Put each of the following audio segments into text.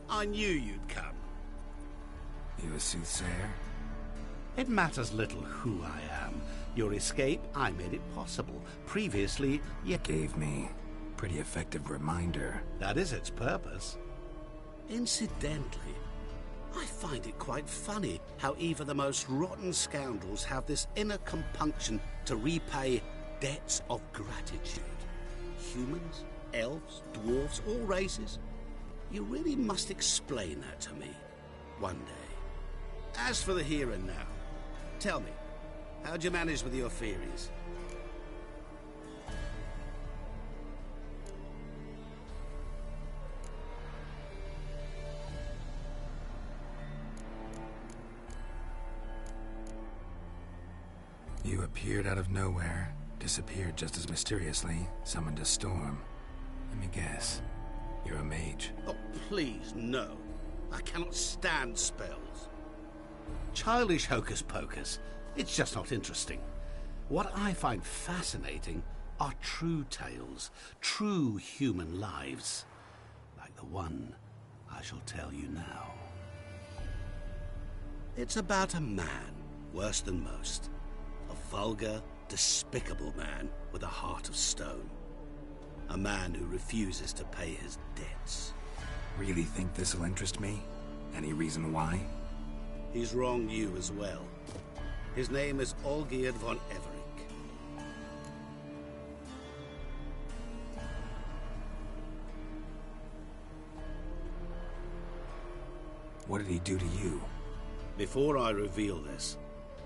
I knew you'd come. You a soothsayer? It matters little who I am. Your escape, I made it possible. Previously, you Gave me a pretty effective reminder. That is its purpose. Incidentally, I find it quite funny how even the most rotten scoundrels have this inner compunction to repay debts of gratitude. Humans, elves, dwarves, all races. You really must explain that to me one day. As for the here and now, tell me, how'd you manage with your theories? You appeared out of nowhere, disappeared just as mysteriously, summoned a storm. Let me guess. You're a mage. Oh, please, no. I cannot stand spells. Childish hocus pocus. It's just not interesting. What I find fascinating are true tales, true human lives, like the one I shall tell you now. It's about a man, worse than most. A vulgar, despicable man with a heart of stone. A man who refuses to pay his debts. Really think this'll interest me? Any reason why? He's wronged you as well. His name is Olgierd von Everik. What did he do to you? Before I reveal this,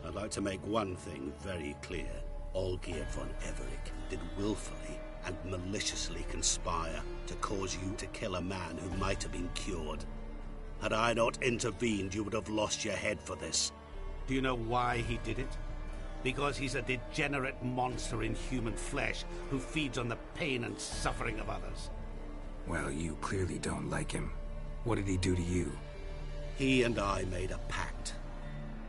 I'd like to make one thing very clear. Olgierd von Everik did willfully and maliciously conspire to cause you to kill a man who might have been cured. Had I not intervened, you would have lost your head for this. Do you know why he did it? Because he's a degenerate monster in human flesh who feeds on the pain and suffering of others. Well, you clearly don't like him. What did he do to you? He and I made a pact.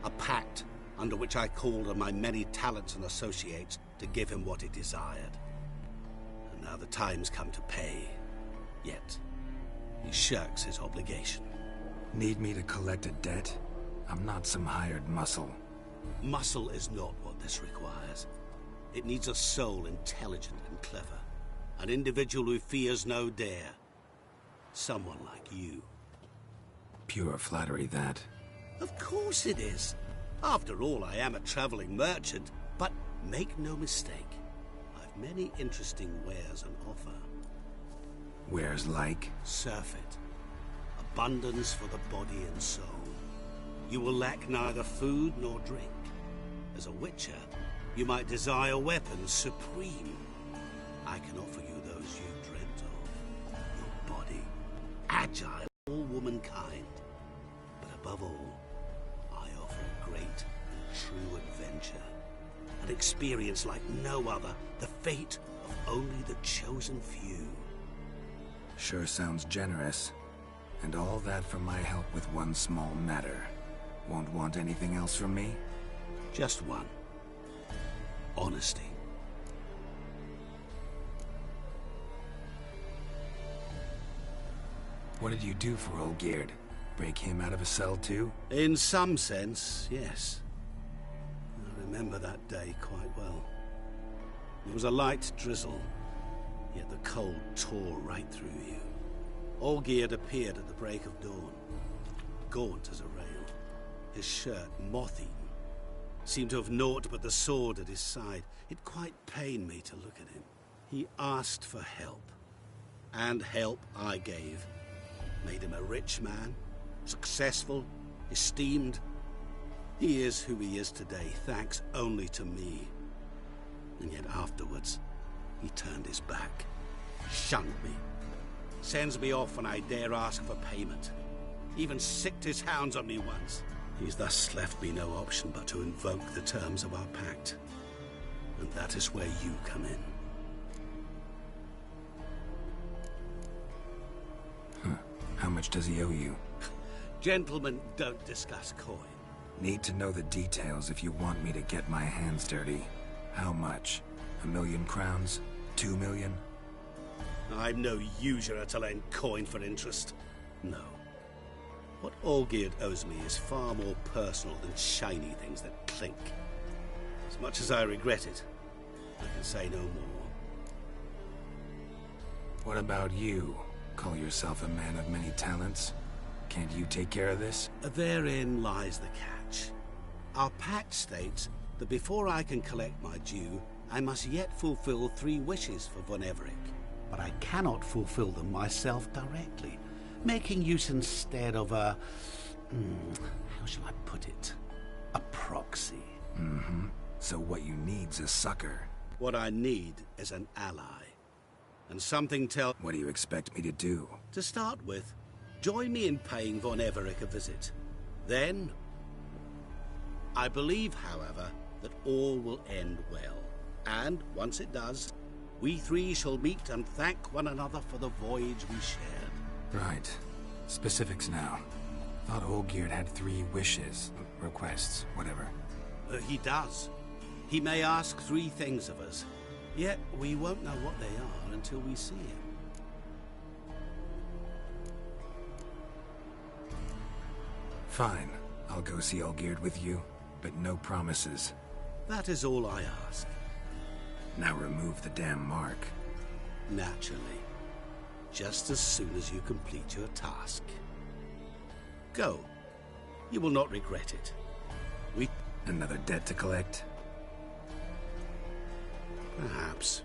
A pact under which I called on my many talents and associates to give him what he desired. And now the time's come to pay. Yet, he shirks his obligation. Need me to collect a debt? I'm not some hired muscle. Muscle is not what this requires. It needs a soul intelligent and clever. An individual who fears no dare. Someone like you. Pure flattery, that. Of course it is. After all, I am a traveling merchant. But make no mistake, I've many interesting wares on offer. Wares like? Surfeit. Abundance for the body and soul. You will lack neither food nor drink. As a witcher, you might desire weapons supreme. I can offer you those you dreamt of. Your body, agile, all womankind. But above all, I offer a great and true adventure. An experience like no other, the fate of only the chosen few. Sure sounds generous. And all that for my help with one small matter. Won't want anything else from me? Just one. Honesty. What did you do for Olgierd? Break him out of a cell too? In some sense, yes. I remember that day quite well. It was a light drizzle, yet the cold tore right through you. Olgierd appeared at the break of dawn, gaunt as a rail, his shirt moth-eaten. Seemed to have naught but the sword at his side. It quite pained me to look at him. He asked for help, and help I gave. Made him a rich man, successful, esteemed. He is who he is today, thanks only to me. And yet afterwards, he turned his back, shunned me. Sends me off when I dare ask for payment. Even sicked his hounds on me once. He's thus left me no option but to invoke the terms of our pact. And that is where you come in. much does he owe you? Gentlemen don't discuss coin. Need to know the details if you want me to get my hands dirty. How much? 1,000,000 crowns? 2,000,000? I'm no usurer to lend coin for interest. No. What Olgierd owes me is far more personal than shiny things that clink. As much as I regret it, I can say no more. What about you? Call yourself a man of many talents? Can't you take care of this? Therein lies the catch. Our pact states that before I can collect my due, I must yet fulfill 3 wishes for Von Everec. But I cannot fulfill them myself directly, making use instead of a... how shall I put it? A proxy. So what you need's a sucker. What I need is an ally. And something What do you expect me to do? To start with, join me in paying Von Everec a visit. Then... I believe, however, that all will end well. And, once it does, we 3 shall meet and thank one another for the voyage we shared. Right. Specifics now. Thought Olgierd had 3 wishes, requests, whatever. He does. He may ask 3 things of us. Yet, we won't know what they are until we see him. Fine. I'll go see Olgierd with you, but no promises. That is all I ask. Now remove the damn mark. Naturally. Just as soon as you complete your task. Go. You will not regret it. Another debt to collect? Perhaps.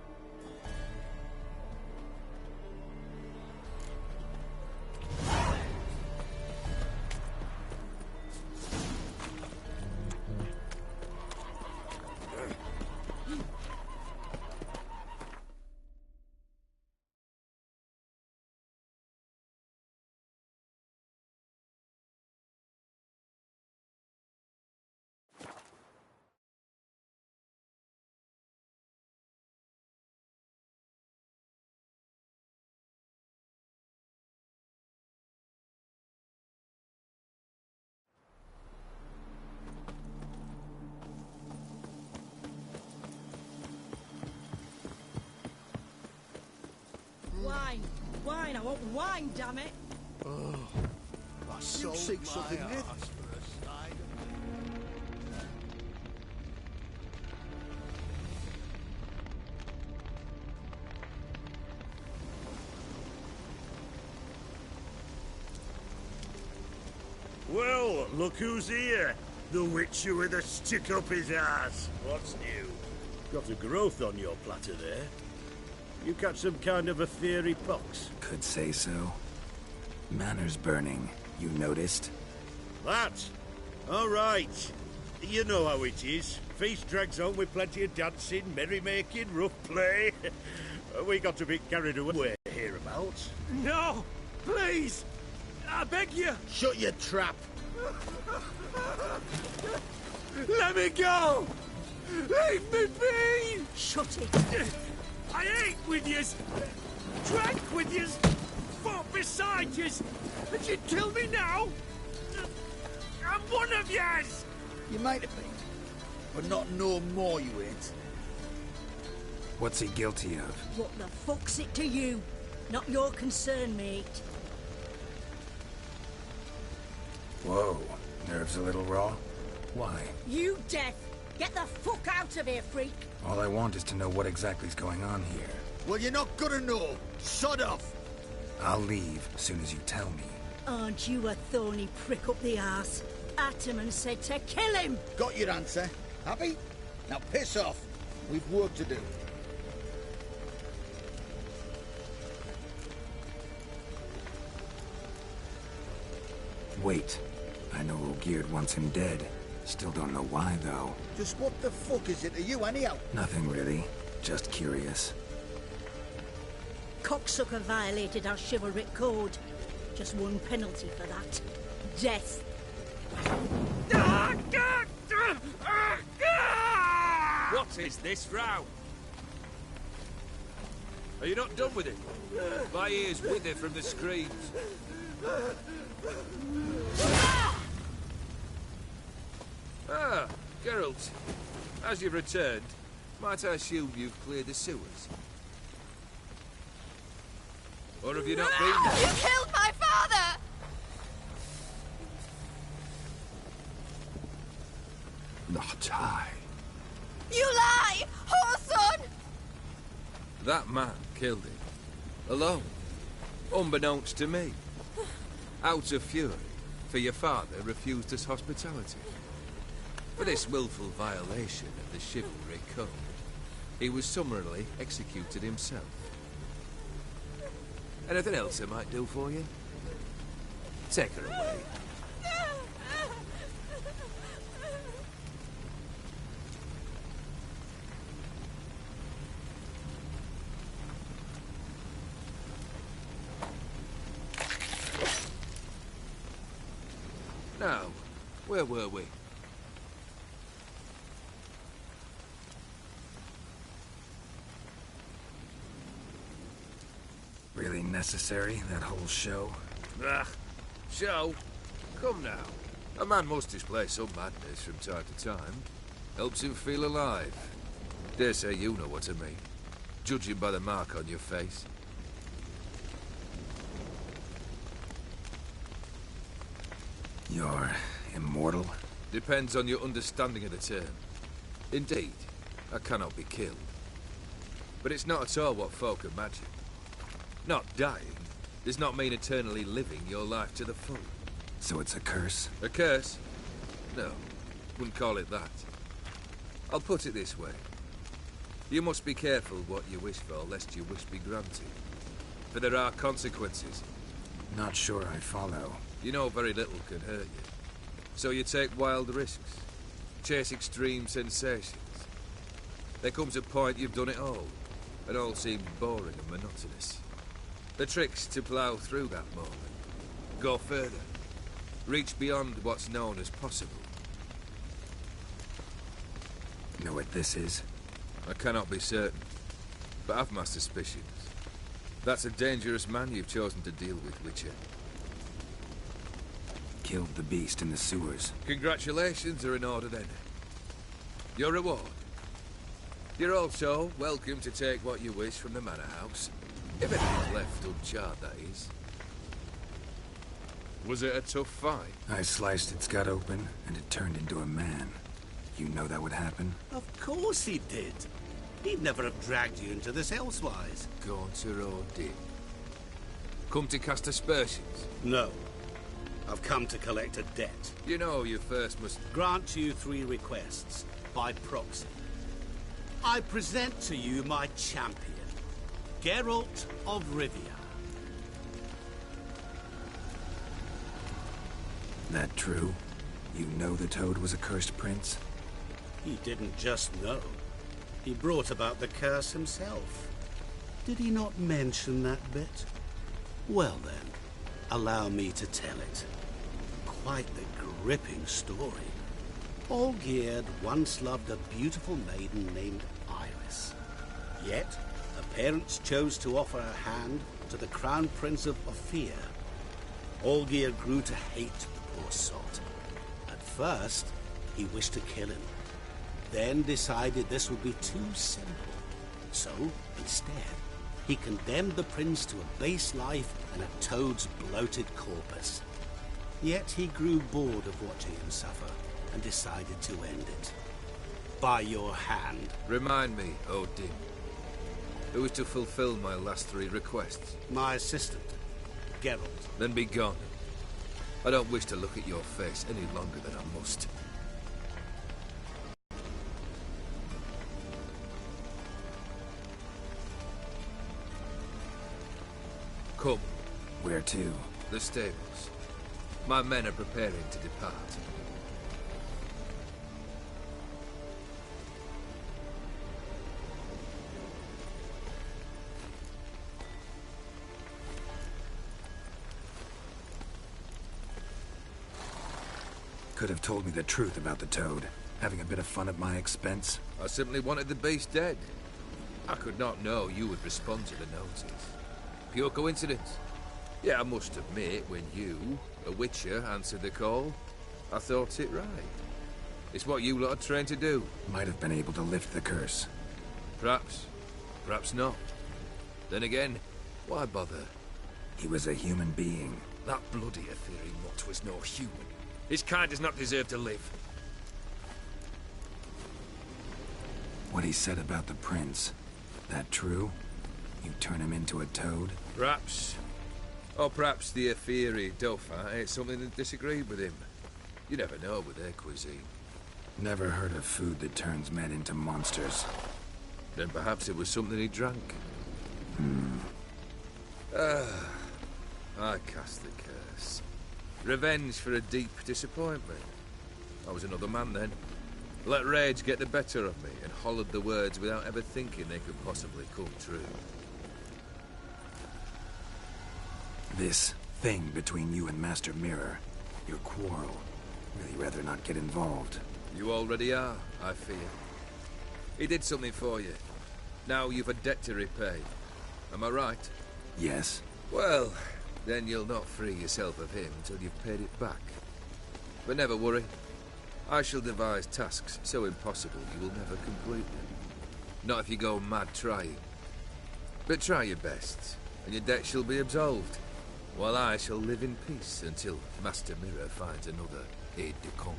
Wine, I want wine, damn it! Oh, I sold seek something, my Ned? arse for a cider. Well, look who's here. The witcher with a stick up his ass. What's new? Got a growth on your platter there. You catch some kind of a fiery pox? Could say so. Manor's burning, you noticed? That? All right. You know how it is. Feast drags on with plenty of dancing, merrymaking, rough play. We got a bit carried away hereabouts. No! Please! I beg you! Shut your trap! Let me go! Leave me be! Shut it! I ate with yous! Drank with yous! Fought beside yous! And you'd kill me now? I'm one of yous! You might have been, but not no more you ain't. What's he guilty of? What the fuck's it to you? Not your concern, mate. Whoa, nerves a little raw? Why? You deaf! Get the fuck out of here, freak! All I want is to know what exactly's going on here. Well, you're not gonna know. Sod off. I'll leave as soon as you tell me. Aren't you a thorny prick up the arse? Ataman said to kill him! Got your answer. Happy? Now piss off. We've work to do. Wait. I know Olgierd wants him dead. Still don't know why, though. Just what the fuck is it to you, anyhow? Nothing really. Just curious. Cocksucker violated our chivalric code. Just one penalty for that. Death. What is this row? Are you not done with it? My ears wither from the screams. Ah, Geralt. As you've returned, might I assume you've cleared the sewers? Or have you not been there? You killed my father! Not I. You lie! Whoreson! That man killed him. Alone. Unbeknownst to me. Out of fury, for your father refused us hospitality. For this willful violation of the chivalry code, he was summarily executed himself. Anything else I might do for you? Take her away. Now, where were we? Really necessary, that whole show? Ah, show? Come now. A man must display some madness from time to time. Helps him feel alive. Dare say you know what I mean. Judging by the mark on your face. You're immortal? Depends on your understanding of the term. Indeed, I cannot be killed. But it's not at all what folk imagine. Not dying does not mean eternally living your life to the full. So it's a curse? A curse? No, wouldn't call it that. I'll put it this way. You must be careful what you wish for, lest your wish be granted. For there are consequences. Not sure I follow. You know very little can hurt you. So you take wild risks. Chase extreme sensations. There comes a point you've done it all, and all seems boring and monotonous. The trick's to plough through that moment. Go further. Reach beyond what's known as possible. Know what this is? I cannot be certain, but I've my suspicions. That's a dangerous man you've chosen to deal with, Witcher. Killed the beast in the sewers. Congratulations are in order then. Your reward. You're also welcome to take what you wish from the manor house. If anything's left uncharred, that is. Was it a tough fight? I sliced its gut open, and it turned into a man. You know that would happen? Of course he did. He'd never have dragged you into this elsewise. Gaunter or did? Come to cast aspersions? No. I've come to collect a debt. You know you first must... Grant you 3 requests, by proxy. I present to you my champion, Geralt of Rivia. That true? You know the Toad was a cursed prince? He didn't just know. He brought about the curse himself. Did he not mention that bit? Well then, allow me to tell it. Quite the gripping story. Olgierd once loved a beautiful maiden named Iris. Yet, her parents chose to offer her hand to the Crown Prince of Ophir. Olgierd grew to hate the poor sot. At first, he wished to kill him. Then decided this would be too simple. So, instead, he condemned the prince to a base life and a toad's bloated corpus. Yet he grew bored of watching him suffer and decided to end it. By your hand. Remind me, Odin. Who is to fulfill my last 3 requests? My assistant, Geralt. Then be gone. I don't wish to look at your face any longer than I must. Come. Where to? The stables. My men are preparing to depart. Could have told me the truth about the Toad. Having a bit of fun at my expense. I simply wanted the beast dead. I could not know you would respond to the notice. Pure coincidence. Yeah, I must admit, when you, a witcher, answered the call, I thought it right. It's what you lot are trained to do. Might have been able to lift the curse. Perhaps. Perhaps not. Then again, why bother? He was a human being. That bloody Ethereal mutt was no human. His kind does not deserve to live. What he said about the prince, that true? You turn him into a toad? Perhaps. Or perhaps the Ethereal Dauphin ate something that disagreed with him. You never know with their cuisine. Never heard of food that turns men into monsters. Then perhaps it was something he drank. I cast the curse. Revenge for a deep disappointment. I was another man then. Let rage get the better of me and hollered the words without ever thinking they could possibly come true. This thing between you and Master Mirror, your quarrel, really rather not get involved. You already are, I fear. He did something for you. Now you've a debt to repay. Am I right? Yes. Well, then you'll not free yourself of him until you've paid it back. But never worry. I shall devise tasks so impossible you will never complete them. Not if you go mad trying. But try your best, and your debt shall be absolved, while I shall live in peace until Master Mirror finds another aide-de-camp.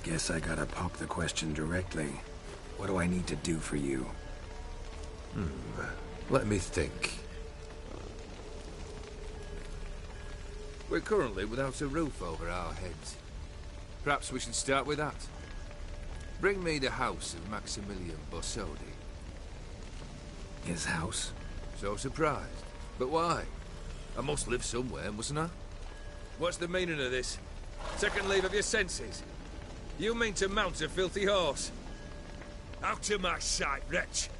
Guess I gotta pop the question directly. What do I need to do for you? Let me think. We're currently without a roof over our heads. Perhaps we should start with that. Bring me the house of Maximilian Borsodi. His house? So surprised. But why? I must live somewhere, mustn't I? What's the meaning of this? Second leave of your senses? You mean to mount a filthy horse? Out of my sight, wretch!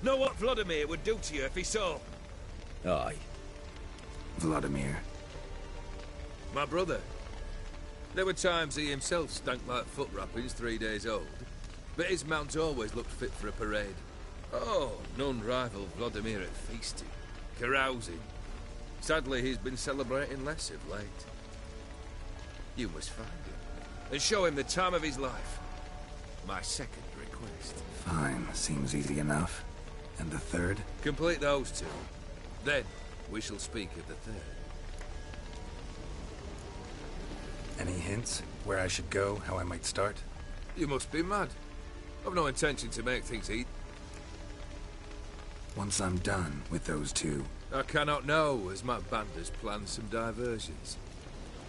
Know what Vladimir would do to you if he saw? Aye. Vladimir. My brother. There were times he himself stank like foot wrappings 3 days old, but his mount always looked fit for a parade. Oh, none rival Vladimir at feasting, carousing. Sadly, he's been celebrating less of late. You must find him, and show him the time of his life. My second request. Fine, seems easy enough. And the third? Complete those two. Then, we shall speak of the third. Any hints? Where I should go? How I might start? You must be mad. I've no intention to make things eat. Once I'm done with those two... I cannot know, as my band has planned some diversions.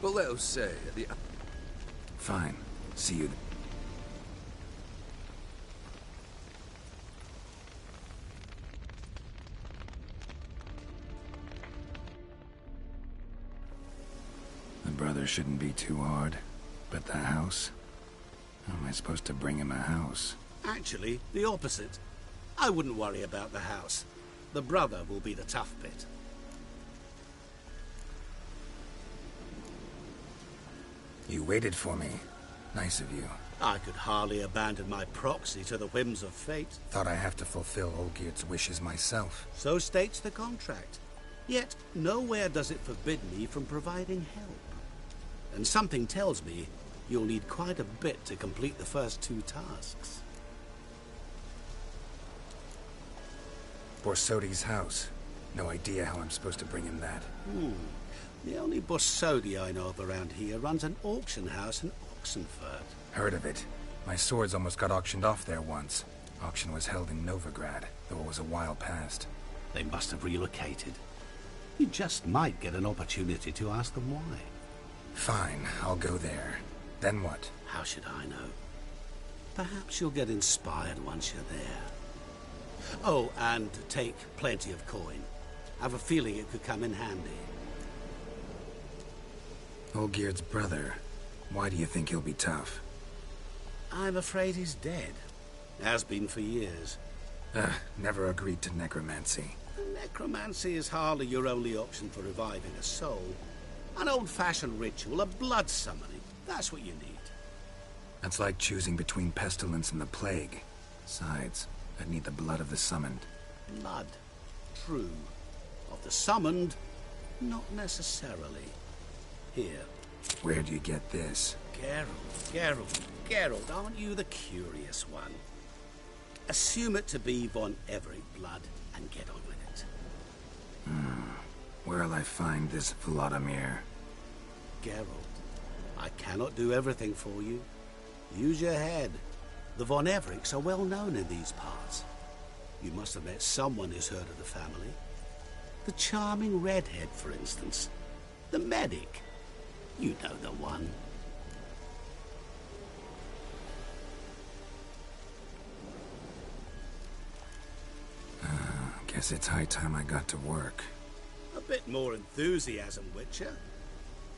But let us say at the... Fine. See you... The brother shouldn't be too hard. But the house? How am I supposed to bring him a house? Actually, the opposite. I wouldn't worry about the house. The brother will be the tough bit. You waited for me. Nice of you. I could hardly abandon my proxy to the whims of fate. Thought I have to fulfill Olgierd's wishes myself. So states the contract. Yet, nowhere does it forbid me from providing help. And something tells me you'll need quite a bit to complete the first two tasks. Borsodi's house. No idea how I'm supposed to bring him that. The only Borsodi I know of around here runs an auction house in Oxenfurt. Heard of it. My swords almost got auctioned off there once. Auction was held in Novigrad, though it was a while past. They must have relocated. You just might get an opportunity to ask them why. Fine, I'll go there. Then what? How should I know? Perhaps you'll get inspired once you're there. Oh, and take plenty of coin. I have a feeling it could come in handy. Olgierd's brother. Why do you think he'll be tough? I'm afraid he's dead. Has been for years. Never agreed to necromancy. Necromancy is hardly your only option for reviving a soul. An old-fashioned ritual of blood summoning. That's what you need. That's like choosing between pestilence and the plague. Besides, I'd need the blood of the summoned. Blood. True. Of the summoned, not necessarily. Here. Where do you get this? Geralt, aren't you the curious one? Assume it to be von Everett blood and get on with it. Where'll I find this Vladimir? Geralt, I cannot do everything for you. Use your head. The von Evericks are well known in these parts. You must have met someone who's heard of the family. The charming redhead, for instance. The medic. You know the one. Guess it's high time I got to work. A bit more enthusiasm, Witcher.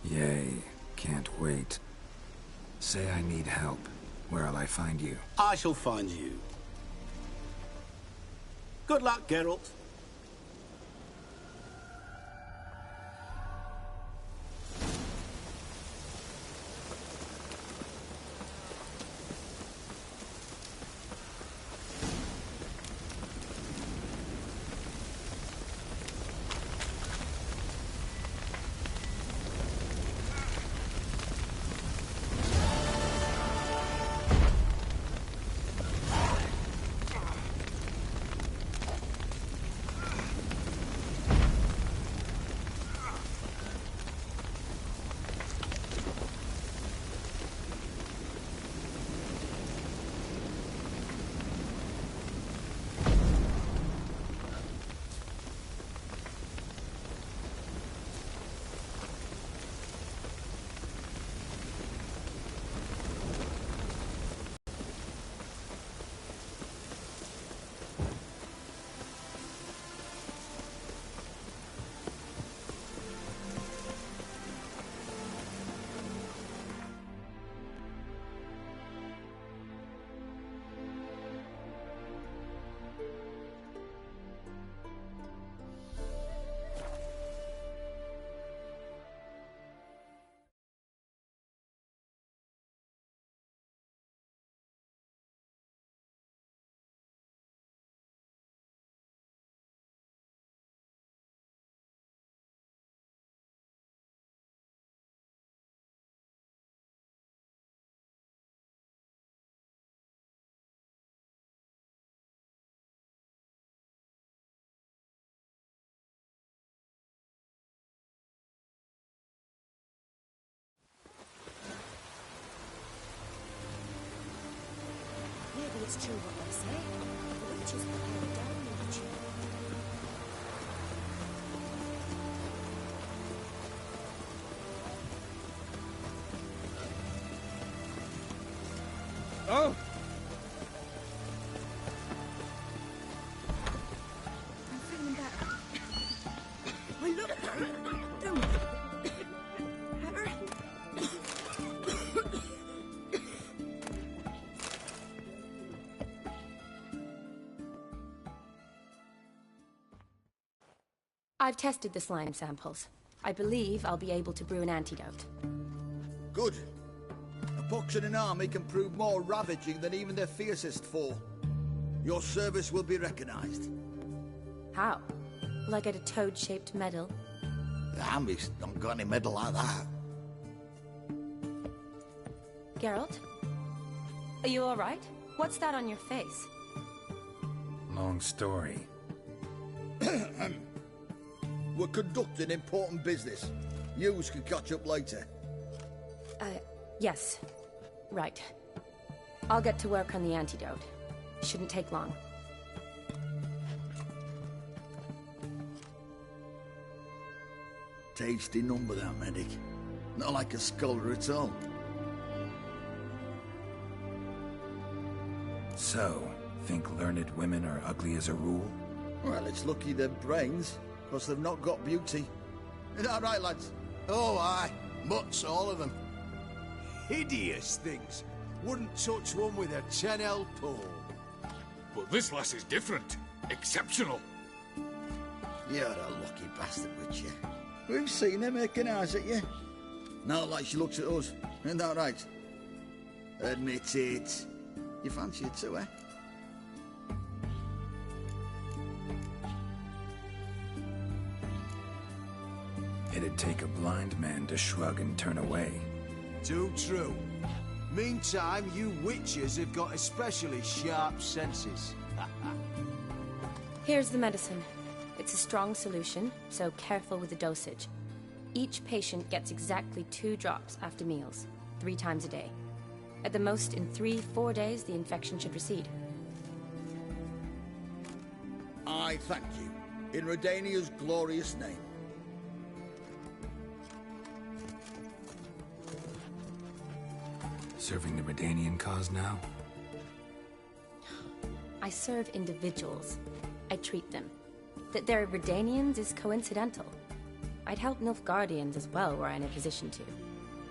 Yay, can't wait. Say I need help. Where'll I find you? I shall find you. Good luck, Geralt. Maybe it's true what they say. The witches prepare a down march. Oh! I'm feeling better. I look better, don't I? Better? I've tested the slime samples. I believe I'll be able to brew an antidote. Good. A pox in an army can prove more ravaging than even their fiercest foe. Your service will be recognized. How? Will I get a toad-shaped medal? The army's not got any medal like that. Geralt? Are you alright? What's that on your face? Long story. We're conducting important business. Yous can catch up later. Yes. Right. I'll get to work on the antidote. Shouldn't take long. Tasty number, that medic. Not like a scholar at all. So, think learned women are ugly as a rule? Well, it's lucky they're brains, because they've not got beauty. Is that right, lads? Oh, aye. Mutts, all of them. Hideous things. Wouldn't touch one with a 10L pole. But this lass is different. Exceptional. You're a lucky bastard, Witcher. We've seen her making eyes at you. Not like she looks at us. Isn't that right? Admit it. You fancy it too, eh? It'd take a blind man to shrug and turn away. Too true. Meantime, you witches have got especially sharp senses. Here's the medicine. It's a strong solution, so careful with the dosage. Each patient gets exactly 2 drops after meals, 3 times a day. At the most, in 3-4 days, the infection should recede. I thank you. In Redania's glorious name. Serving the Redanian cause now? I serve individuals. I treat them. That they're Redanians is coincidental. I'd help Nilfgaardians as well were I in a position to.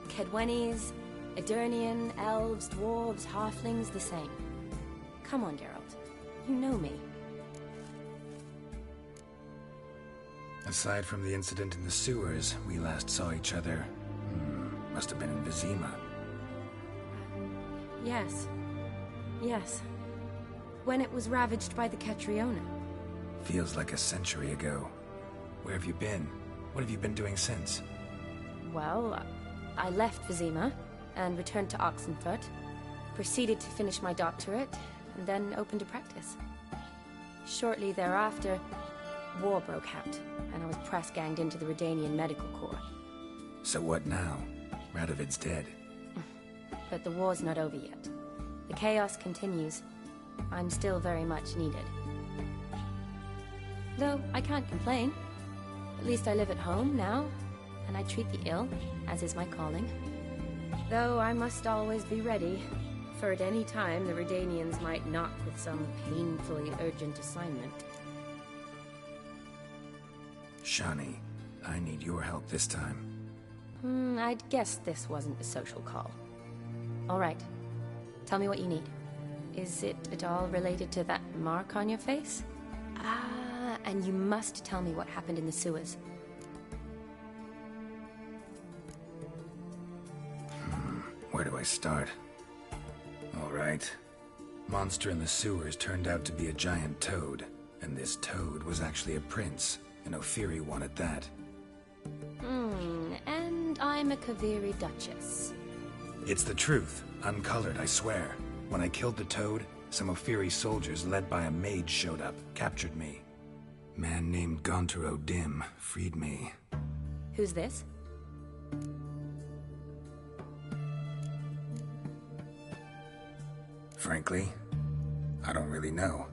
Kedwenis, Edirnian, elves, dwarves, halflings, the same. Come on, Geralt. You know me. Aside from the incident in the sewers, we last saw each other. Must have been in Vizima. Yes. Yes. When it was ravaged by the Catriona. Feels like a century ago. Where have you been? What have you been doing since? Well, I left Vizima and returned to Oxenfurt, proceeded to finish my doctorate, and then opened a practice. Shortly thereafter, war broke out, and I was press-ganged into the Redanian Medical Corps. So what now? Radovid's dead. But the war's not over yet. The chaos continues. I'm still very much needed. Though I can't complain. At least I live at home now, and I treat the ill, as is my calling. Though I must always be ready, for at any time the Redanians might knock with some painfully urgent assignment. Shani, I need your help this time. I'd guessed this wasn't a social call. All right. Tell me what you need. Is it at all related to that mark on your face? Ah, and you must tell me what happened in the sewers. Where do I start? All right. Monster in the sewers turned out to be a giant toad, and this toad was actually a prince, an Ophiri one at that. And I'm a Kaviri Duchess. It's the truth, uncolored, I swear. When I killed the toad, some Ophiri soldiers led by a mage showed up, captured me. Man named Gontaro Dim freed me. Who's this? Frankly, I don't really know.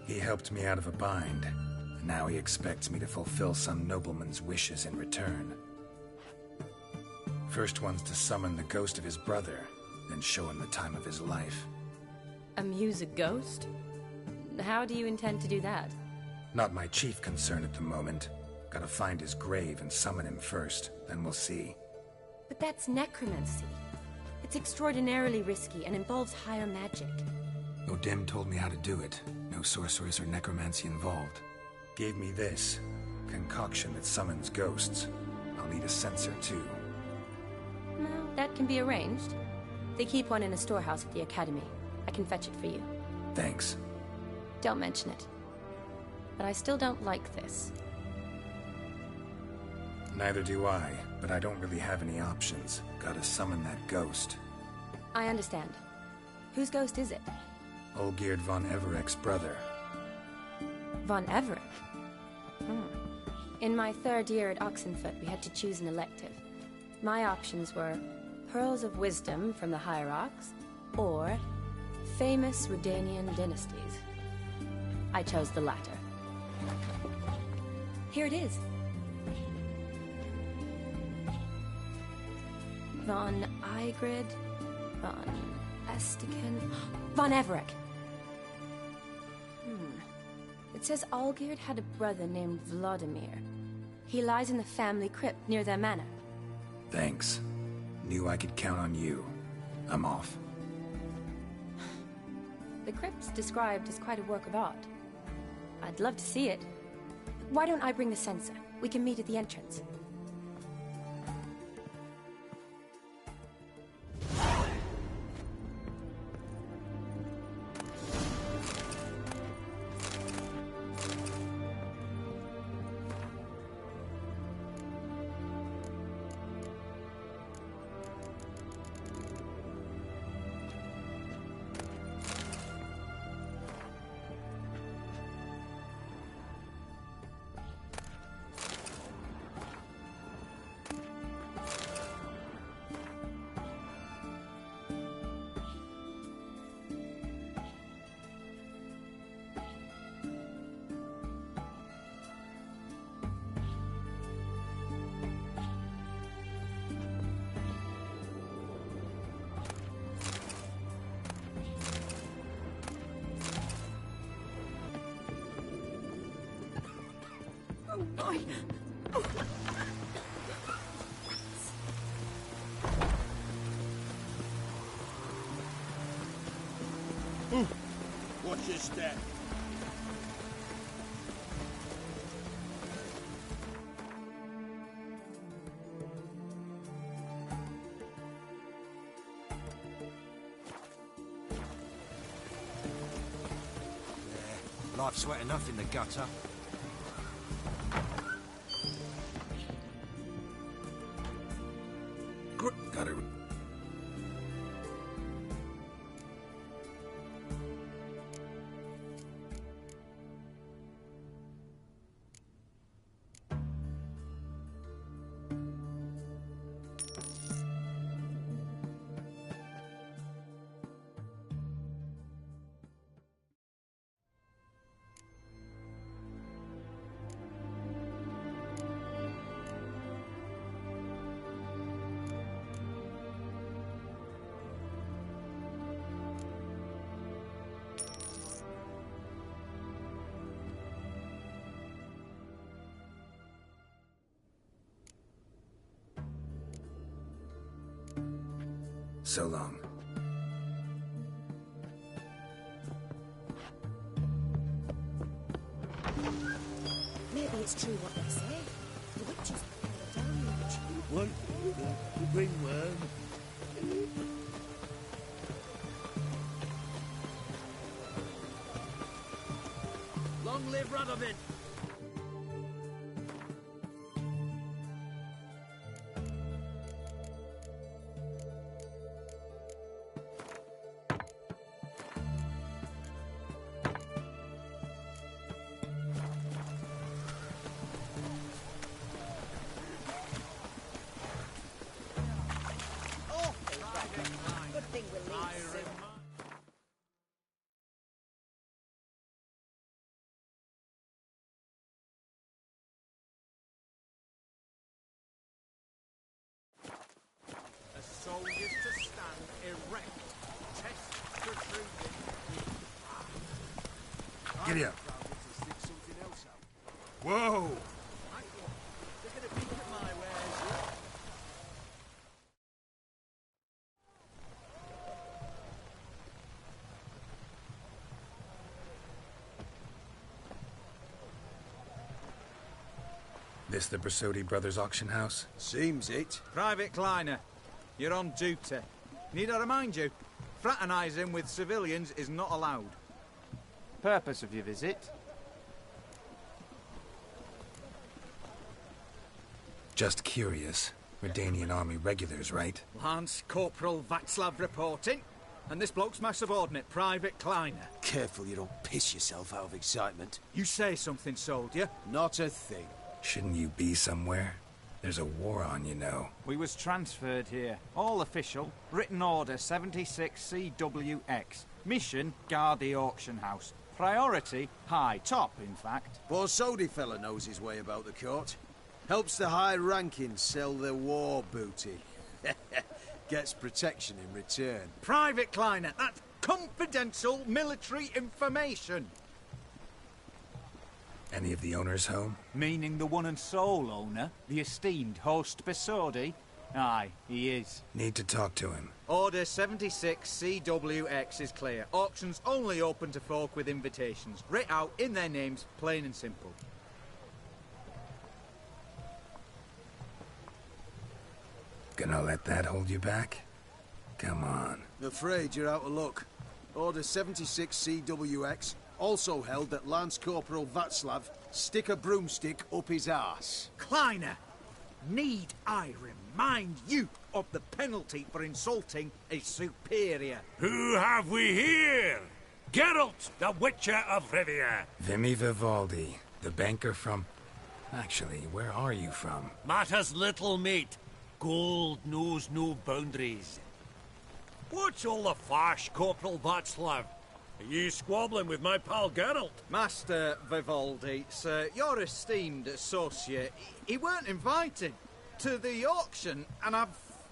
He helped me out of a bind, and now he expects me to fulfill some nobleman's wishes in return. First one's to summon the ghost of his brother, then show him the time of his life. Amuse a ghost? How do you intend to do that? Not my chief concern at the moment. Gotta find his grave and summon him first, then we'll see. But that's necromancy. It's extraordinarily risky and involves higher magic. Odim told me how to do it. No sorceress or necromancy involved. Gave me this concoction that summons ghosts. I'll need a censer too. No, that can be arranged. They keep one in a storehouse at the academy. I can fetch it for you. Thanks. Don't mention it. But I still don't like this. Neither do I, but I don't really have any options. Gotta summon that ghost. I understand. Whose ghost is it? Olgierd von Everek's brother. Von Everek? In my 3rd year at Oxenfurt, we had to choose an elective. My options were Pearls of Wisdom from the Hierarchs, or Famous Redanian Dynasties. I chose the latter. Here it is. Von Igrid, Von Estiken, Von Everek. It says Olgierd had a brother named Vladimir. He lies in the family crypt near their manor. Thanks. Knew I could count on you. I'm off. The crypt's described as quite a work of art. I'd love to see it, but Why don't I bring the censer? We can meet at the entrance. Oh my! Watch your step. Life's wet enough in the gutter. Got it. So long. Maybe it's true what they say. The witches are damned. One ringworm. Long live Radovid! Good thing we'll leave soon. A soldier's to stand erect. Test protruding. Giddy up. Whoa! They're gonna peek at my wares. This the Brasodi Brothers auction house? Seems it. Private Kleiner, you're on duty. Need I remind you, fraternising with civilians is not allowed. Purpose of your visit? Just curious. Redanian army regulars, right? Lance Corporal Václav reporting, and this bloke's my subordinate, Private Kleiner. Careful you don't piss yourself out of excitement. You say something, soldier. Not a thing. Shouldn't you be somewhere? There's a war on, you know. We was transferred here. All official. Written order 76 CWX. Mission, guard the auction house. Priority, high. Top, in fact. Borsodi fella knows his way about the court. Helps the high rankings sell their war booty. Gets protection in return. Private Kleiner, that's confidential military information. Any of the owners home? Meaning the one and sole owner, the esteemed host Besodi? Aye, he is. Need to talk to him. Order 76 CWX is clear. Auctions only open to folk with invitations. Writ out in their names, plain and simple. Gonna let that hold you back? Come on. I'm afraid you're out of luck. Order 76 CWX also held that Lance Corporal Václav stick a broomstick up his arse. Kleiner, need I remind you of the penalty for insulting a superior? Who have we here? Geralt, the Witcher of Rivia. Vimy Vivaldi, the banker from... Actually, where are you from? Matters little, mate. Gold knows no boundaries. What's all the fash, Corporal Václav? Are you squabbling with my pal Geralt? Master Vivaldi, sir, your esteemed associate, he weren't invited to the auction, and I've...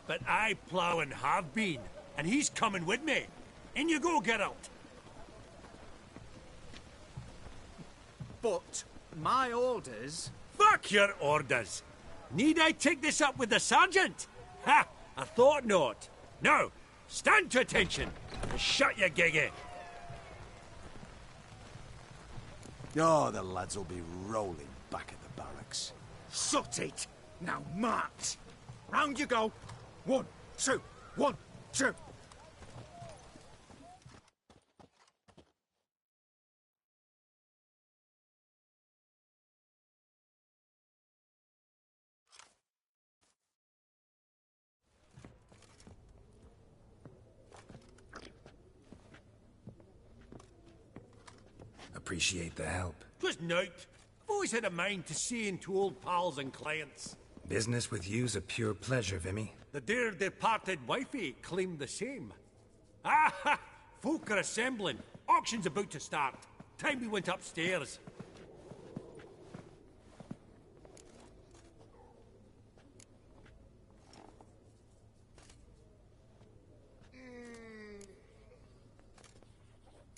But I plough and have been, and he's coming with me. In you go, Geralt. But my orders... Fuck your orders. Need I take this up with the sergeant? Ha! I thought not. Now, stand to attention and shut your giggy. Oh, the lads will be rolling back at the barracks. Sot it! Now march! Round you go! 1, 2, 1, 2! Appreciate the help. 'Twas nowt. I've always had a mind to see into old pals and clients. Business with you's a pure pleasure, Vimy. The dear departed wifey claimed the same. Ah ha! Folk are assembling. Auction's about to start. Time we went upstairs.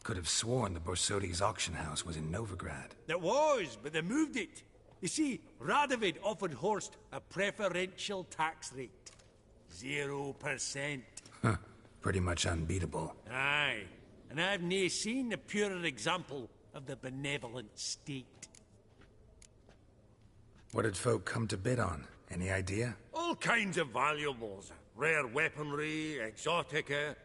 Could have sworn the Borsodi's auction house was in Novigrad. It was, but they moved it. You see, Radovid offered Horst a preferential tax rate. 0%. Huh. Pretty much unbeatable. Aye. And I've nae seen a purer example of the benevolent state. What did folk come to bid on? Any idea? All kinds of valuables. Rare weaponry, exotica.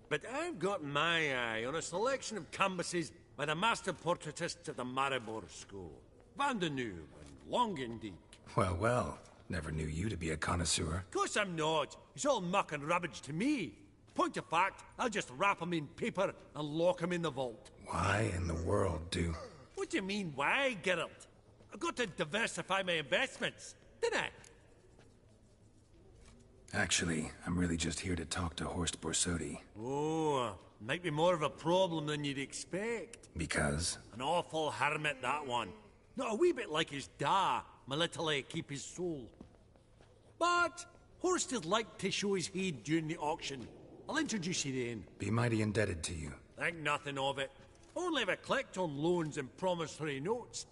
But I've got my eye on a selection of canvases by the master portraitists of the Maribor School. Van de Nieuw and Longendijk. Well, well. Never knew you to be a connoisseur. Of course I'm not. It's all muck and rubbish to me. Point of fact, I'll just wrap 'em in paper and lock 'em in the vault. Why in the world do... What do you mean, why, Geralt? I've got to diversify my investments, didn't I? Actually, I'm really just here to talk to Horst Borsodi. Oh, might be more of a problem than you'd expect. Because? An awful hermit, that one. Not a wee bit like his da, military keep his soul. But Horst is like to show his head during the auction. I'll introduce you then. Be mighty indebted to you. Think nothing of it. Only if I collect on loans and promissory notes.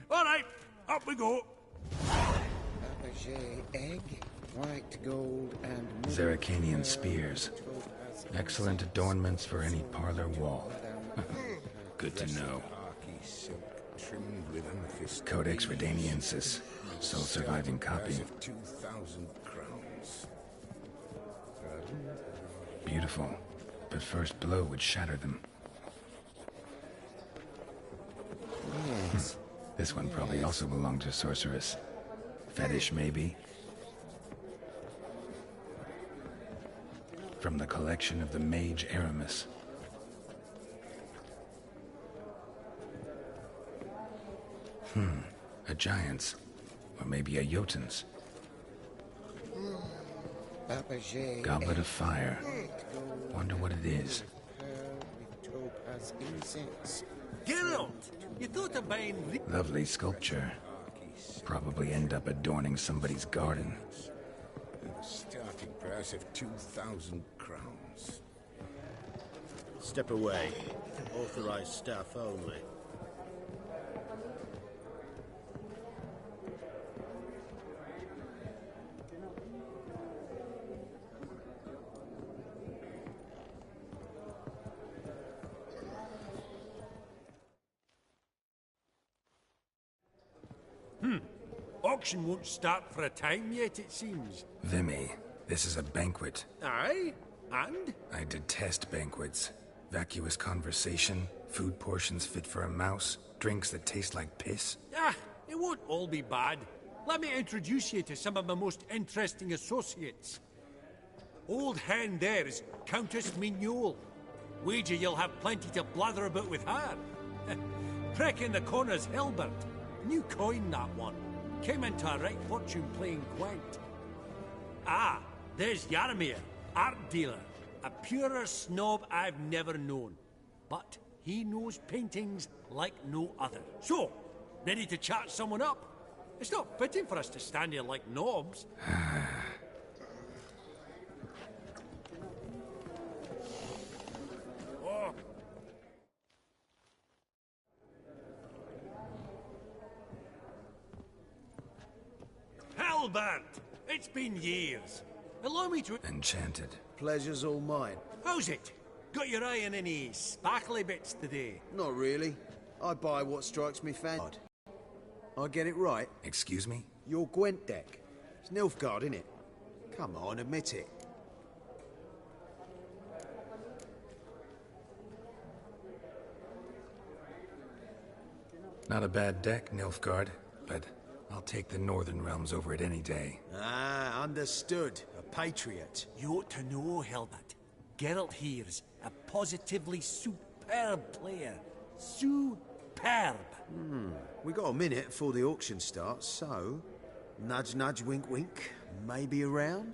All right, up we go. Fabergé egg, white gold, and... Zeracanian spears. Excellent adornments for any parlor wall. Good to know. Codex Redaniensis. Sole surviving copy. 2,000 crowns. Beautiful. But first blow would shatter them. Yes. This one probably also belonged to Sorceress. Fetish, maybe? From the collection of the Mage Aramis. A giant's. Or maybe a Jotun's. Fabergé Goblet of fire. Wonder what it is. Topaz incense. Geralt, you thought of buying... Lovely sculpture. Probably end up adorning somebody's garden. Starting price of 2,000 crowns. Step away. Authorized staff only. auction won't start for a time yet, it seems. Vimy, this is a banquet. Aye? And? I detest banquets. Vacuous conversation, food portions fit for a mouse, drinks that taste like piss. Ah, it won't all be bad. Let me introduce you to some of my most interesting associates. Old hen there is Countess Mignole. Wager you'll have plenty to blather about with her. Prick in the corner's Hilbert. New coin, that one. Came into a right fortune playing Gwent. Ah, there's Yarmir, art dealer. A purer snob I've never known. But he knows paintings like no other. So, ready to chat someone up? It's not fitting for us to stand here like knobs. Oh. Halbert! It's been years. Allow me to... Enchanted. Pleasure's all mine. How's it? Got your eye on any sparkly bits today? Not really. I buy what strikes me fancy. I get it right? Excuse me? Your Gwent deck. It's Nilfgaard, innit? Come on, admit it. Not a bad deck, Nilfgaard, but I'll take the Northern Realms over it any day. Ah, understood. A patriot. You ought to know, Hilbert. Geralt here's a positively superb player. Superb. We got a minute before the auction starts, so... Nudge, nudge, wink, wink. Maybe around?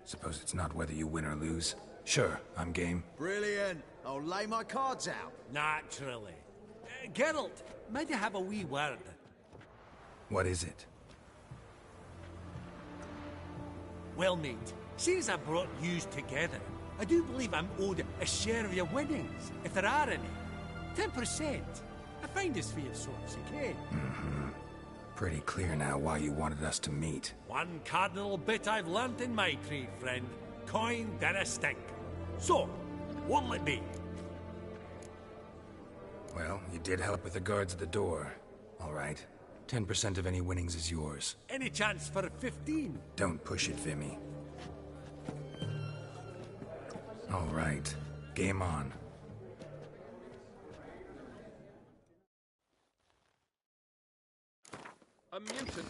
Suppose it's not whether you win or lose. Sure, I'm game. Brilliant. I'll lay my cards out. Naturally. Geralt, might I have a wee word? What is it? Well, mate, seeing as I brought yous together, I do believe I'm owed a share of your winnings, if there are any. 10%. I find this for your sorts, okay? Pretty clear now why you wanted us to meet. One cardinal bit I've learnt in my trade, friend. Coin dinna stink. So, what'll it be? Well, you did help with the guards at the door. All right. 10% of any winnings is yours. Any chance for 15? Don't push it, Vimy. All right. Game on. A mutant.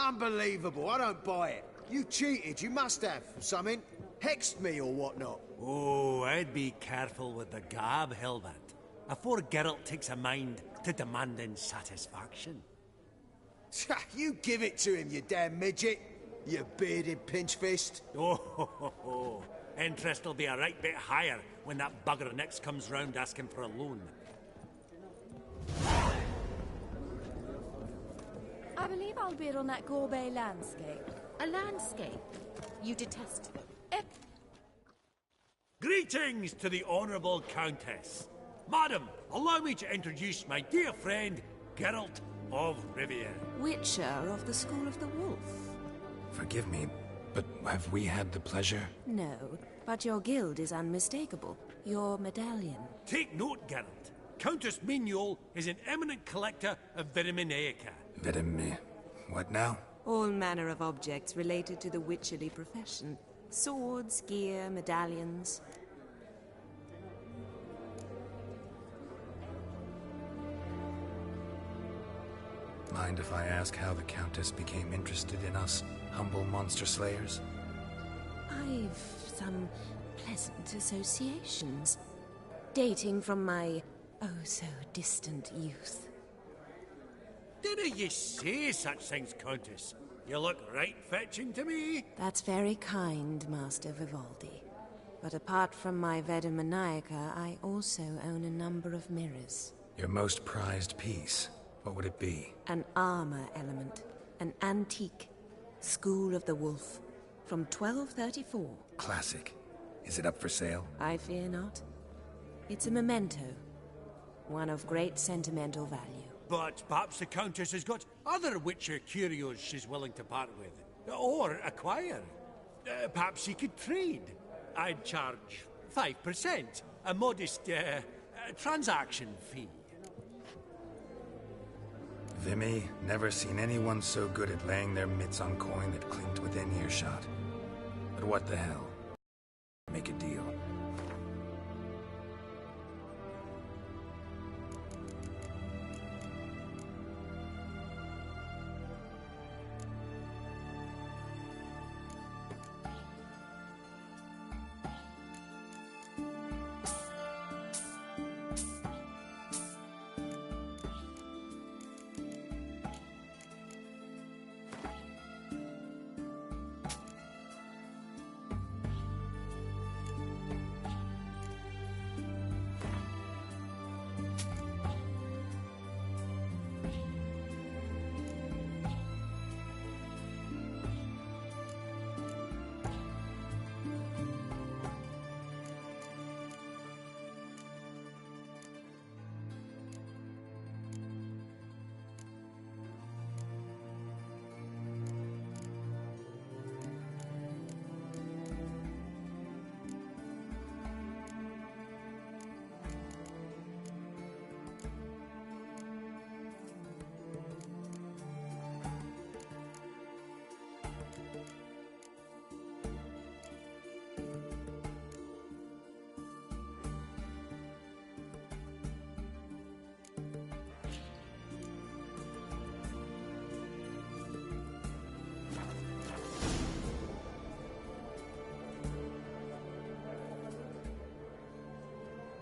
Unbelievable, I don't buy it. You cheated, you must have. Something. Hexed me or whatnot. Oh, I'd be careful with the gab, Hilbert, afore Geralt takes a mind to demanding satisfaction. You give it to him, you damn midget. You bearded pinchfist. Oh, interest will be a right bit higher when that bugger next comes round asking for a loan. I believe I'll bid on that Gorbet landscape. A landscape? You detest them. Greetings to the Honourable Countess. Madam, allow me to introduce my dear friend, Geralt of Rivia. Witcher of the School of the Wolf. Forgive me, but have we had the pleasure? No, but your guild is unmistakable. Your medallion. Take note, Geralt. Countess Mignoul is an eminent collector of Vitaminaica. What now? All manner of objects related to the witcherly profession. Swords, gear, medallions. Mind if I ask how the Countess became interested in us, humble monster slayers? I've some pleasant associations, dating from my oh-so-distant youth. Dinna ye say such things, Countess? You look right fetching to me. That's very kind, Master Vivaldi. But apart from my Vedamaniaca, I also own a number of mirrors. Your most prized piece, what would it be? An armor element. An antique. School of the Wolf. From 1234. Classic. Is it up for sale? I fear not. It's a memento. One of great sentimental value. But perhaps the Countess has got other Witcher curios she's willing to part with. Or acquire. Perhaps she could trade. I'd charge 5%. A modest, transaction fee. Vimy, never seen anyone so good at laying their mitts on coin that clinked within earshot. But what the hell? Make a deal.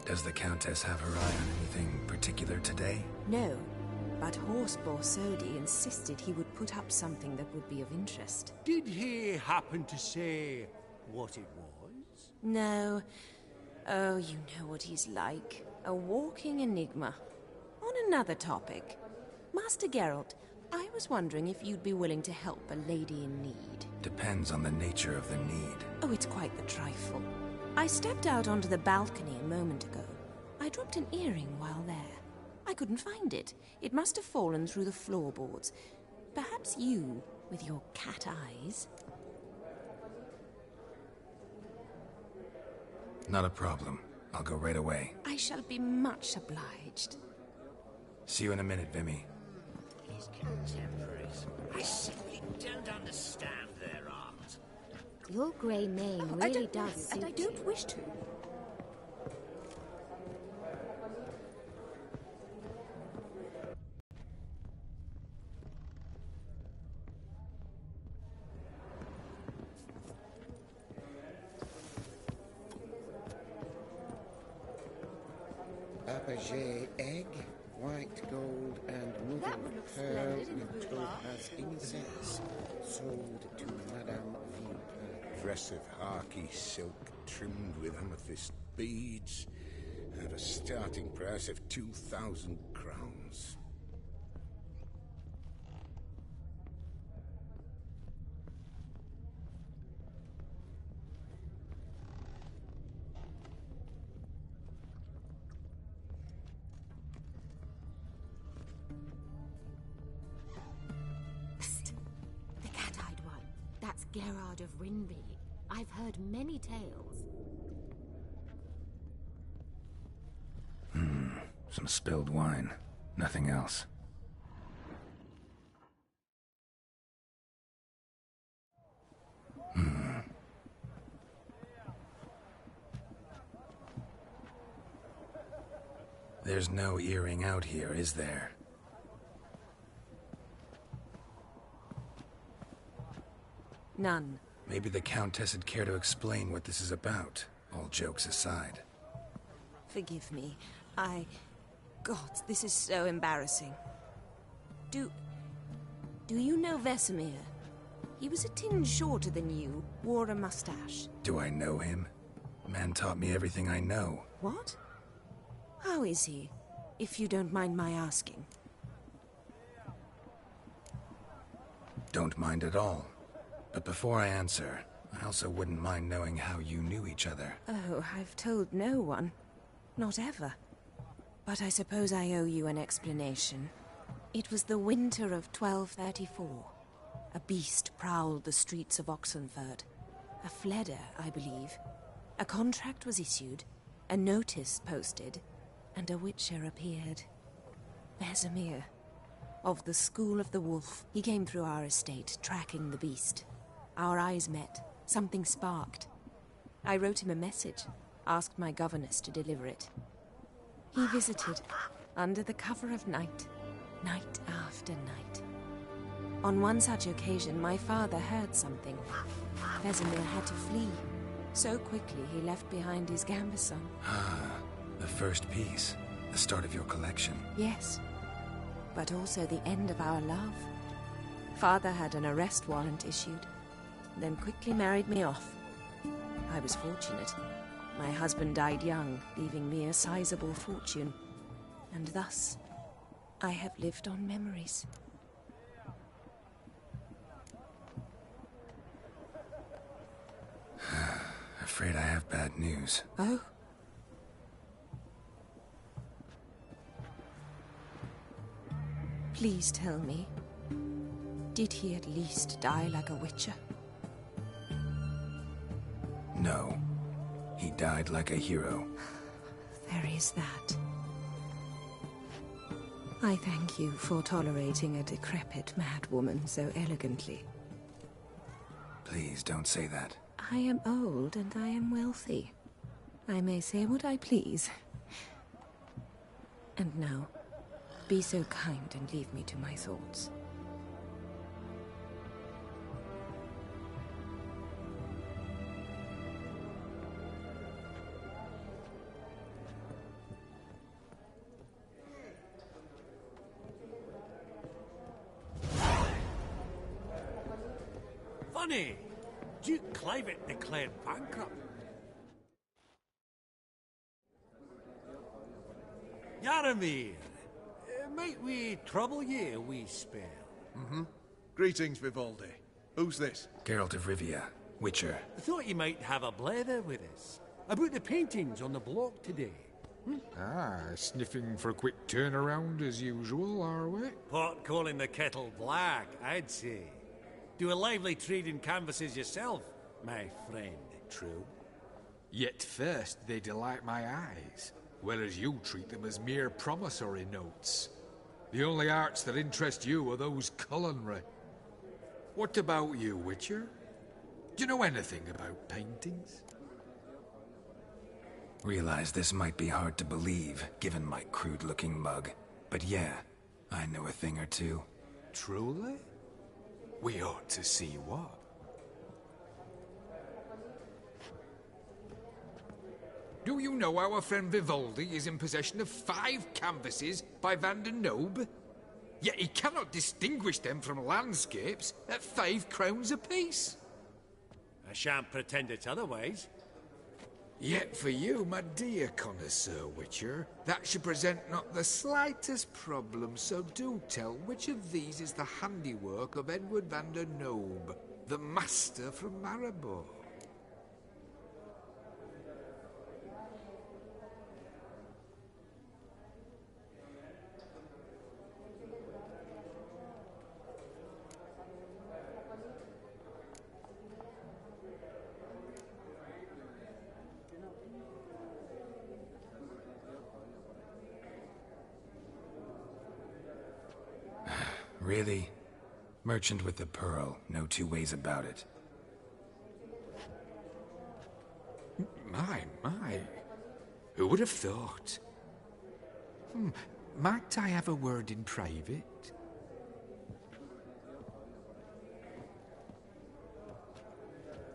Does the Countess have her eye on anything particular today? No, but Horse Borsodi insisted he would put up something that would be of interest. Did he happen to say what it was? No. Oh, you know what he's like. A walking enigma. On another topic. Master Geralt, I was wondering if you'd be willing to help a lady in need. Depends on the nature of the need. Oh, it's quite the trifle. I stepped out onto the balcony a moment ago. I dropped an earring while there. I couldn't find it. It must have fallen through the floorboards. Perhaps you, with your cat eyes... Not a problem. I'll go right away. I shall be much obliged. See you in a minute, Vimy. These contemporaries, I simply don't understand their art. Your grey mane really does suit and I don't you. wish to. Fabergé egg, white gold, and mother of pearl with topaz incense, sold to Madame Villeplain. Dress of harky silk trimmed with amethyst beads, at a starting price of 2,000 crowns. Psst! The cat-eyed one. That's Gerard of Rinby. I've heard many tales. Some spilled wine. Nothing else. There's no earring out here, is there? None. Maybe the Countess would care to explain what this is about, all jokes aside. Forgive me. God, this is so embarrassing. Do you know Vesemir? He was a tinge shorter than you, wore a mustache. Do I know him? Man taught me everything I know. What? How is he, if you don't mind my asking? Don't mind at all. But before I answer, I also wouldn't mind knowing how you knew each other. Oh, I've told no one. Not ever. But I suppose I owe you an explanation. It was the winter of 1234. A beast prowled the streets of Oxenford. A fledder, I believe. A contract was issued, a notice posted, and a witcher appeared. Vesemir, of the School of the Wolf. He came through our estate, tracking the beast. Our eyes met. Something sparked. I wrote him a message, asked my governess to deliver it. He visited, under the cover of night, night after night. On one such occasion, my father heard something. Vesemir had to flee. So quickly, he left behind his gambeson. Ah, the first piece. The start of your collection. Yes, but also the end of our love. Father had an arrest warrant issued, then quickly married me off. I was fortunate. My husband died young, leaving me a sizable fortune. And thus, I have lived on memories. Afraid I have bad news. Oh? Please tell me, did he at least die like a witcher? No. He died like a hero. There is that. I thank you for tolerating a decrepit madwoman so elegantly. Please don't say that. I am old and I am wealthy. I may say what I please. And now, be so kind and leave me to my thoughts. Funny! Duke Clivet declared bankrupt. Yaramir, might we trouble ye a wee spell? Greetings, Vivaldi. Who's this? Geralt of Rivia, Witcher. I thought you might have a blather with us. About the paintings on the block today. Ah, sniffing for a quick turnaround as usual, are we? Pot calling the kettle black, I'd say. Do a lively trade in canvases yourself, my friend. True. Yet first they delight my eyes, whereas you treat them as mere promissory notes. The only arts that interest you are those culinary. What about you, Witcher? Do you know anything about paintings? Realize this might be hard to believe, given my crude-looking mug. But yeah, I know a thing or two. Truly? We ought to see what. Do you know our friend Vivaldi is in possession of 5 canvases by Van der Nobe? Yet he cannot distinguish them from landscapes at 5 crowns apiece. I shan't pretend it's otherwise. Yet for you, my dear connoisseur Witcher, that should present not the slightest problem, so do tell which of these is the handiwork of Edward van der Nobe, the master from Maribor. Really? Merchant with the pearl, no 2 ways about it. My. Who would have thought? Might I have a word in private?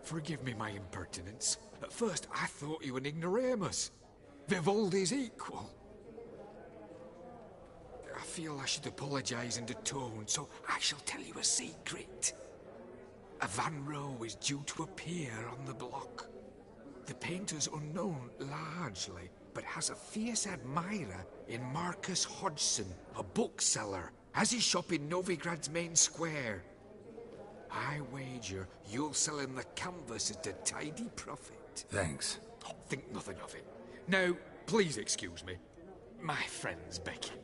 Forgive me my impertinence. At first I thought you an ignoramus. Vivaldi's equal. I feel I should apologise and atone, so I shall tell you a secret. A Van Row is due to appear on the block. The painter's unknown largely, but has a fierce admirer in Marcus Hodgson, a bookseller, has his shop in Novigrad's main square. I wager you'll sell him the canvas at a tidy profit. Thanks. Think nothing of it. Now, please excuse me. My friend's beckon.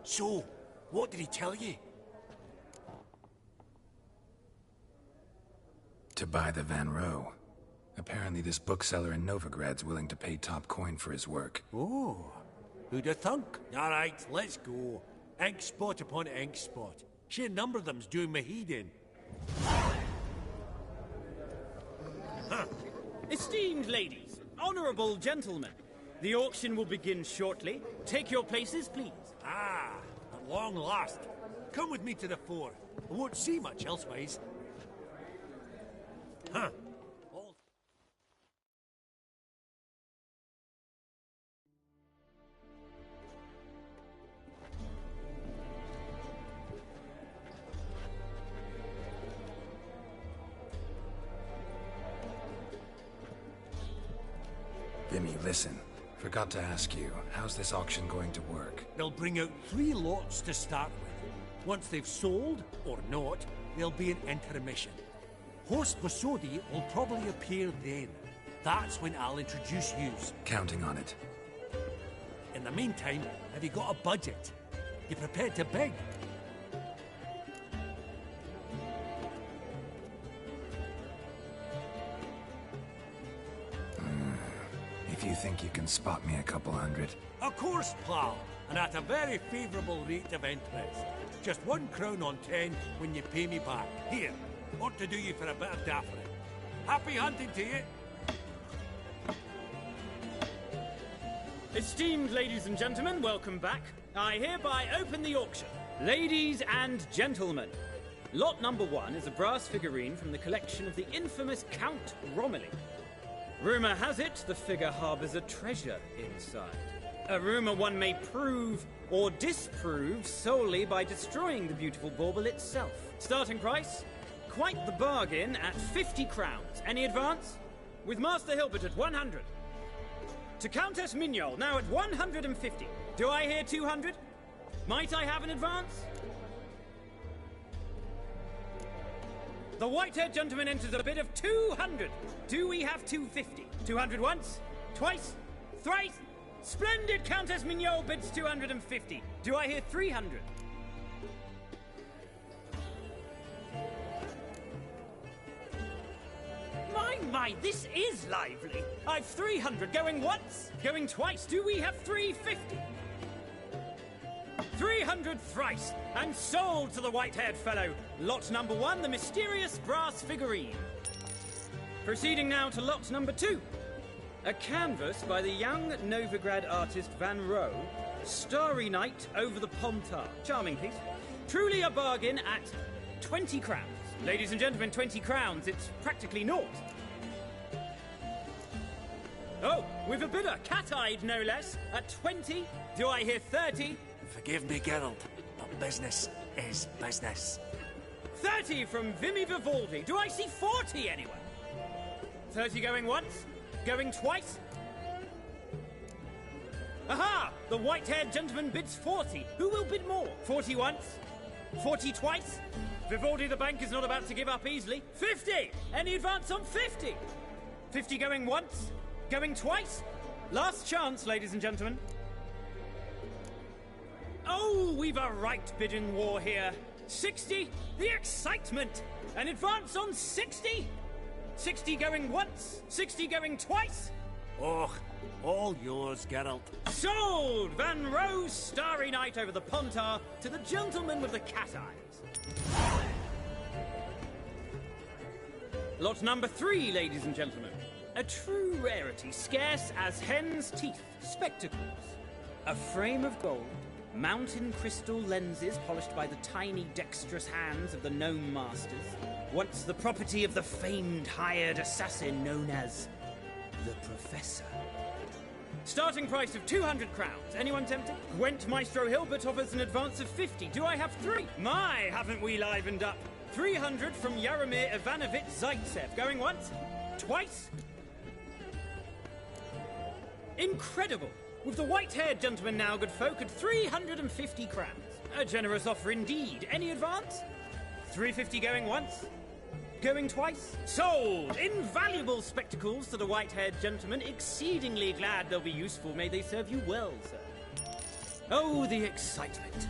So, what did he tell you? To buy the Van Row. Apparently this bookseller in Novigrad's willing to pay top coin for his work. Oh, who'd have thunk? All right, let's go. Ink spot upon ink spot. Sheer number of them's doing me heed in. Huh. Esteemed ladies, honourable gentlemen, the auction will begin shortly. Take your places, please. Ah, at long last. Come with me to the fore. I won't see much elsewise. Huh. Vimy, listen. Forgot to ask you, how's this auction going to work? They'll bring out 3 lots to start with. Once they've sold, or not, there'll be an intermission. Horst Bosodi will probably appear then. That's when I'll introduce yous. Counting on it. In the meantime, have you got a budget? You prepared to beg? If you think you can spot me a couple hundred. Of course, pal, and at a very favourable rate of interest. Just 1 crown on 10 when you pay me back. Here, ought to do you for a bit of daffering. Happy hunting to you! Esteemed ladies and gentlemen, welcome back. I hereby open the auction. Ladies and gentlemen, lot number 1 is a brass figurine from the collection of the infamous Count Romilly. Rumour has it the figure harbours a treasure inside. A rumour one may prove or disprove solely by destroying the beautiful bauble itself. Starting price? Quite the bargain at 50 crowns. Any advance? With Master Hilbert at 100. To Countess Mignol, now at 150. Do I hear 200? Might I have an advance? The white-haired gentleman enters a bid of 200. Do we have 250? 200 once? Twice? Thrice? Splendid! Countess Mignol bids 250. Do I hear 300? My, this is lively. I've 300 going once, going twice. Do we have 350? 300 thrice, and sold to the white-haired fellow. Lot number 1, the mysterious brass figurine. Proceeding now to lot number 2. A canvas by the young Novigrad artist Van Row, Starry Night over the Pontar. Charming piece. Truly a bargain at 20 crowns. Ladies and gentlemen, 20 crowns, it's practically naught. Oh, with a bidder, cat-eyed no less, at 20. Do I hear 30? Forgive me, Geralt, but business is business. 30 from Vimy Vivaldi. Do I see 40 anywhere? 30 going once? Going twice? Aha! The white-haired gentleman bids 40. Who will bid more? 40 once? 40 twice? Vivaldi the bank is not about to give up easily. 50! Any advance on 50? 50 going once? Going twice? Last chance, ladies and gentlemen. Oh, we've a right bidding war here. 60? The excitement! An advance on 60? 60 going once? 60 going twice? Oh, all yours, Geralt. Sold! Van Roe's starry night over the Pontar to the gentleman with the cat eyes. Lot number 3, ladies and gentlemen. A true rarity, scarce as hen's teeth. Spectacles. A frame of gold. Mountain crystal lenses polished by the tiny, dexterous hands of the gnome masters. Once the property of the famed hired assassin known as the Professor. Starting price of 200 crowns. Anyone tempted? Gwent Maestro Hilbert offers an advance of 50. Do I have 3? My, haven't we livened up? 300 from Yaromir Ivanovich Zaitsev. Going once? Twice? Incredible! With the white-haired gentleman now, good folk, at 350 crowns. A generous offer indeed. Any advance? 350 going once? Going twice? Sold! Invaluable spectacles to the white-haired gentleman. Exceedingly glad they'll be useful. May they serve you well, sir. Oh, the excitement.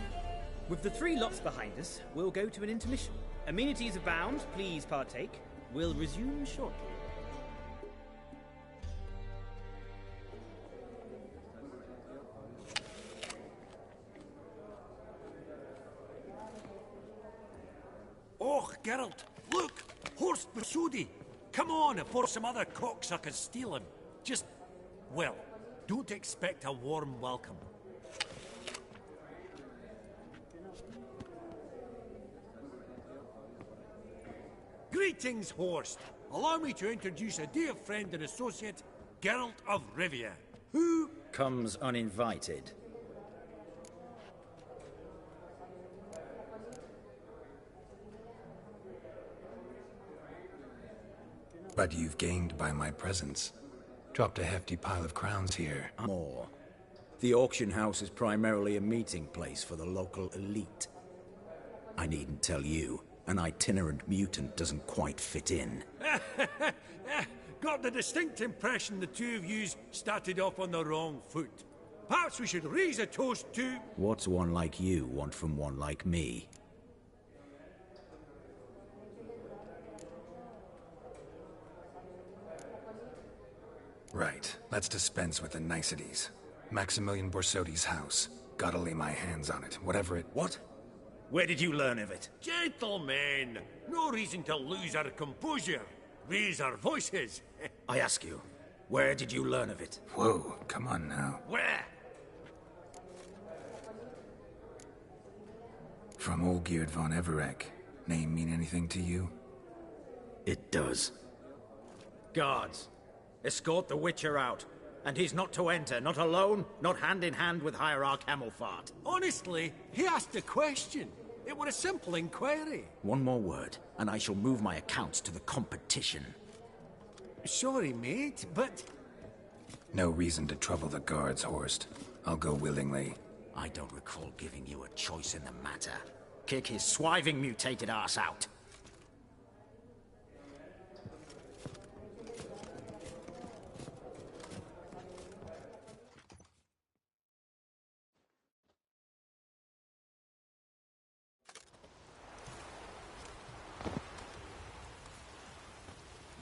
With the 3 lots behind us, we'll go to an intermission. Amenities abound. Please partake. We'll resume shortly. Oh, Geralt, look! Horst Bersudi! Come on, before some other cocksuckers steal him. Just, well, don't expect a warm welcome. Greetings, Horst. Allow me to introduce a dear friend and associate, Geralt of Rivia, who comes uninvited. But you've gained by my presence. Dropped a hefty pile of crowns here. More. The auction house is primarily a meeting place for the local elite. I needn't tell you, an itinerant mutant doesn't quite fit in. Got the distinct impression the two of yous started off on the wrong foot. Perhaps we should raise a toast to... What's one like you want from one like me? Right. Let's dispense with the niceties. Maximilian Borsodi's house. Gotta lay my hands on it, whatever it... What? Where did you learn of it? Gentlemen, no reason to lose our composure. Raise our voices. I ask you, where did you learn of it? Whoa, come on now. Where? From Olgierd von Everek. Name mean anything to you? It does. Guards, escort the Witcher out. And he's not to enter, not alone, not hand in hand with Hierarch Hamelfart. Honestly, he asked a question. It was a simple inquiry. One more word, and I shall move my accounts to the competition. Sorry, mate, but... No reason to trouble the guards, Horst. I'll go willingly. I don't recall giving you a choice in the matter. Kick his swiving mutated ass out.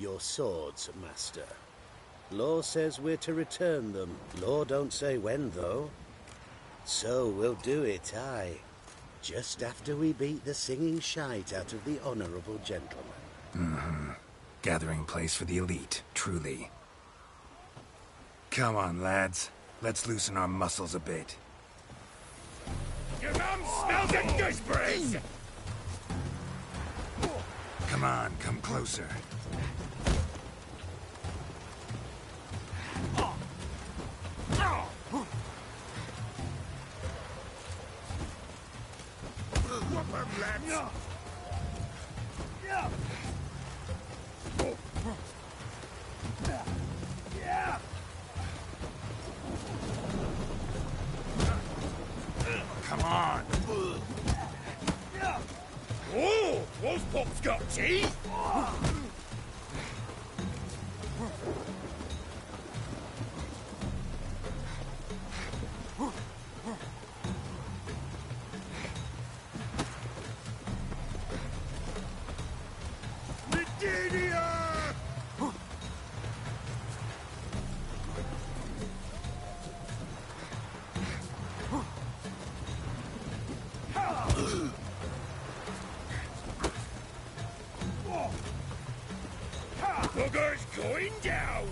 Your swords, Master. Law says we're to return them. Law don't say when, though. So we'll do it, aye. Just after we beat the singing shite out of the honourable gentleman. Mm-hmm. Gathering place for the elite, truly. Come on, lads. Let's loosen our muscles a bit. Your mum smells a gooseberries! Come on, come closer. Drop 'em, lads! Come on! Oh, those pops got teeth! Bugger's going down!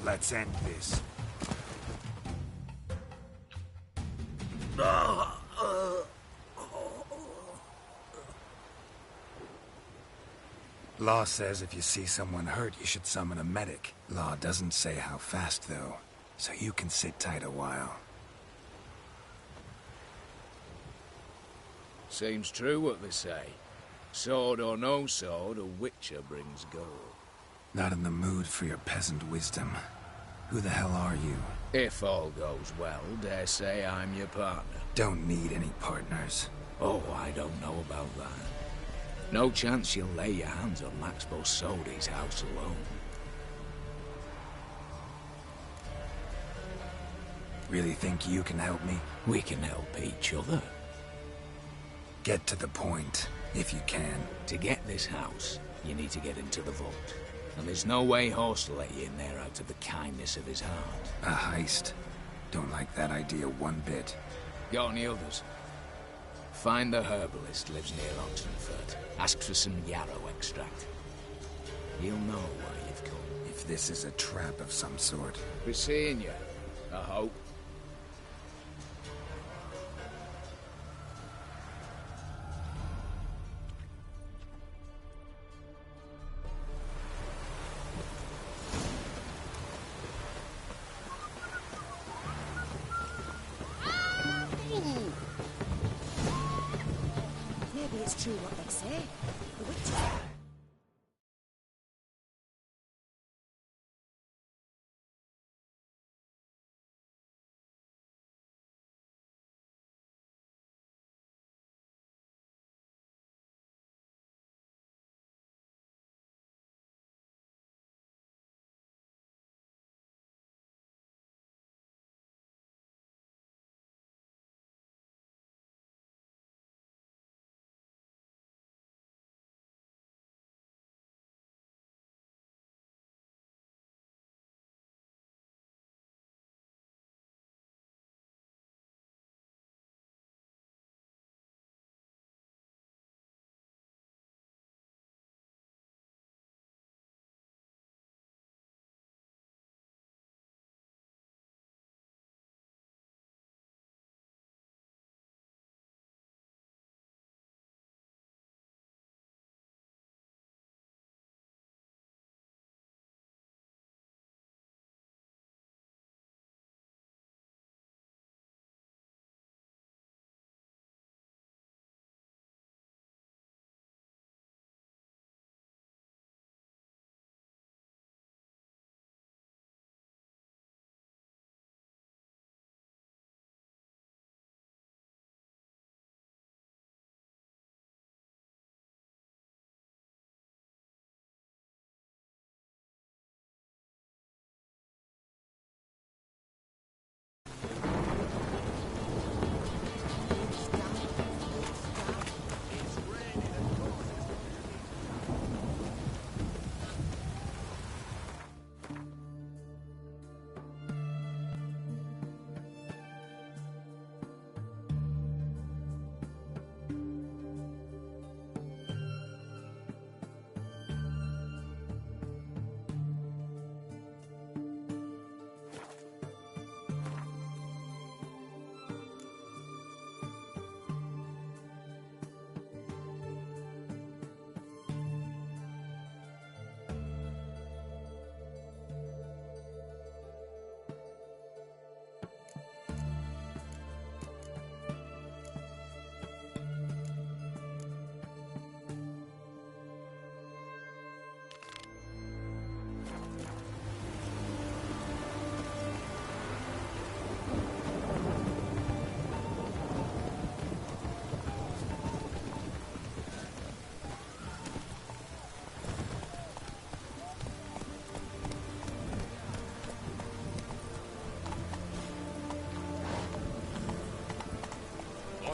Let's end this. Law says if you see someone hurt, you should summon a medic. Law doesn't say how fast, though, so you can sit tight a while. Seems true what they say. Sword or no sword, a witcher brings gold. Not in the mood for your peasant wisdom. Who the hell are you? If all goes well, dare say I'm your partner. Don't need any partners. Oh, I don't know about that. No chance you'll lay your hands on Max Bosodi's house alone. Really think you can help me? We can help each other. Get to the point, if you can. To get this house, you need to get into the vault. And there's no way Horst will let you in there out of the kindness of his heart. A heist? Don't like that idea one bit. Got any others? Find the herbalist lives near Oxenford. Ask for some yarrow extract. He'll know why you've come. If this is a trap of some sort. Be seeing you, I hope. Maybe it's true what they say. The witches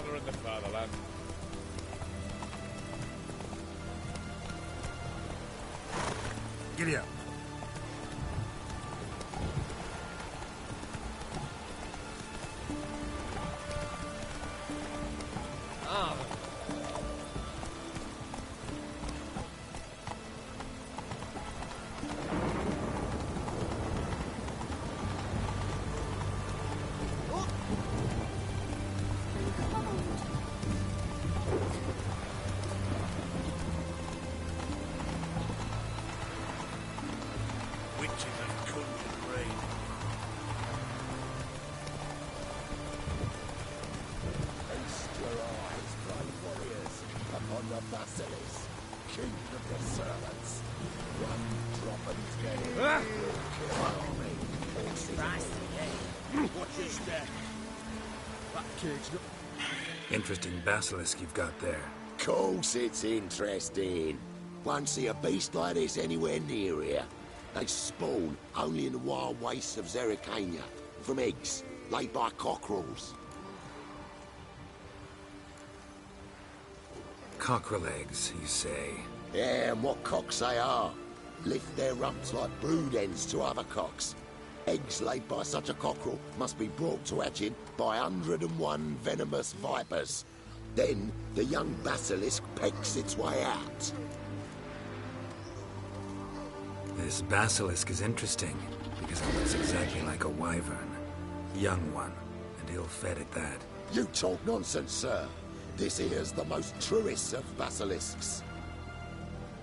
father and the fatherland. Giddy up. Witches have conjured rain. Feast your eyes, brave warriors, upon the basilisk, king of the servants. One drop of his venom will kill an army. Watch your step. That cage's not... Interesting basilisk you've got there. Course it's interesting. Won't see a beast like this anywhere near here. They spawn only in the wild wastes of Zerrikania, from eggs laid by cockerels. Cockerel eggs, you say? Yeah, and what cocks they are. Lift their rumps like brood hens to other cocks. Eggs laid by such a cockerel must be brought to hatching by 101 venomous vipers. Then the young basilisk pecks its way out. This basilisk is interesting, because it looks exactly like a wyvern. Young one, and ill-fed at that. You talk nonsense, sir. This here's the most truest of basilisks.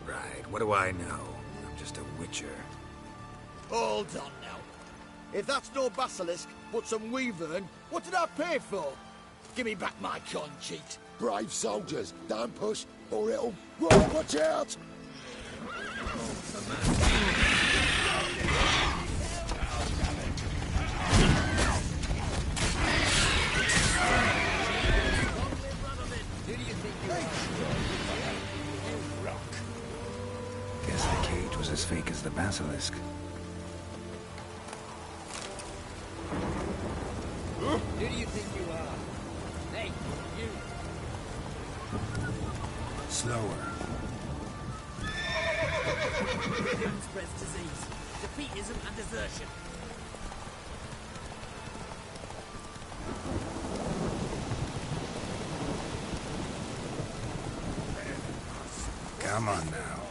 Right, what do I know? I'm just a witcher. Hold on now. If that's no basilisk, but some wyvern, what did I pay for? Give me back my con cheat. Brave soldiers, don't push, or it'll... Whoa, watch out! Guess the cage was as fake as the basilisk. Who do you think you are? Hey, you! Slower. Who spreads disease, defeatism and desertion. Come on now.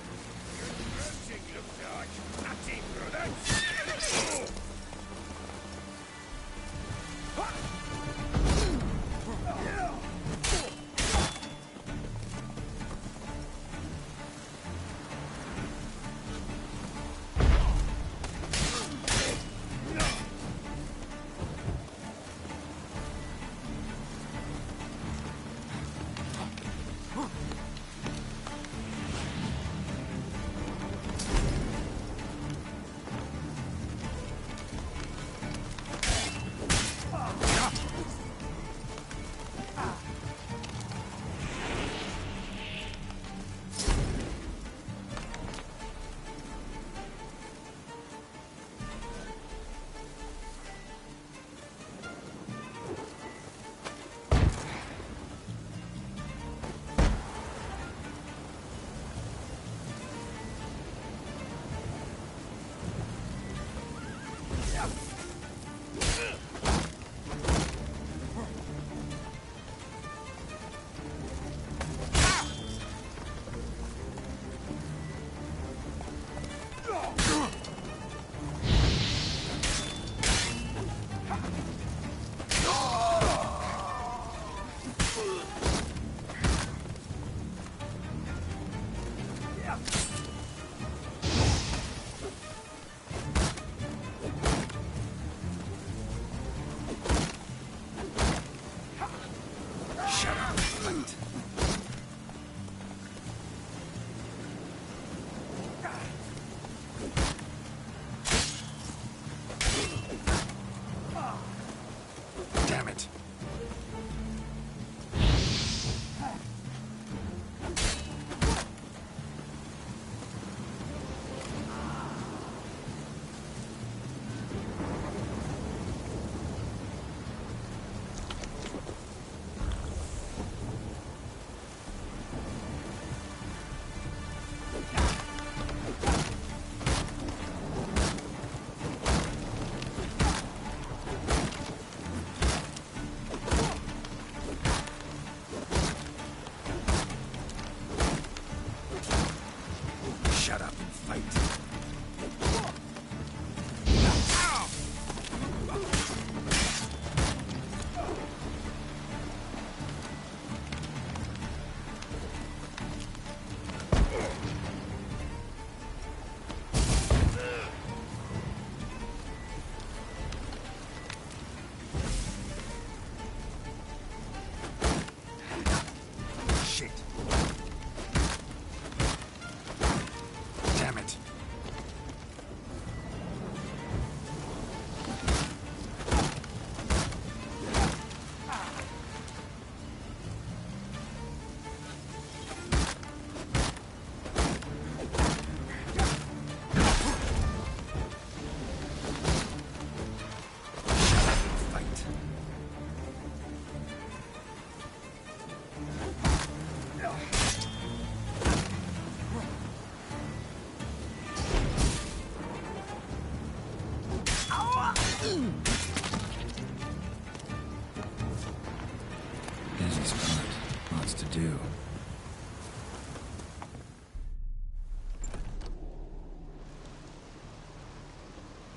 do.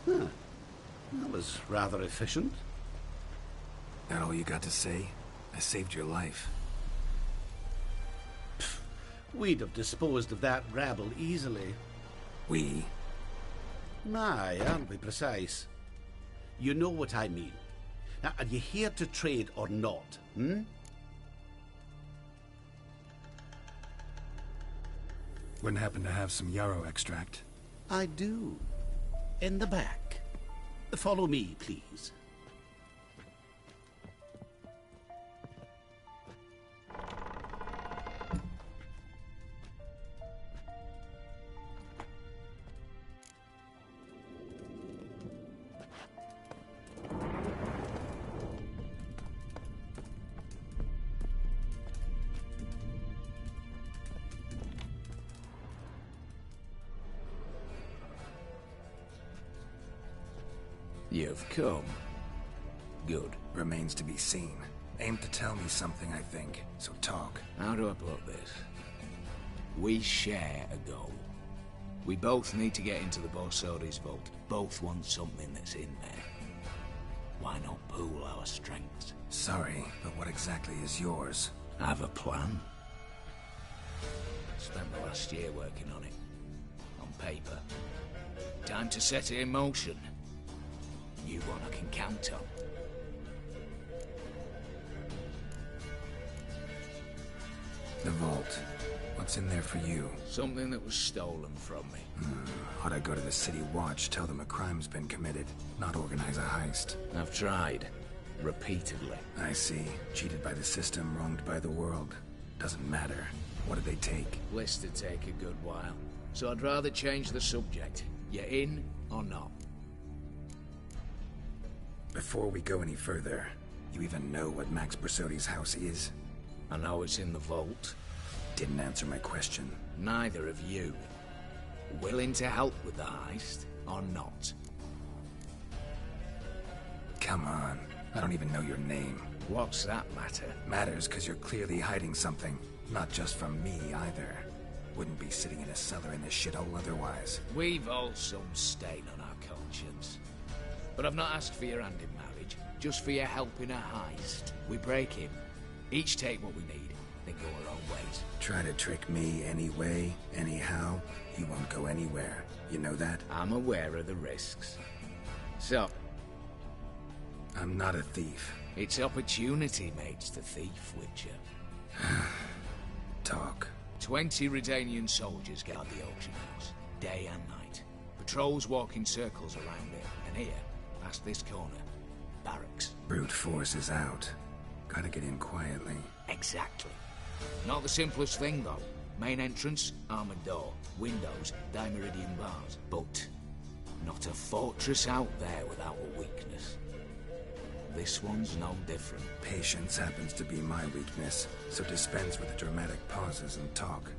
Huh. That was rather efficient. That all you got to say? I saved your life. We'd have disposed of that rabble easily. We? Aye, aren't we precise? You know what I mean. Now, are you here to trade or not, hmm? Wouldn't happen to have some yarrow extract? I do. In the back. Follow me, please. You've come. Good. Remains to be seen. Aim to tell me something, I think. So talk. How do I put this? We share a goal. We both need to get into the Borsodi's vault. Both want something that's in there. Why not pool our strengths? Sorry, but what exactly is yours? I have a plan. Spent the last year working on it. On paper. Time to set it in motion. You one I can count on. The vault. What's in there for you? Something that was stolen from me. Ought I go to the City Watch, tell them a crime's been committed, not organize a heist? I've tried. Repeatedly. I see. Cheated by the system, wronged by the world. Doesn't matter. What did they take? List to take a good while. So I'd rather change the subject. You in or not? Before we go any further, you even know what Max Borsodi's house is? I know it's in the vault. Didn't answer my question. Neither of you. Willing to help with the heist, or not? Come on. I don't even know your name. What's that matter? Matters because you're clearly hiding something. Not just from me, either. Wouldn't be sitting in a cellar in this shithole otherwise. We've all some stain on our conscience. But I've not asked for your hand in marriage, just for your help in a heist. We break him. Each take what we need, then go our own ways. Try to trick me anyway, anyhow, you won't go anywhere. You know that? I'm aware of the risks. So? I'm not a thief. It's opportunity makes the thief, Witcher. Talk. 20 Redanian soldiers guard the auction house, day and night. Patrols walk in circles around it, and here, past this corner, barracks. Brute force is out. Gotta get in quietly. Exactly. Not the simplest thing, though. Main entrance, armored door. Windows, dimeridian bars. But not a fortress out there without a weakness. This one's no different. Patience happens to be my weakness, so dispense with the dramatic pauses and talk.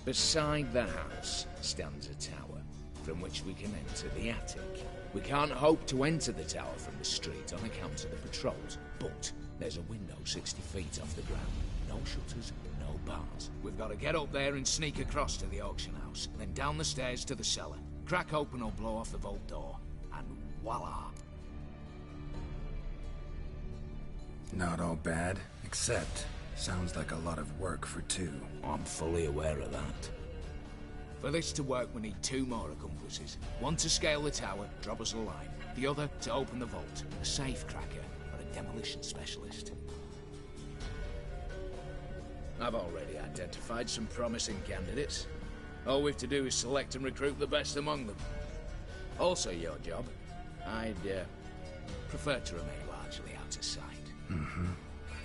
Beside the house stands a tower, from which we can enter the attic. We can't hope to enter the tower from the street on account of the patrols, but there's a window 60 feet off the ground. No shutters, no bars. We've got to get up there and sneak across to the auction house, then down the stairs to the cellar, crack open or blow off the vault door, and voila! Not all bad, except sounds like a lot of work for two. I'm fully aware of that. For this to work, we need 2 more accomplices. One to scale the tower, drop us a line. The other to open the vault, a safe cracker or a demolition specialist. I've already identified some promising candidates. All we've to do is select and recruit the best among them. Also your job. I'd prefer to remain largely out of sight.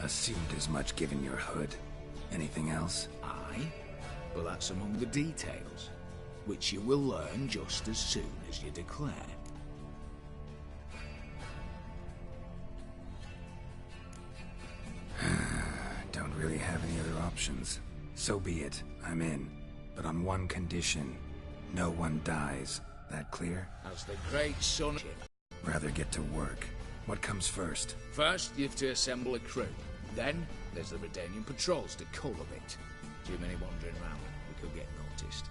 Assumed as much given your hood. Anything else? Aye, but that's among the details, which you will learn just as soon as you declare. Don't really have any other options. So be it. I'm in. But on one condition. No one dies. That clear? As the great sun... Rather get to work. What comes first? First, you have to assemble a crew. Then, there's the Redanian patrols to cull a bit. Too many wandering round, we could get noticed.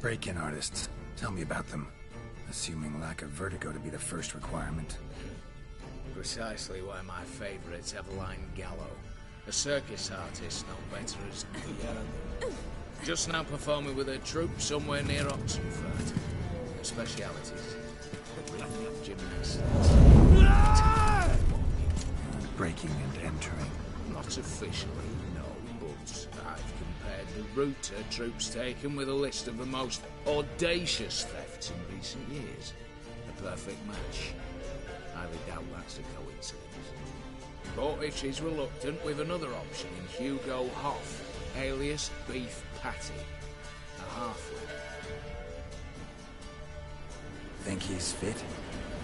Break-in artists. Tell me about them. Assuming lack of vertigo to be the first requirement. Precisely why my favourite's Eveline Gallo. A circus artist, no better as just now performing with her troupe somewhere near Oxenford. Her specialities: gymnastics. Breaking and entering. Not officially, no, but I've compared the route her troops taken with a list of the most audacious thefts in recent years. A perfect match. Highly doubt that's a coincidence. But if she's reluctant, with another option in Hugo Hoff, alias Beef Patty, a halfling. Think he's fit?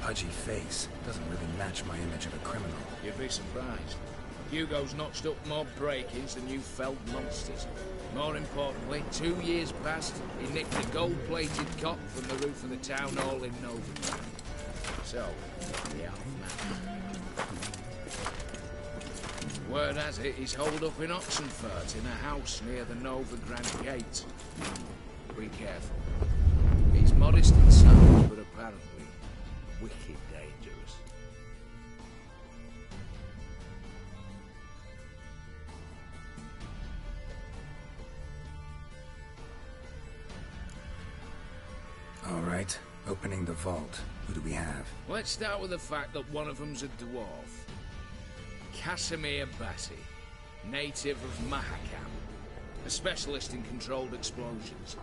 Pudgy face doesn't really match my image of a criminal. You'd be surprised. Hugo's notched up more break-ins than you felled monsters. More importantly, 2 years past, he nicked a gold-plated cot from the roof of the town hall in Novigrad. So, the half-man. Word has it, he's holed up in Oxenfurt in a house near the Novigrad gate. Be careful. He's modest and sound, but apparently wicked dangerous. All right, opening the vault. Who do we have? Let's start with the fact that one of them's a dwarf. Casimir Batty, native of Mahakam, a specialist in controlled explosions.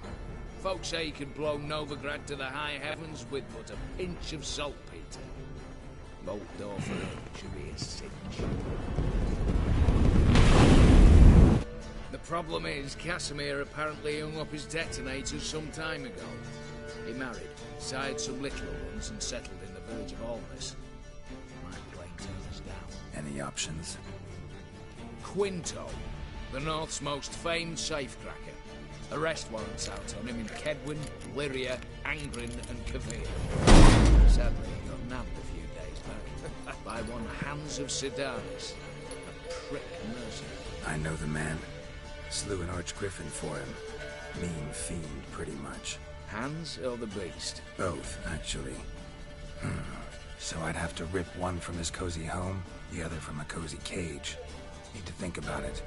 Folks say he can blow Novigrad to the high heavens with but a pinch of saltpeter. Bolt door for him should be a cinch. The problem is, Casimir apparently hung up his detonators some time ago. He married, sired some literal ones, and settled in the village of Almas. Might plain turn us down. Any options? Quinto, the North's most famed safecracker. Arrest warrants out on him in Kedwin, Lyria, Angrin, and Kavir. Sadly, he got nabbed a few days back by one Hans of Sedaris, a prick mercenary. I know the man. Slew an archgriffin for him. Mean fiend, pretty much. Hans or the beast? Both, actually. So I'd have to rip one from his cozy home, the other from a cozy cage. Need to think about it.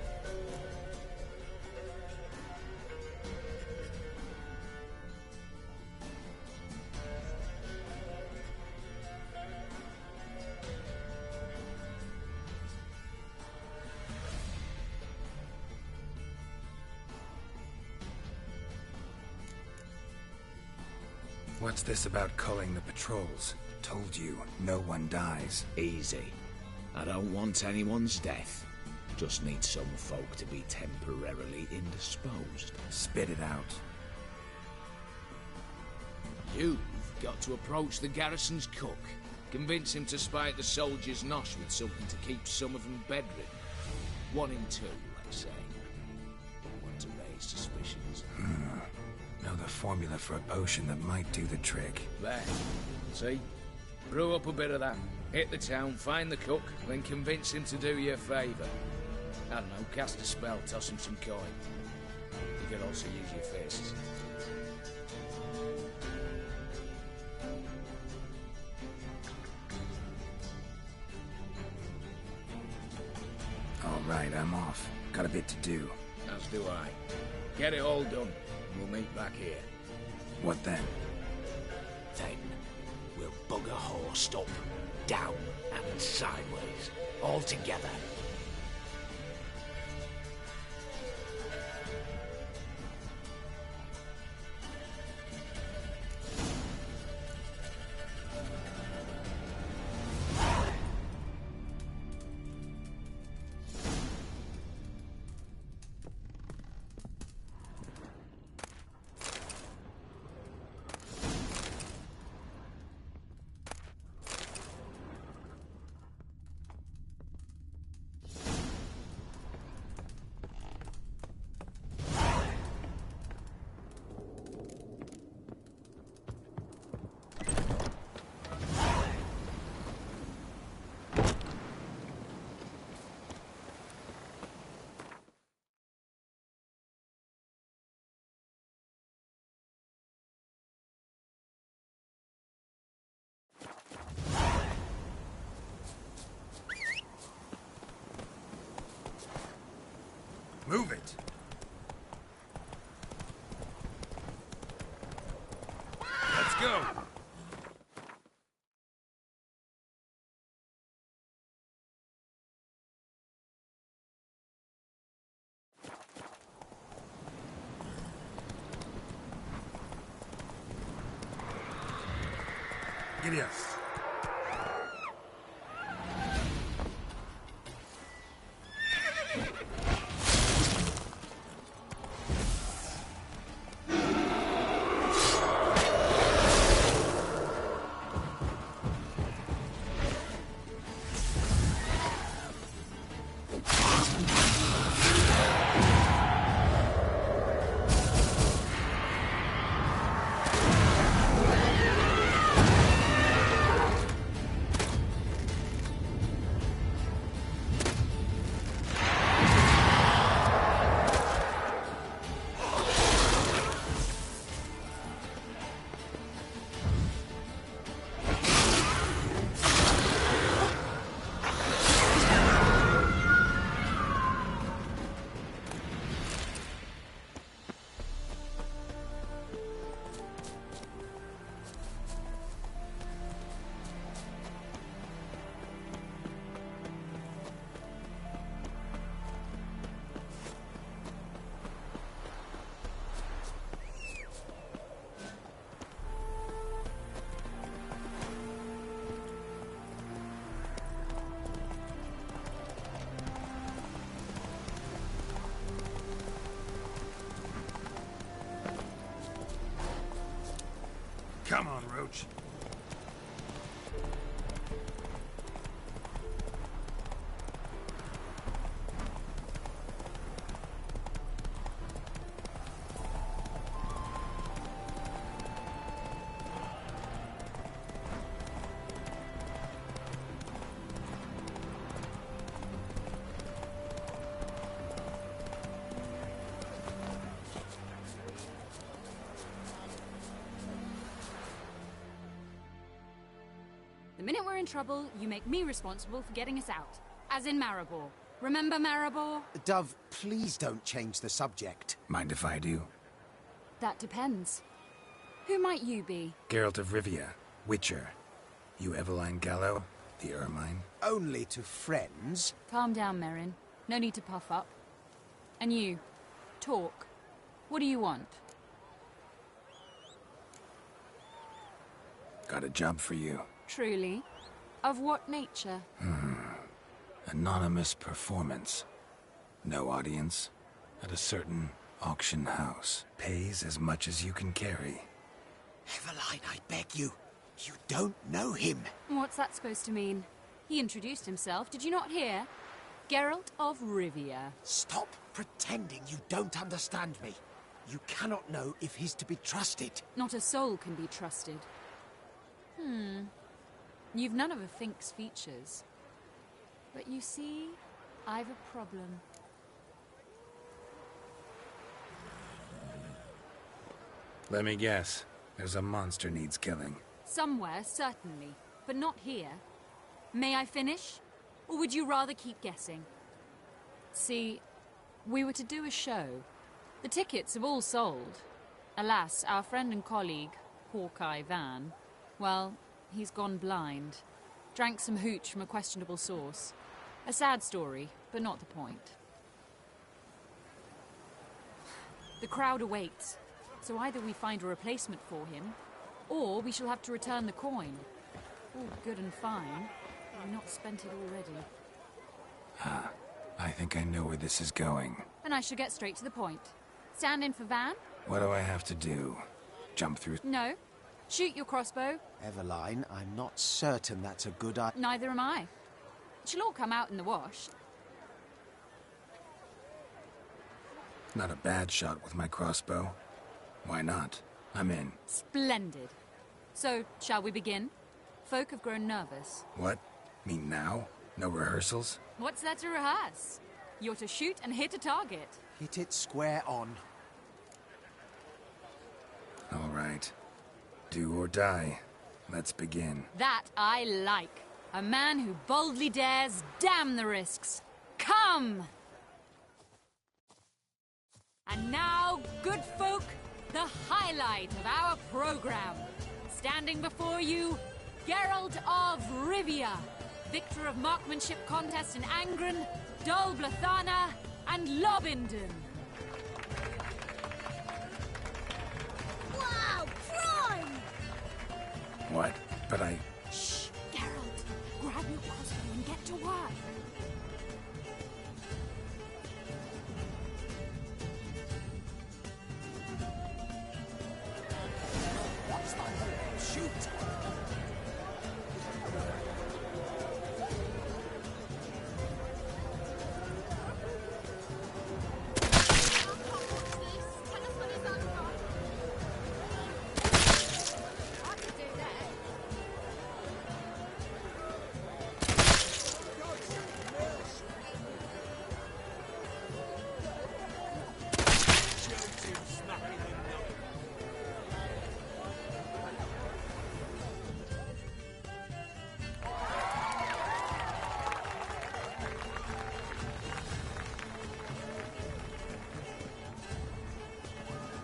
What's this about culling the patrols? Told you, no one dies. Easy. I don't want anyone's death. Just need some folk to be temporarily indisposed. Spit it out. You've got to approach the garrison's cook. Convince him to spite the soldiers' nosh with something to keep some of them bedridden. 1 in 2, let's say. Want to raise suspicions. Know the formula for a potion that might do the trick. There. See? Brew up a bit of that. Hit the town, find the cook, then convince him to do you a favour. I don't know, cast a spell, toss him some coin. You could also use your fists. All right, I'm off. Got a bit to do. As do I. Get it all done. We'll meet back here. What then? Then we'll bugger horsed up, down and sideways, all together. Move it! Let's go! Giddy up. Come on, Roach. The minute we're in trouble, you make me responsible for getting us out. As in Maribor. Remember Maribor? Dove, please don't change the subject. Mind if I do? That depends. Who might you be? Geralt of Rivia, Witcher. You Eveline Gallo, the Ermine? Only to friends. Calm down, Merrin. No need to puff up. And you, talk. What do you want? Got a job for you. Truly? Of what nature? Anonymous performance. No audience. At a certain auction house. Pays as much as you can carry. Eveline, I beg you. You don't know him. What's that supposed to mean? He introduced himself, did you not hear? Geralt of Rivia. Stop pretending you don't understand me. You cannot know if he's to be trusted. Not a soul can be trusted. You've none of a Fink's features. But you see, I've a problem. Let me guess. There's a monster needs killing. Somewhere, certainly. But not here. May I finish? Or would you rather keep guessing? See, we were to do a show. The tickets have all sold. Alas, our friend and colleague, Hawkeye Van, well, he's gone blind. Drank some hooch from a questionable source. A sad story, but not the point. The crowd awaits, so either we find a replacement for him, or we shall have to return the coin. All good and fine, but I've not spent it already. I think I know where this is going. And I shall get straight to the point. Stand in for Van? What do I have to do? Jump through? No. Shoot your crossbow. Eveline, I'm not certain that's a good idea. Neither am I. It shall all come out in the wash. Not a bad shot with my crossbow. Why not? I'm in. Splendid. So, shall we begin? Folk have grown nervous. What? Me now? No rehearsals? What's there to rehearse? You're to shoot and hit a target. Hit it square on. All right. Do or die. Let's begin. That I like. A man who boldly dares, damn the risks. Come! And now, good folk, the highlight of our program. Standing before you, Geralt of Rivia, victor of marksmanship contests in Angren, Dol Blathana, and Lobindon. Wow, prime! What? But I... Shh, Geralt. Grab your crossbow and get to work. What's the hole? Shoot!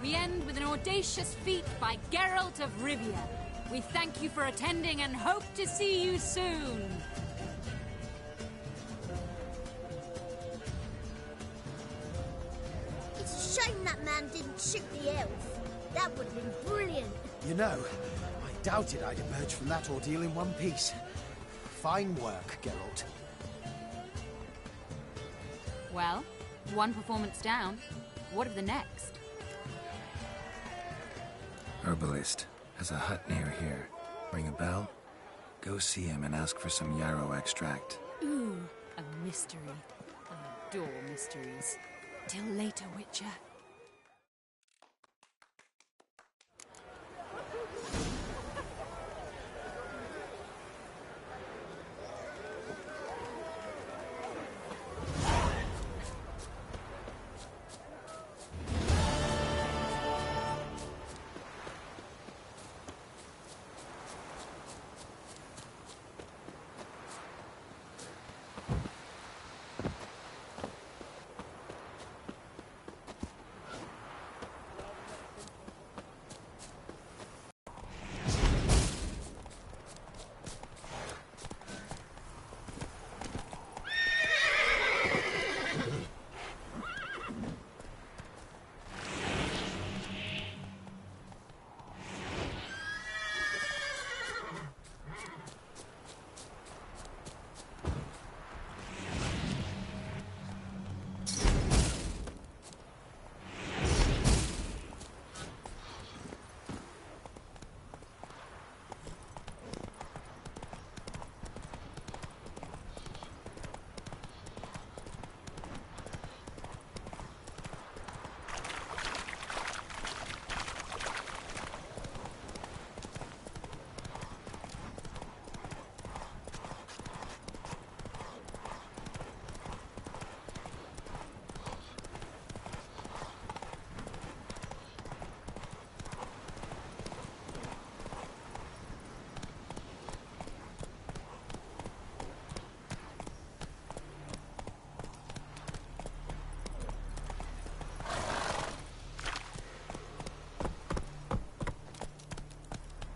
We end with an audacious feat by Geralt of Rivia. We thank you for attending and hope to see you soon. It's a shame that man didn't shoot the elf. That would have been brilliant. You know, I doubted I'd emerge from that ordeal in one piece. Fine work, Geralt. Well, one performance down. What of the next? Herbalist has a hut near here. Ring a bell? Go see him and ask for some yarrow extract. Ooh, a mystery. I adore mysteries. Till later, Witcher.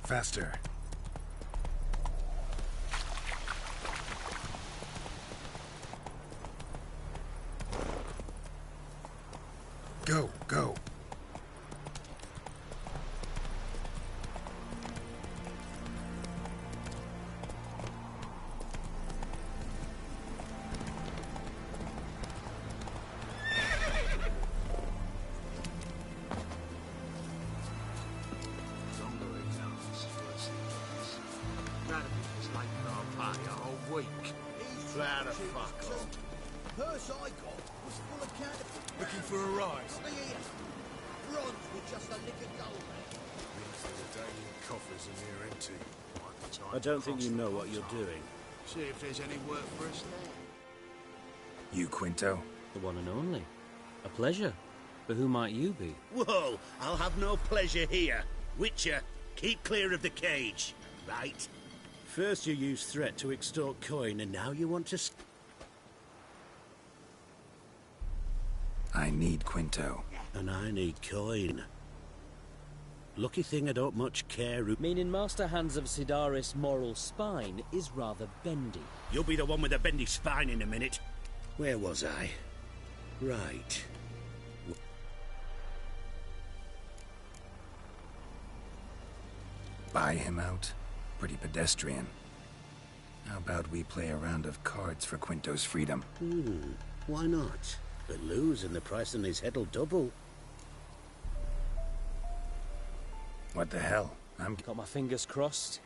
Faster. Go, go. He's trying to fuck up. Purse I got was full of counterfeit. Looking for a rise? Yeah. Bronze with just a lick of gold. Means the Redanian coffers are near empty. I don't think you know what you're doing. See if there's any work for us there. You, Quinto? The one and only. A pleasure. But who might you be? Whoa, I'll have no pleasure here. Witcher, keep clear of the cage, right? First you used threat to extort coin, and now you want to... I need Quinto. And I need coin. Lucky thing I don't much care who... Meaning Master Hands of Sidaris' moral spine is rather bendy. You'll be the one with the bendy spine in a minute. Where was I? Right. Buy him out? Pretty pedestrian. How about we play a round of cards for Quinto's freedom? Why not? But lose and the price on his head'll double. What the hell? I'm... Got my fingers crossed.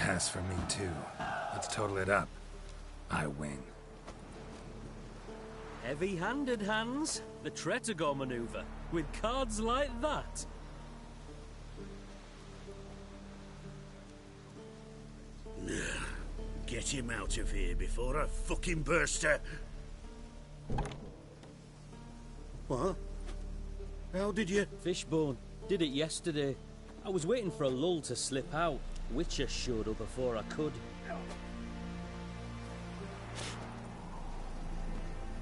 Pass for me too. Let's total it up. I win. Heavy-handed, Hands. The Tretogor maneuver. With cards like that. Get him out of here before I fucking burst her. What? How did you... Fishbone. Did it yesterday. I was waiting for a lull to slip out. Witcher showed up before I could.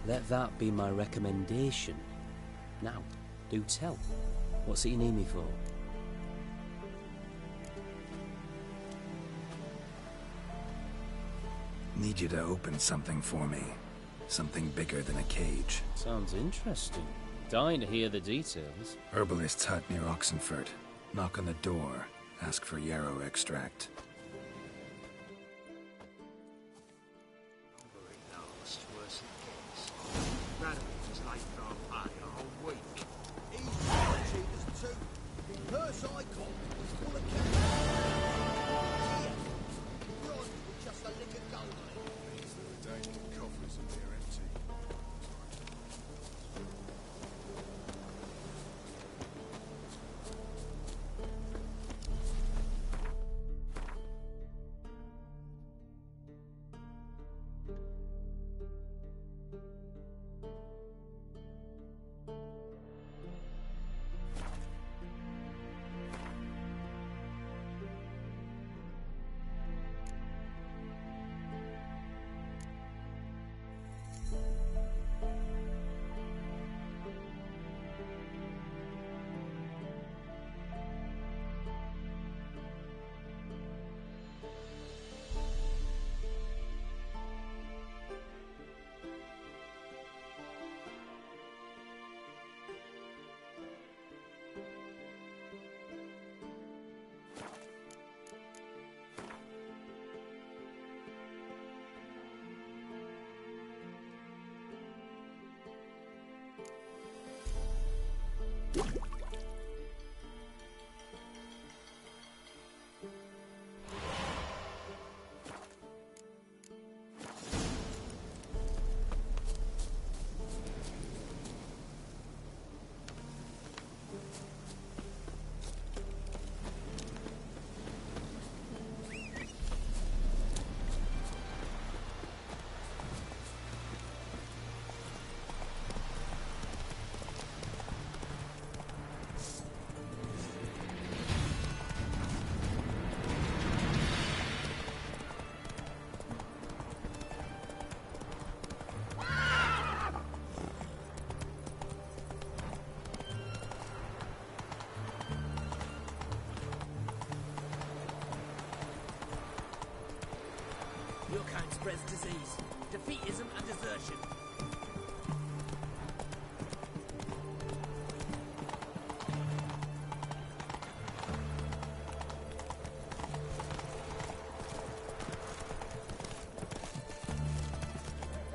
Let that be my recommendation. Now, do tell. What's it you need me for? Need you to open something for me. Something bigger than a cage. Sounds interesting. Dying to hear the details. Herbalist's hut near Oxenfurt. Knock on the door. Ask for yarrow extract. Your kind spreads disease, defeatism and desertion.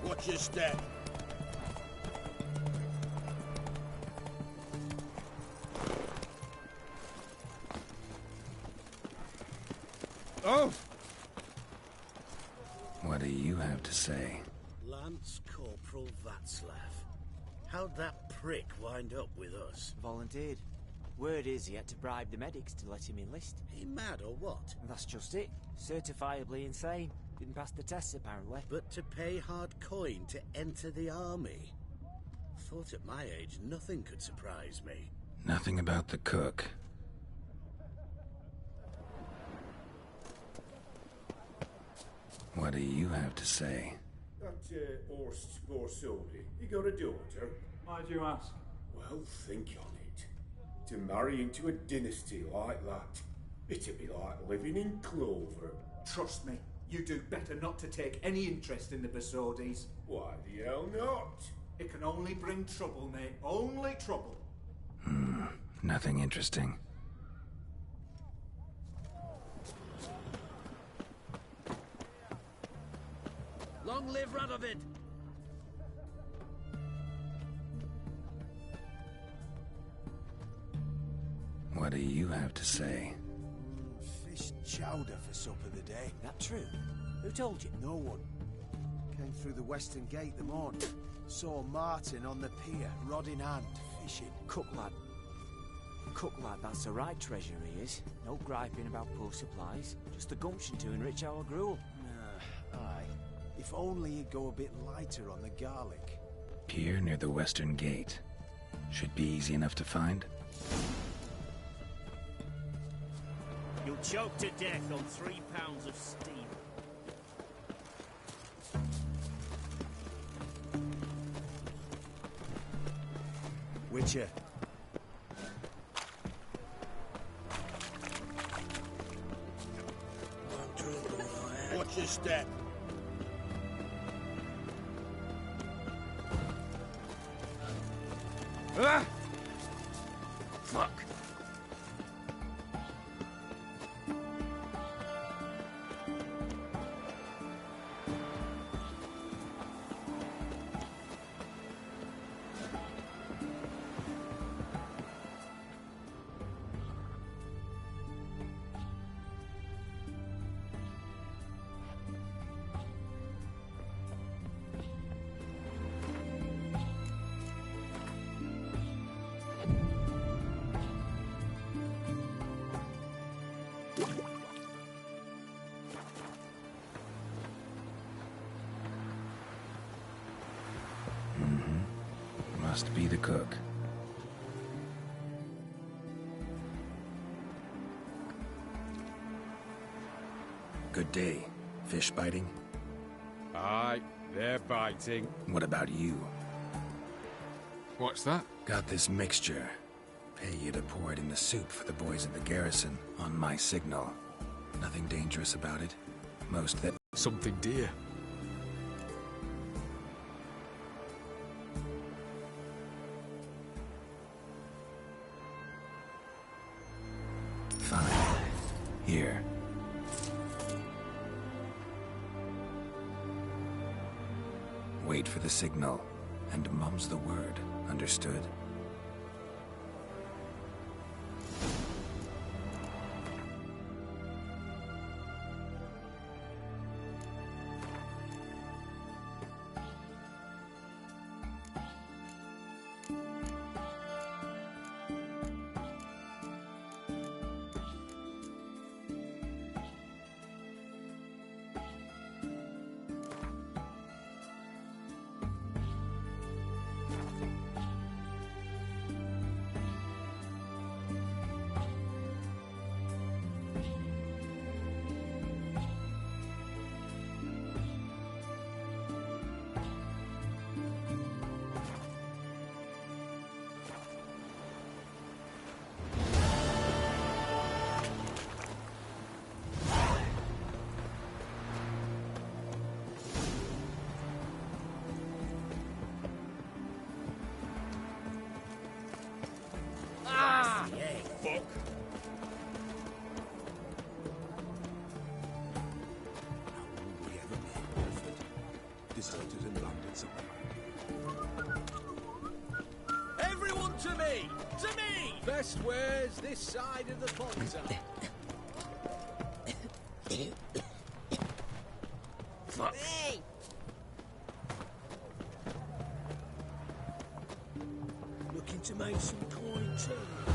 Watch your step. Oh! What do you have to say? Lance Corporal Václav. How'd that prick wind up with us? Volunteered. Word is he had to bribe the medics to let him enlist. He mad or what? That's just it. Certifiably insane. Didn't pass the tests, apparently. But to pay hard coin to enter the army? Thought at my age nothing could surprise me. Nothing about the cook. What do you have to say? That Horst Borsodi, he got a daughter. Why do you ask? Well, think on it. To marry into a dynasty like that, it'd be like living in clover. Trust me, you do better not to take any interest in the Borsodis. Why the hell not? It can only bring trouble, mate. Only trouble. Nothing interesting. Long live Radovid! What do you have to say? Fish chowder for supper the day. That true? Who told you? No one. Came through the western gate the morning. Saw Martin on the pier, rod in hand, fishing. Cook lad. Cook lad, that's the right treasure he is. No griping about poor supplies. Just the gumption to enrich our gruel. Aye. If only he'd go a bit lighter on the garlic. Pier near the western gate. Should be easy enough to find. You'll choke to death on 3 pounds of steam. Witcher. Watch your step. Fuck. Must be the cook. Good day. Fish biting? Aye, they're biting. What about you? What's that? Got this mixture. Pay you to pour it in the soup for the boys at the garrison, on my signal. Nothing dangerous about it. Most that... Something dear. Fine. Here. Wait for the signal, and mum's the word. Understood? Deserted and landed somewhere. Everyone to me! To me! Best wares this side of the Ponta. Fuck. Hey! Looking to make some coin too, eh?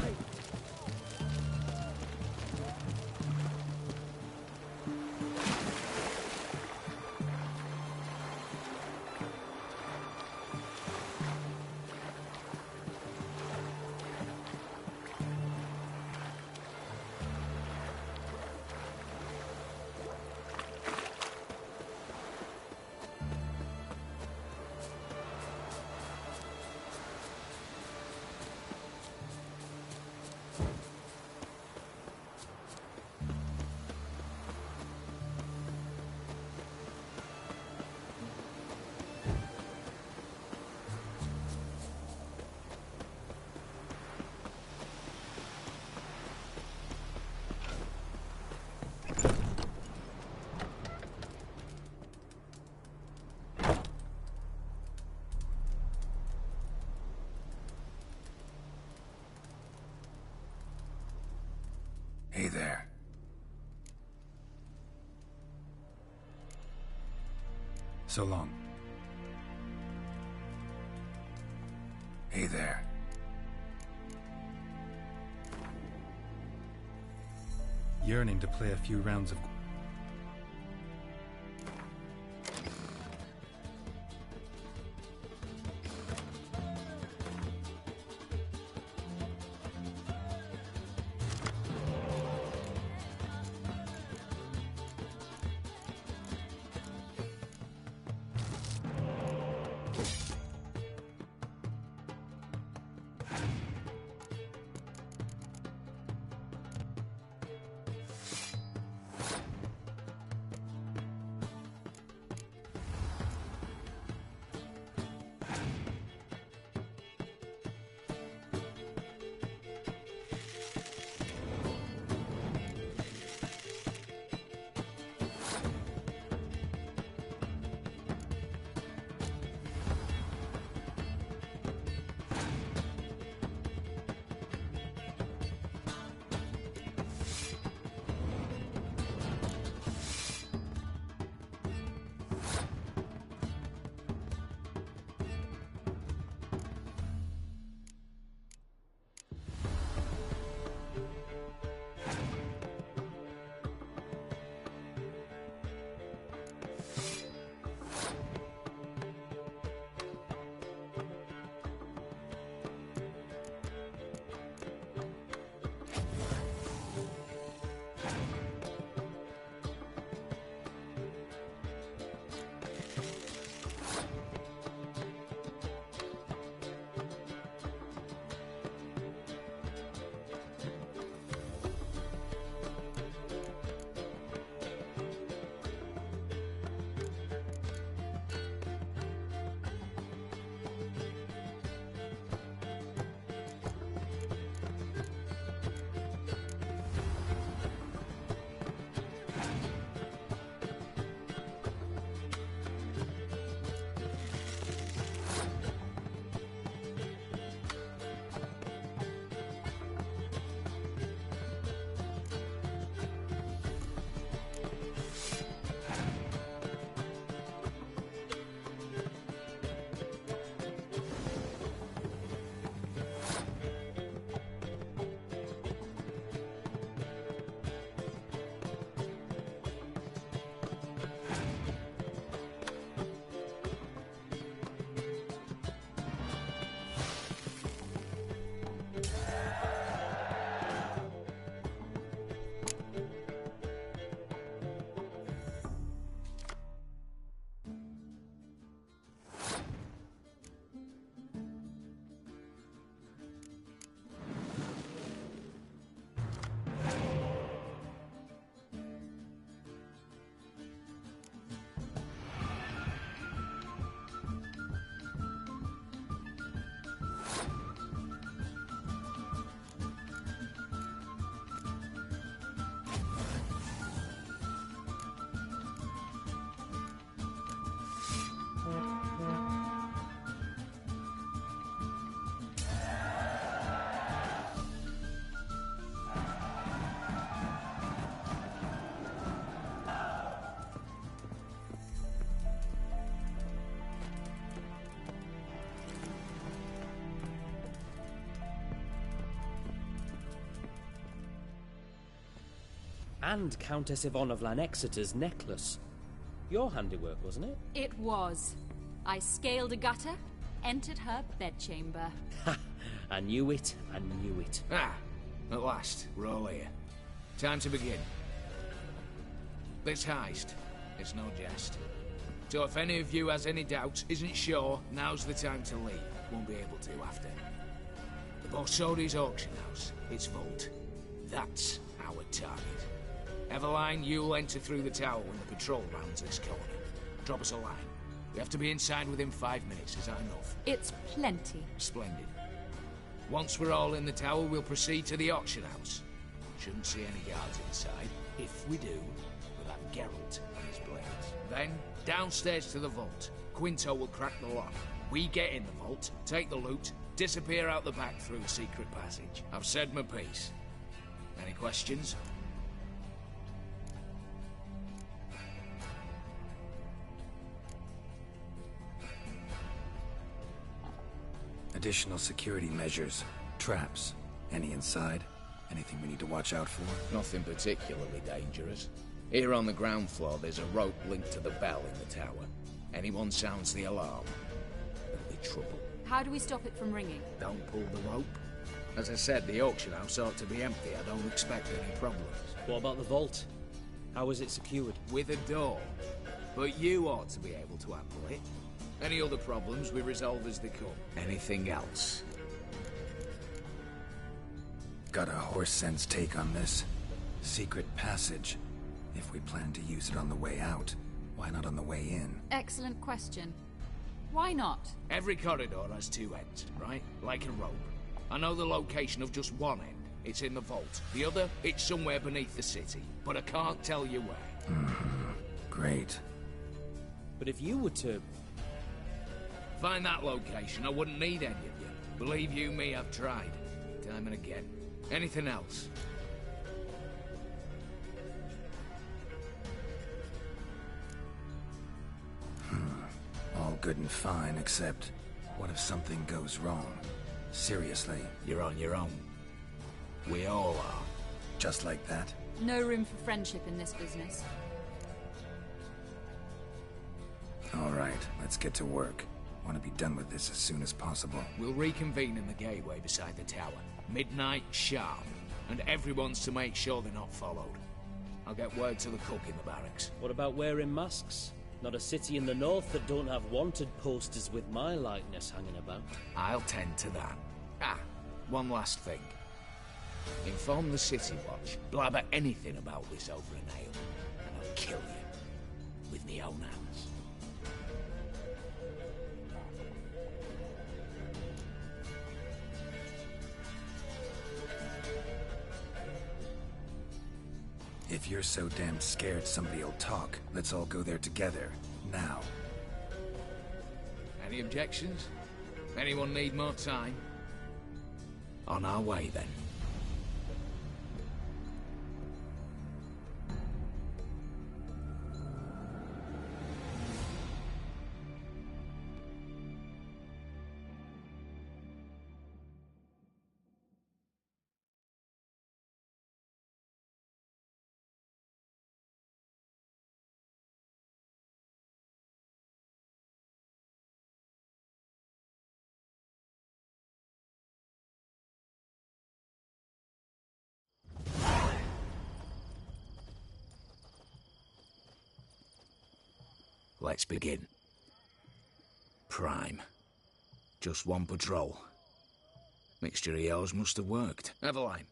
Hey there. So long. Hey there. Yearning to play a few rounds of... And Countess Yvonne of Lanexeter's necklace. Your handiwork, wasn't it? It was. I scaled a gutter, entered her bedchamber. Ha! I knew it, I knew it. Ah, at last, we're all here. Time to begin. This heist, it's no jest. So if any of you has any doubts, isn't sure, now's the time to leave. Won't be able to after. The Borsodi's auction house, its vault. That's our target. Eveline, you'll enter through the tower when the patrol rounds this corner. Drop us a line. We have to be inside within 5 minutes, is that enough? It's plenty. Splendid. Once we're all in the tower, we'll proceed to the auction house. Shouldn't see any guards inside. If we do, we'll have Geralt and his blades. Then, downstairs to the vault. Quinto will crack the lock. We get in the vault, take the loot, disappear out the back through the secret passage. I've said my piece. Any questions? Additional security measures. Traps. Any inside? Anything we need to watch out for? Nothing particularly dangerous. Here on the ground floor, there's a rope linked to the bell in the tower. Anyone sounds the alarm, there'll be trouble. How do we stop it from ringing? Don't pull the rope. As I said, the auction house ought to be empty. I don't expect any problems. What about the vault? How is it secured? With a door. But you ought to be able to handle it. Any other problems we resolve as they come. Anything else? Got a horse sense take on this. Secret passage. If we plan to use it on the way out, why not on the way in? Excellent question. Why not? Every corridor has two ends, right? Like a rope. I know the location of just one end. It's in the vault. The other, it's somewhere beneath the city. But I can't tell you where. Great. But if you were to... find that location, I wouldn't need any of you. Believe you me, I've tried. Time and again. Anything else? All good and fine, except... what if something goes wrong? Seriously. You're on your own. We all are. Just like that? No room for friendship in this business. All right, let's get to work. Want to be done with this as soon as possible. We'll reconvene in the gateway beside the tower. Midnight sharp. And everyone's to make sure they're not followed. I'll get word to the cook in the barracks. What about wearing masks? Not a city in the north that don't have wanted posters with my likeness hanging about. I'll tend to that. Ah, one last thing. Inform the City Watch. Blabber anything about this over an ale, and I'll kill you. With me own hands. If you're so damn scared somebody'll talk, let's all go there together. Now. Any objections? Anyone need more time? On our way, then. Let's begin. Prime. Just one patrol. Mixture of yours must have worked. Eveline,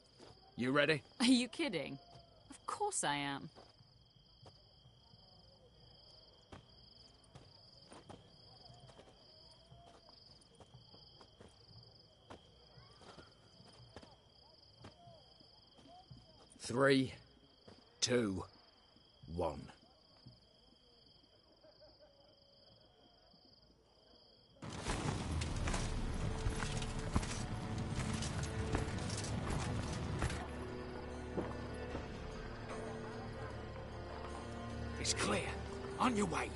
you ready? Are you kidding? Of course I am. Three, 2, 1. It's clear. On your way.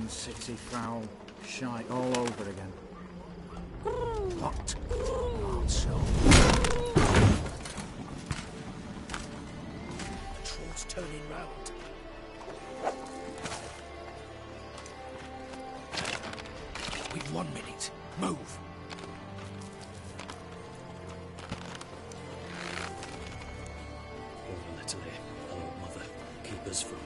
160 foul shite all over again. What? Also. Troll's turning round. We've 1 minute. Move. Over Natalie. Hello, Mother. Keep us from...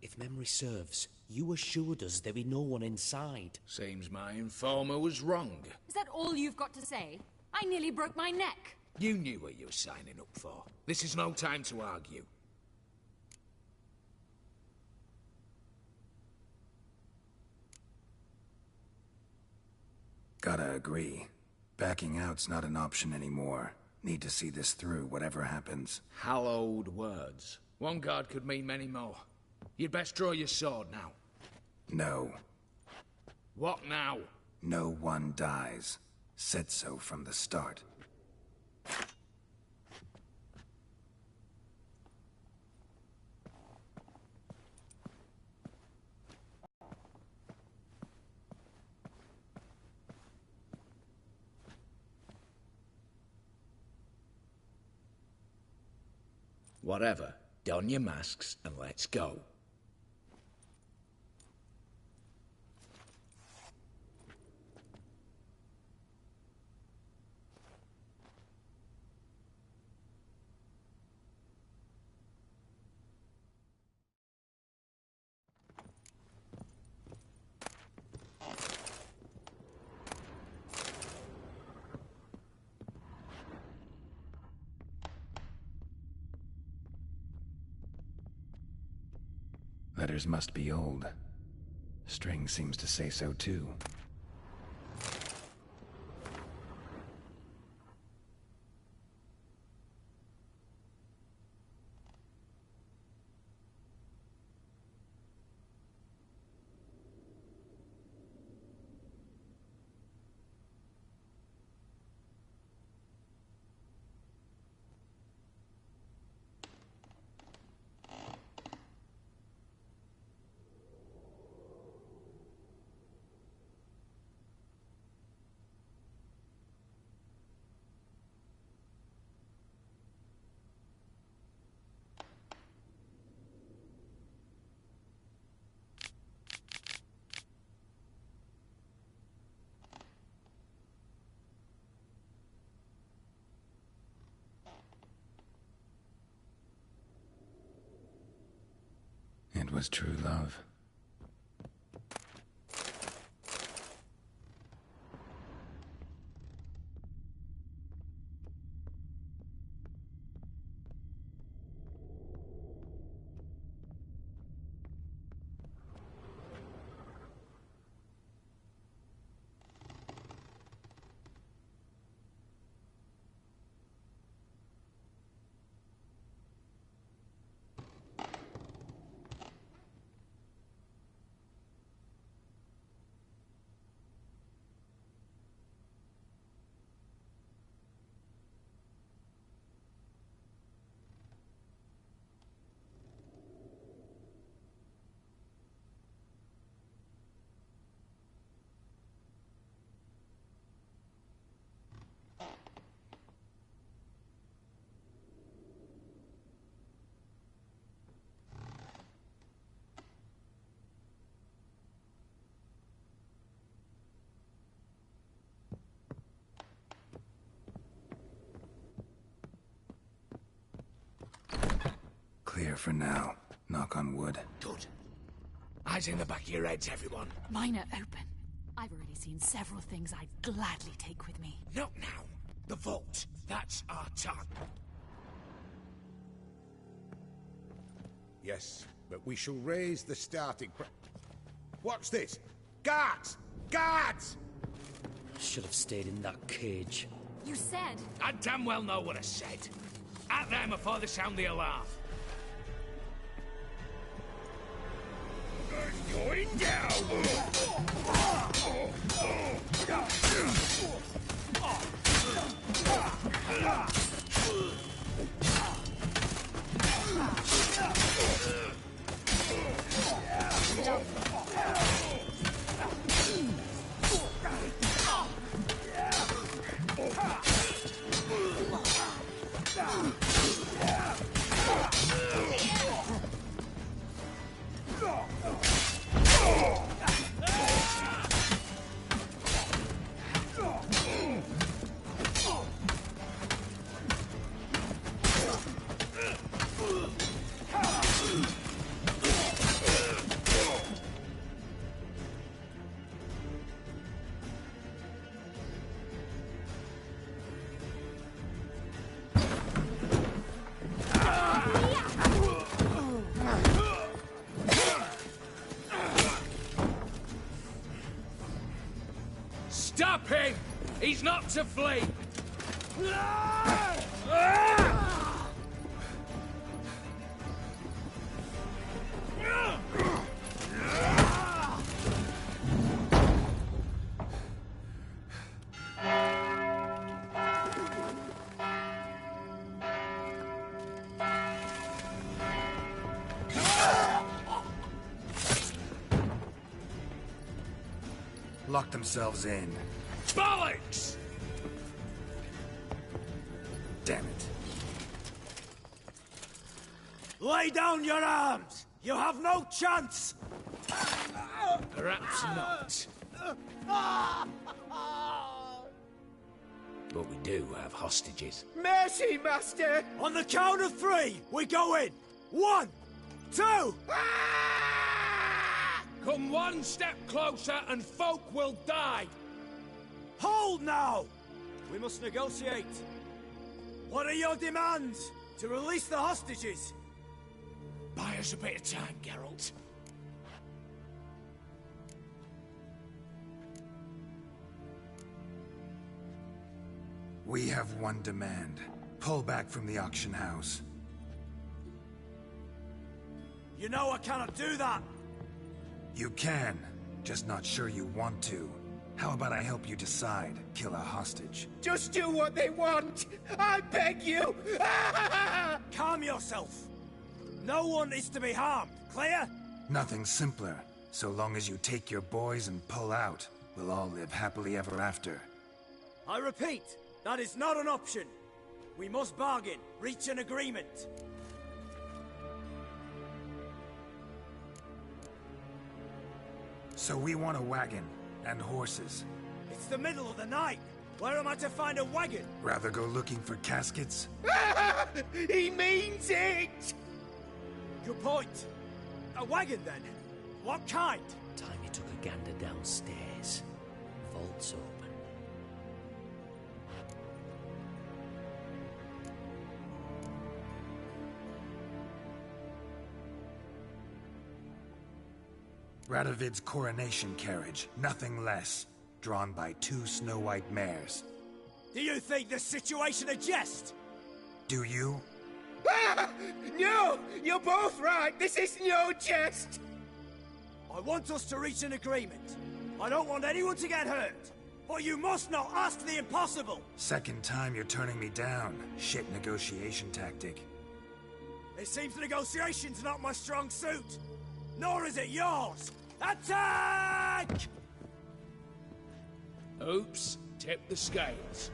If memory serves, you assured us there be no one inside. Seems my informer was wrong. Is that all you've got to say? I nearly broke my neck. You knew what you were signing up for. This is no time to argue. Gotta agree. Backing out's not an option anymore. Need to see this through, whatever happens. Hallowed words. One guard could mean many more. You'd best draw your sword now. No. What now? No one dies. Said so from the start. Whatever. Don your masks and let's go. Letters must be old. String seems to say so too. It was true love. Clear for now. Knock on wood. Good. Eyes in the back of your heads, everyone. Mine are open. I've already seen several things I'd gladly take with me. Not now. The vault. That's our target. Yes, but we shall raise the starting What's this? Guards! Guards! Should have stayed in that cage. You said... I damn well know what I said. At them before they sound the alarm. Going down! Stop him! He's not to flee! Lock themselves in. Bollocks! Damn it. Lay down your arms! You have no chance! Perhaps not. But we do have hostages. Mercy, Master! On the count of three, we go in! 1, 2... Come one step closer and folk will die! Hold now! We must negotiate. What are your demands? To release the hostages? Buy us a bit of time, Geralt. We have one demand. Pull back from the auction house. You know I cannot do that! You can, just not sure you want to. How about I help you decide? Kill a hostage. Just do what they want! I beg you! Calm yourself! No one is to be harmed, clear? Nothing simpler. So long as you take your boys and pull out, we'll all live happily ever after. I repeat, that is not an option. We must bargain, reach an agreement. So we want a wagon, and horses. It's the middle of the night. Where am I to find a wagon? Rather go looking for caskets? He means it! Good point. A wagon, then? What kind? Time you took a gander downstairs. Vault's open. Radovid's coronation carriage, nothing less. Drawn by 2 snow-white mares. Do you think this situation a jest? Do you? No! You're both right! This is no jest! I want us to reach an agreement. I don't want anyone to get hurt. But you must not ask the impossible! Second time you're turning me down. Shit negotiation tactic. It seems negotiation's not my strong suit. Nor is it yours! Attack! Oops, tip the scales.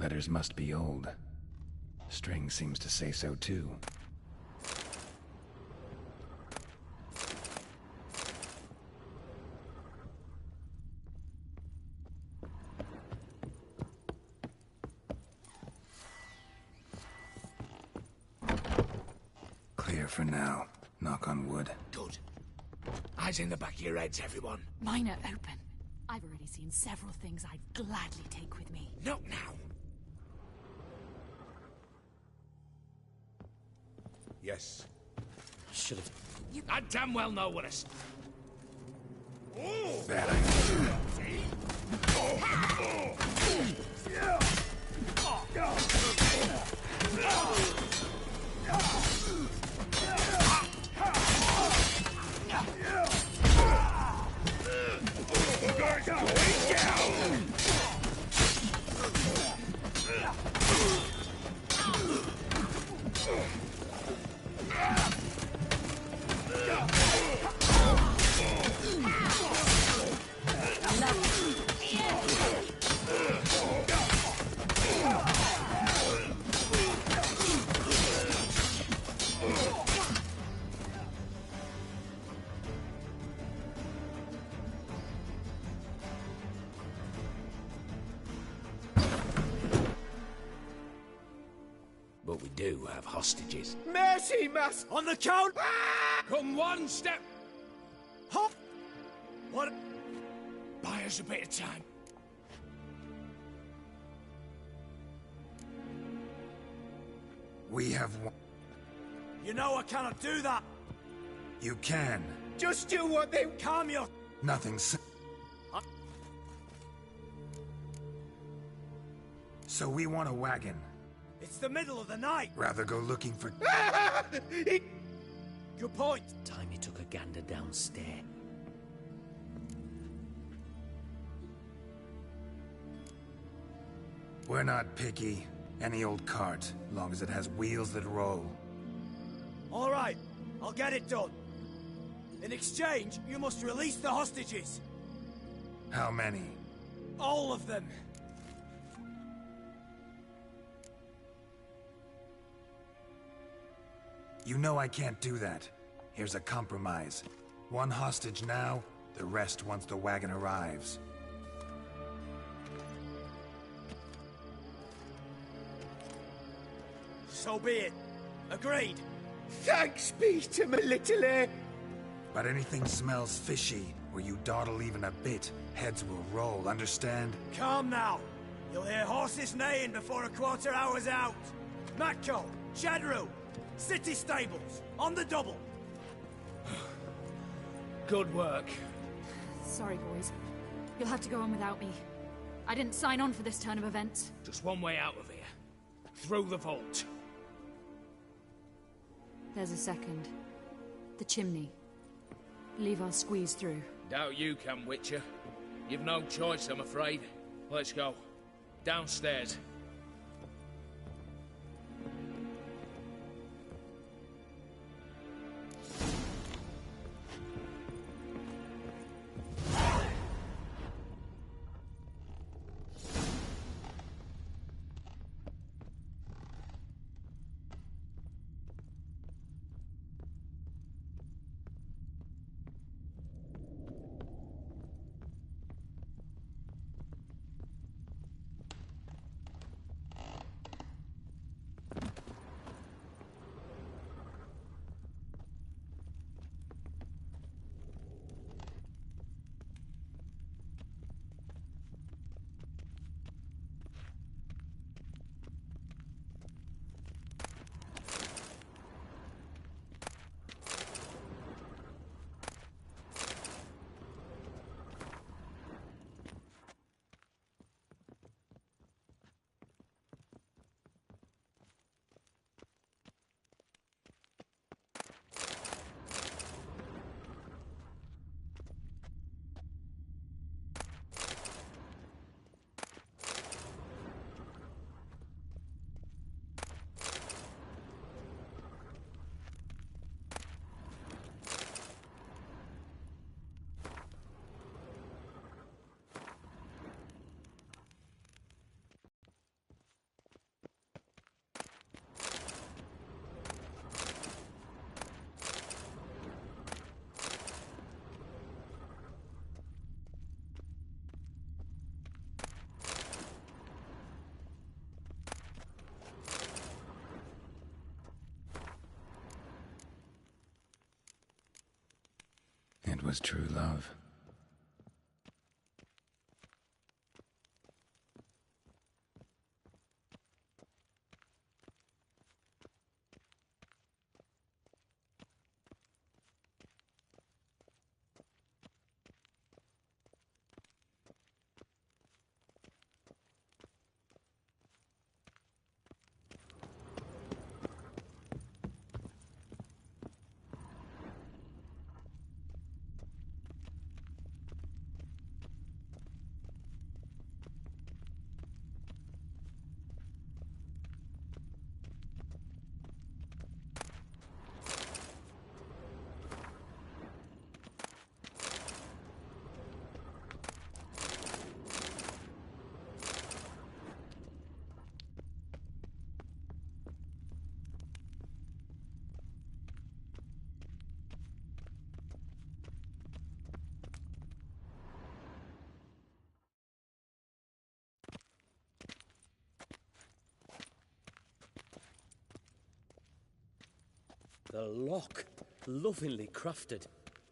letters must be old. String seems to say so too. Clear for now. Knock on wood. Good. Eyes in the back of your heads, everyone. Mine are open. I've already seen several things I'd gladly take with me. Not now. Yes. Should have. I damn well know what Bad idea. But we do have hostages. Mercy, mass! On the count! Come one step! Hop! What? Buy us a bit of time. We have one. You know I cannot do that! You can. Just do what they... Calm your... Nothing. So we want a wagon. It's the middle of the night! Rather go looking for... Good point! Time you took a gander downstairs. We're not picky. Any old cart, long as it has wheels that roll. All right, I'll get it done. In exchange, you must release the hostages. How many? All of them. You know I can't do that. Here's a compromise. One hostage now, the rest once the wagon arrives. So be it. Agreed. Thanks be to my little But anything smells fishy, or you dawdle even a bit, heads will roll, understand? Calm now. You'll hear horses neighing before a quarter hour's out. Matco, Shadru, city stables, on the double. Good work. Sorry, boys. You'll have to go on without me. I didn't sign on for this turn of events. Just one way out of here. Through the vault. There's a second. The chimney. Leave our squeeze through. Doubt you can, Witcher. You've no choice, I'm afraid. Let's go. Downstairs. was true love. The lock. Lovingly crafted.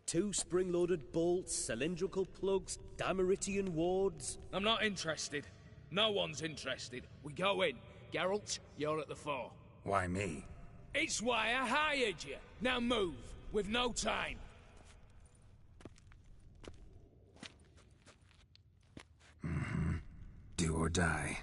2 spring-loaded bolts, cylindrical plugs, Dameritian wards. I'm not interested. No one's interested. We go in. Geralt, you're at the fore. Why me? It's why I hired you. Now move. We've no time. Do or die.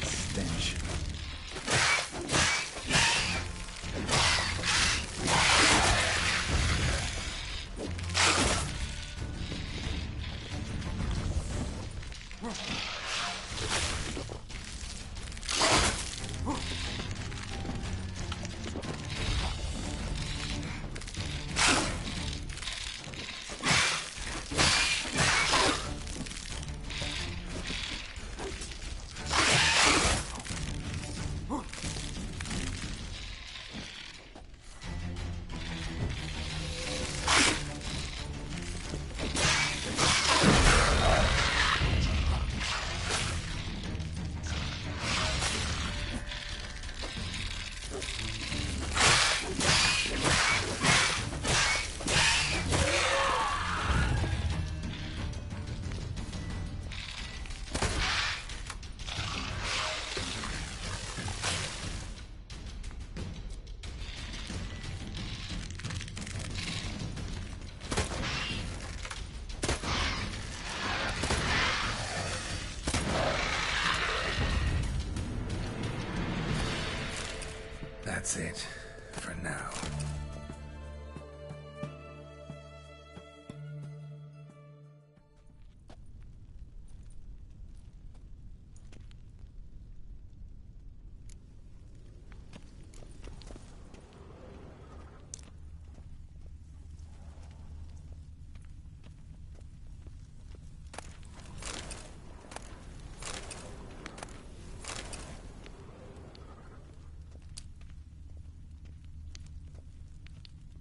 Stench. That's it, for now.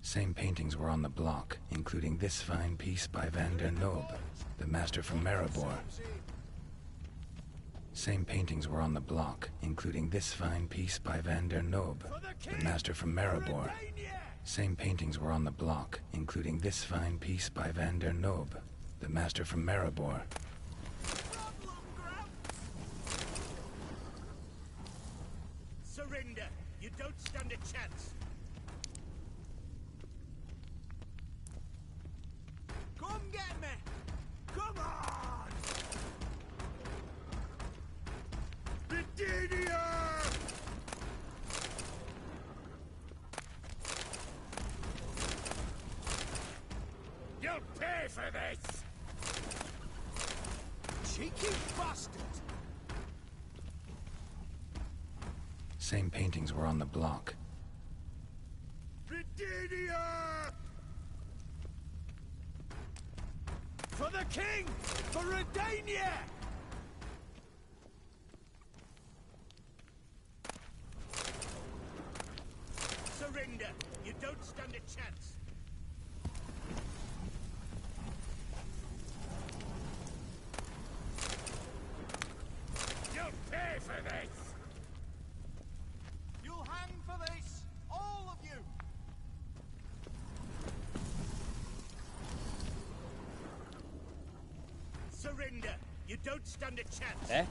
Same paintings were on the block, including this fine piece by Van der Nob, the master from Maribor. Same paintings were on the block, including this fine piece by Van der Nob, the master from Maribor. Same paintings were on the block, including this fine piece by Van der Nob, the master from Maribor. Surrender! You don't stand a chance! Come get me! Come on! Virginia! You'll pay for this! Cheeky bastard! Same paintings were on the block. Virginia! For the king! For Redania! Surrender! You don't stand a chance. You'll pay for this! You'll hang for this, all of you! Surrender! You don't stand a chance! Eh?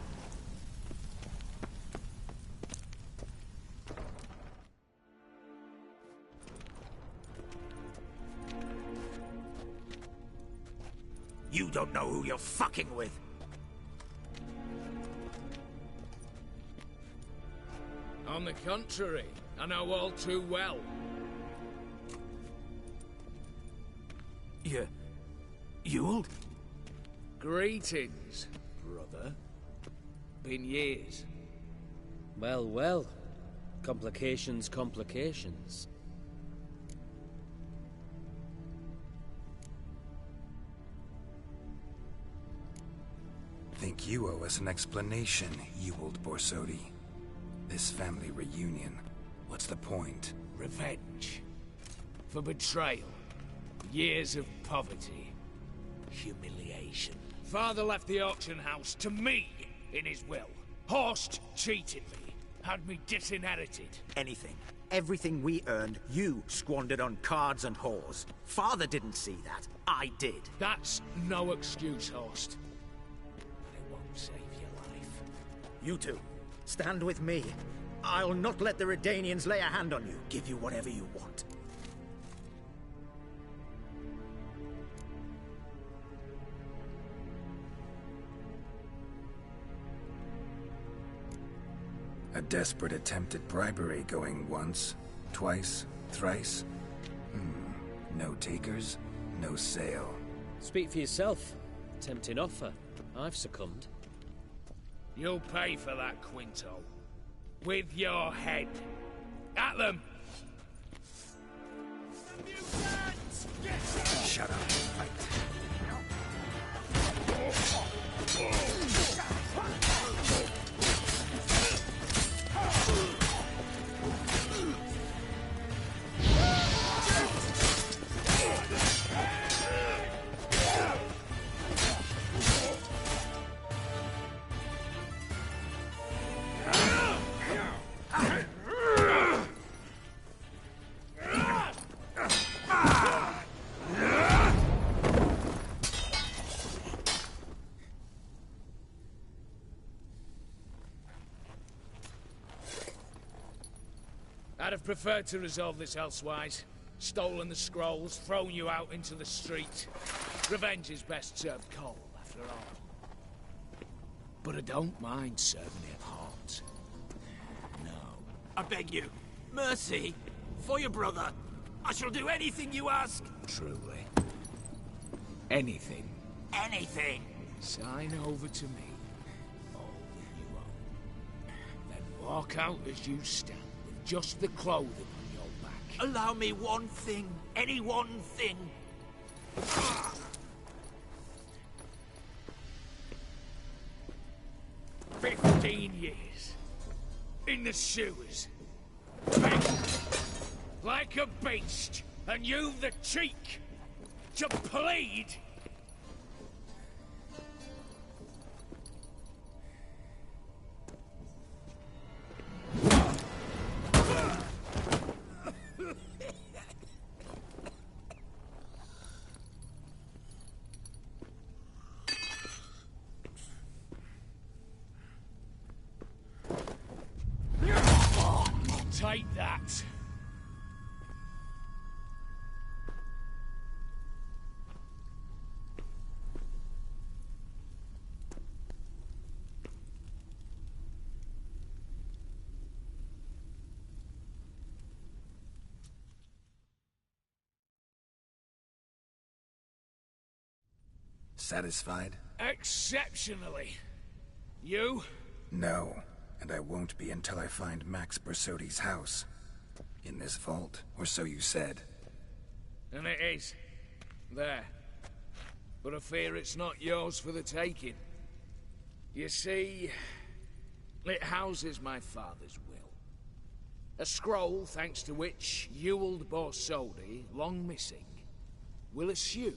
You don't know who you're fucking with. On the contrary, I know all too well. You? Greetings, brother. Been years. Well, well. Complications, complications. Think you owe us an explanation, you old Borsodi. This family reunion, what's the point? Revenge. For betrayal. Years of poverty. Humiliation. Father left the auction house to me in his will. Horst cheated me. Had me disinherited. Anything. Everything we earned, you squandered on cards and whores. Father didn't see that. I did. That's no excuse, Horst. But it won't save your life. You two, stand with me. I'll not let the Redanians lay a hand on you. Give you whatever you want. A desperate attempt at bribery going once, twice, thrice. No takers, no sale. Speak for yourself. Tempting offer. I've succumbed. You'll pay for that, Quinto. With your head. At them! Shut up, fight. I'd have preferred to resolve this elsewise. Stolen the scrolls, thrown you out into the street. Revenge is best served cold, after all. But I don't mind serving it hot. No. I beg you. Mercy. For your brother. I shall do anything you ask. Truly. Anything. Anything. Sign over to me. All that you own. Then walk out as you stand, with just the clothing on your back. Allow me one thing. Any one thing. 15 years. In the sewers. Begging. Like a beast. And you've the cheek to plead. Take that. Satisfied? Exceptionally. You? No, and I won't be until I find Max Bersodi's house. In this vault, or so you said. And it is. There. But I fear it's not yours for the taking. You see, it houses my father's will. A scroll thanks to which Ewald Borsodi, long missing, will assume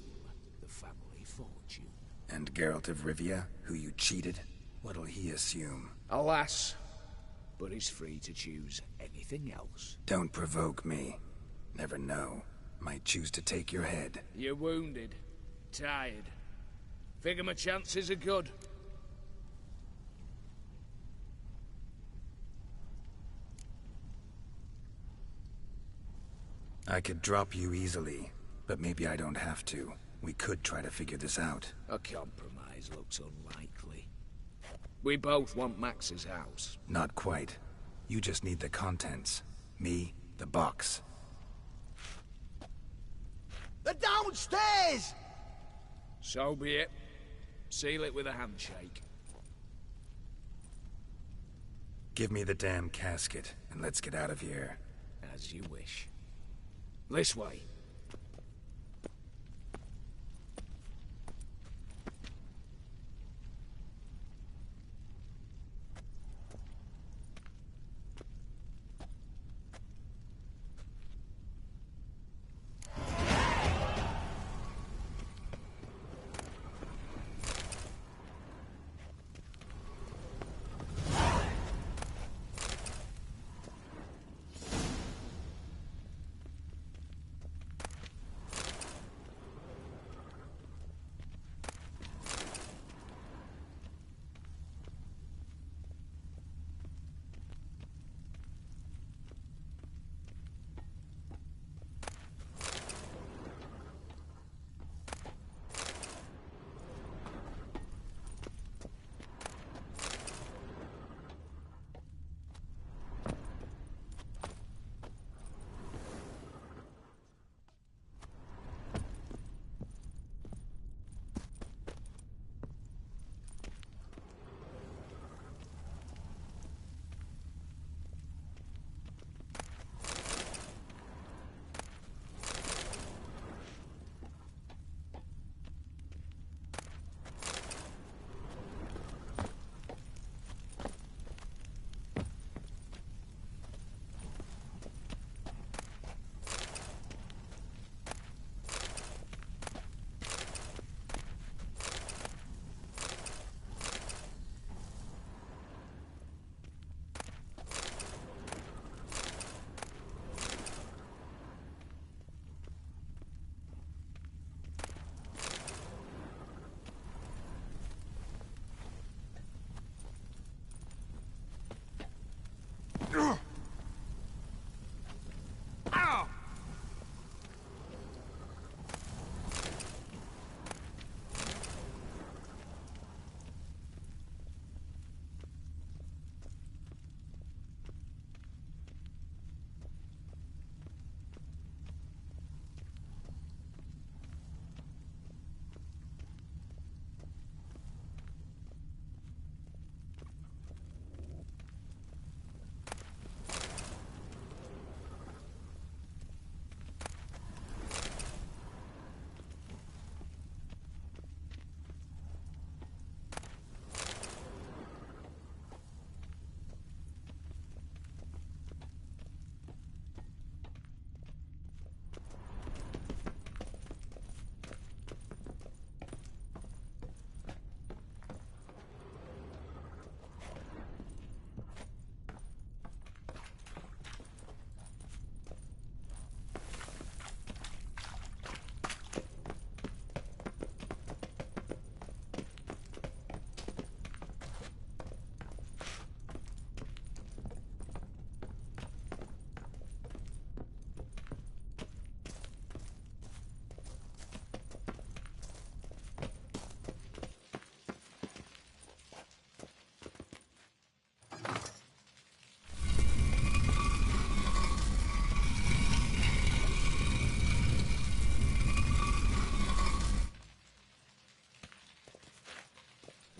the family fortune. And Geralt of Rivia, who you cheated, what'll he assume? Alas, but he's free to choose anything else. Don't provoke me. Never know. Might choose to take your head. You're wounded, tired. Figure my chances are good. I could drop you easily, but maybe I don't have to. We could try to figure this out. A compromise looks unlikely. We both want Max's house. Not quite. You just need the contents. Me, the box. They're downstairs! So be it. Seal it with a handshake. Give me the damn casket, and let's get out of here. As you wish. This way.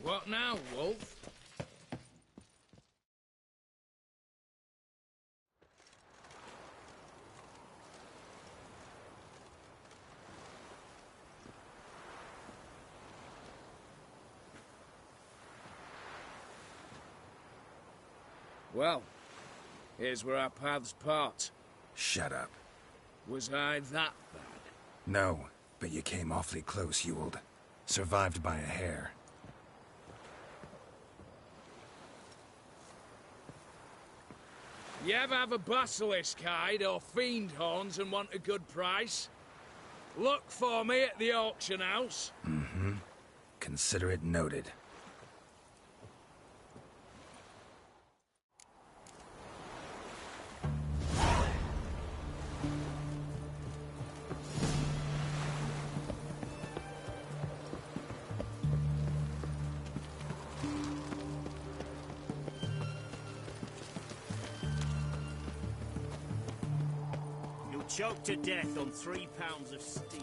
What now, Wolf? Well, Here's where our paths part. Shut up. Was I that bad? No, but you came awfully close, Ewald. Survived by a hair. You ever have a basilisk hide or fiend horns and want a good price? Look for me at the auction house. Mm-hmm. Consider it noted. You'll choke to death on 3 pounds of steels.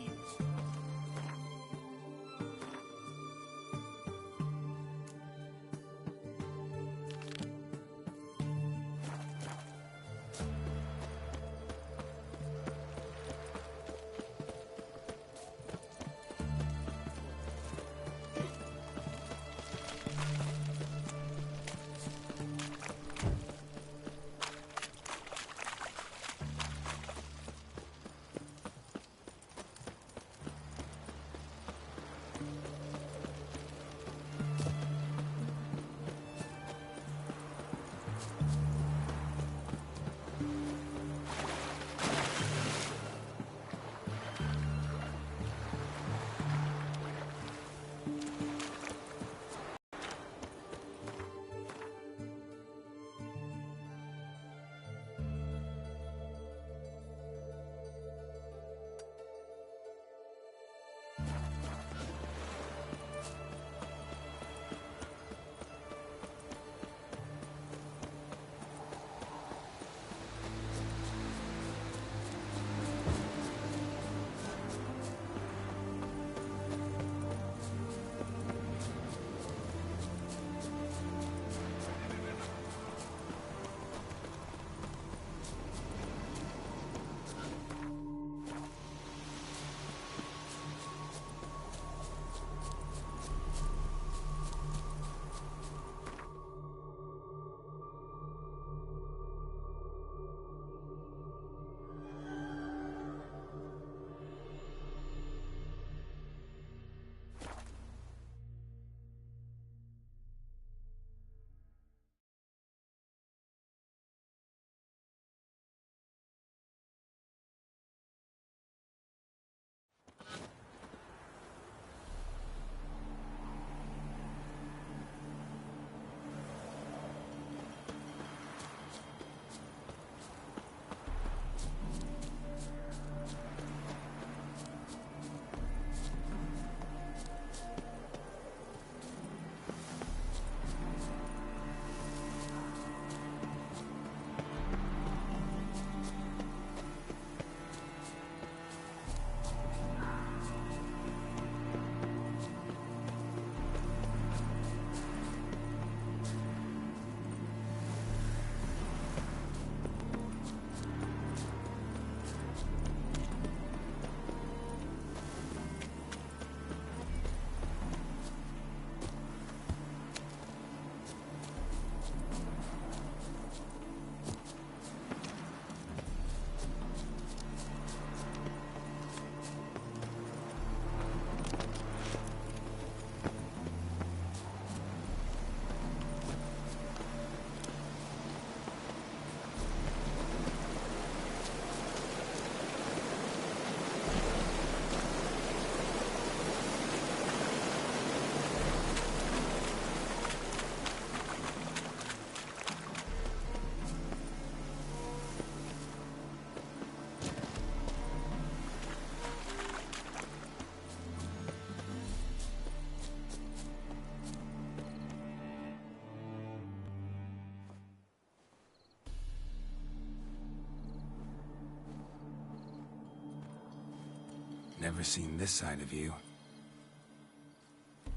Never seen this side of you.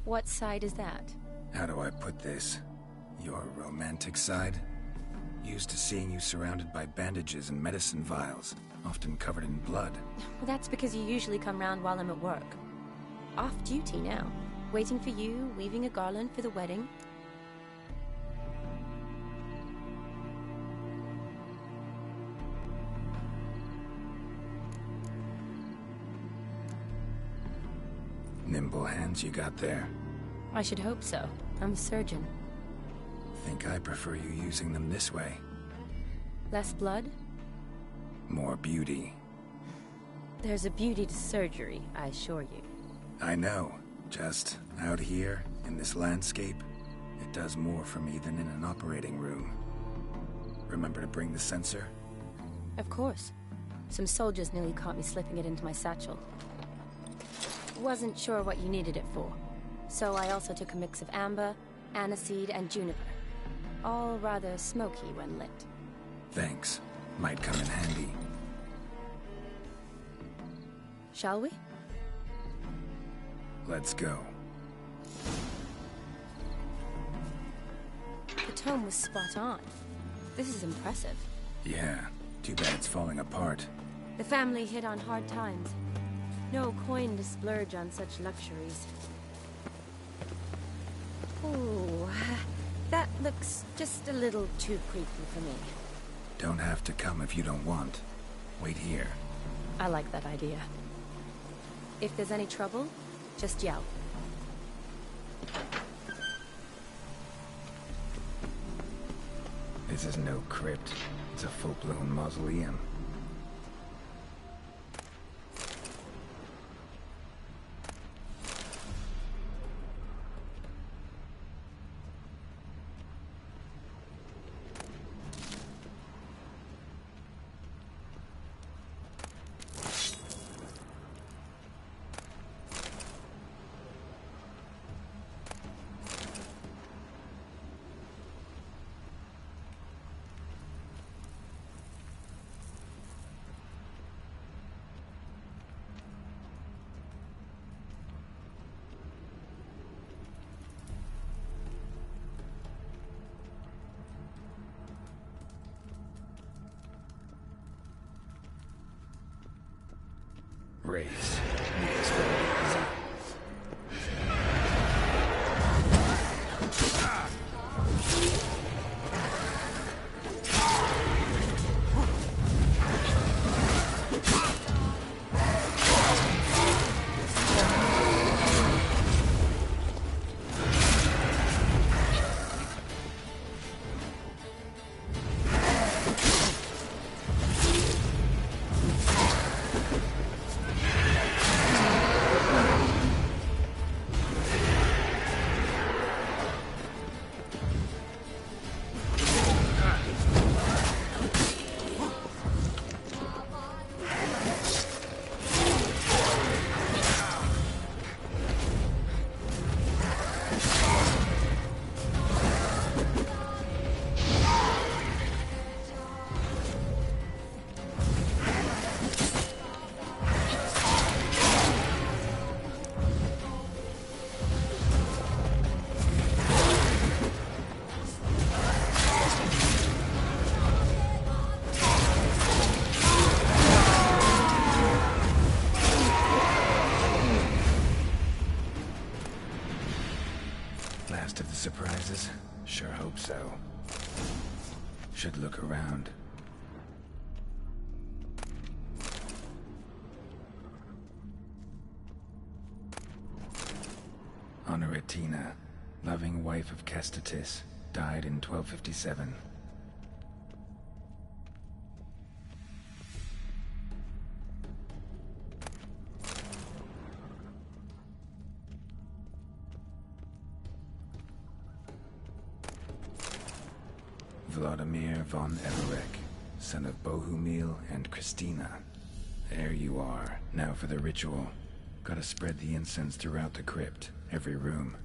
What side is that? How do I put this? Your romantic side? Used to seeing you surrounded by bandages and medicine vials, often covered in blood. Well, that's because you usually come round while I'm at work. Off duty now. Waiting for you, weaving a garland for the wedding. nimble hands you got there. I should hope so. I'm a surgeon. Think I prefer you using them this way. Less blood? More beauty. There's a beauty to surgery, I assure you. I know. Just out here, in this landscape, it does more for me than in an operating room. Remember to bring the sensor? Of course. Some soldiers nearly caught me slipping it into my satchel. Wasn't sure what you needed it for, so I also took a mix of amber, aniseed, and juniper. All rather smoky when lit. Thanks. Might come in handy. Shall we? Let's go. The tome was spot on. This is impressive. Yeah, too bad it's falling apart. The family hit on hard times. No coin to splurge on such luxuries. Ooh, that looks just a little too creepy for me. Don't have to come if you don't want. Wait here. I like that idea. If there's any trouble, just yell. This is no crypt. It's a full-blown mausoleum. Race. Last of the surprises? Sure hope so. Should look around. Honoratina, loving wife of Kestatis, died in 1257. Vladimir von Everek, son of Bohumil and Christina. There you are. Now for the ritual. Gotta spread the incense throughout the crypt, every room.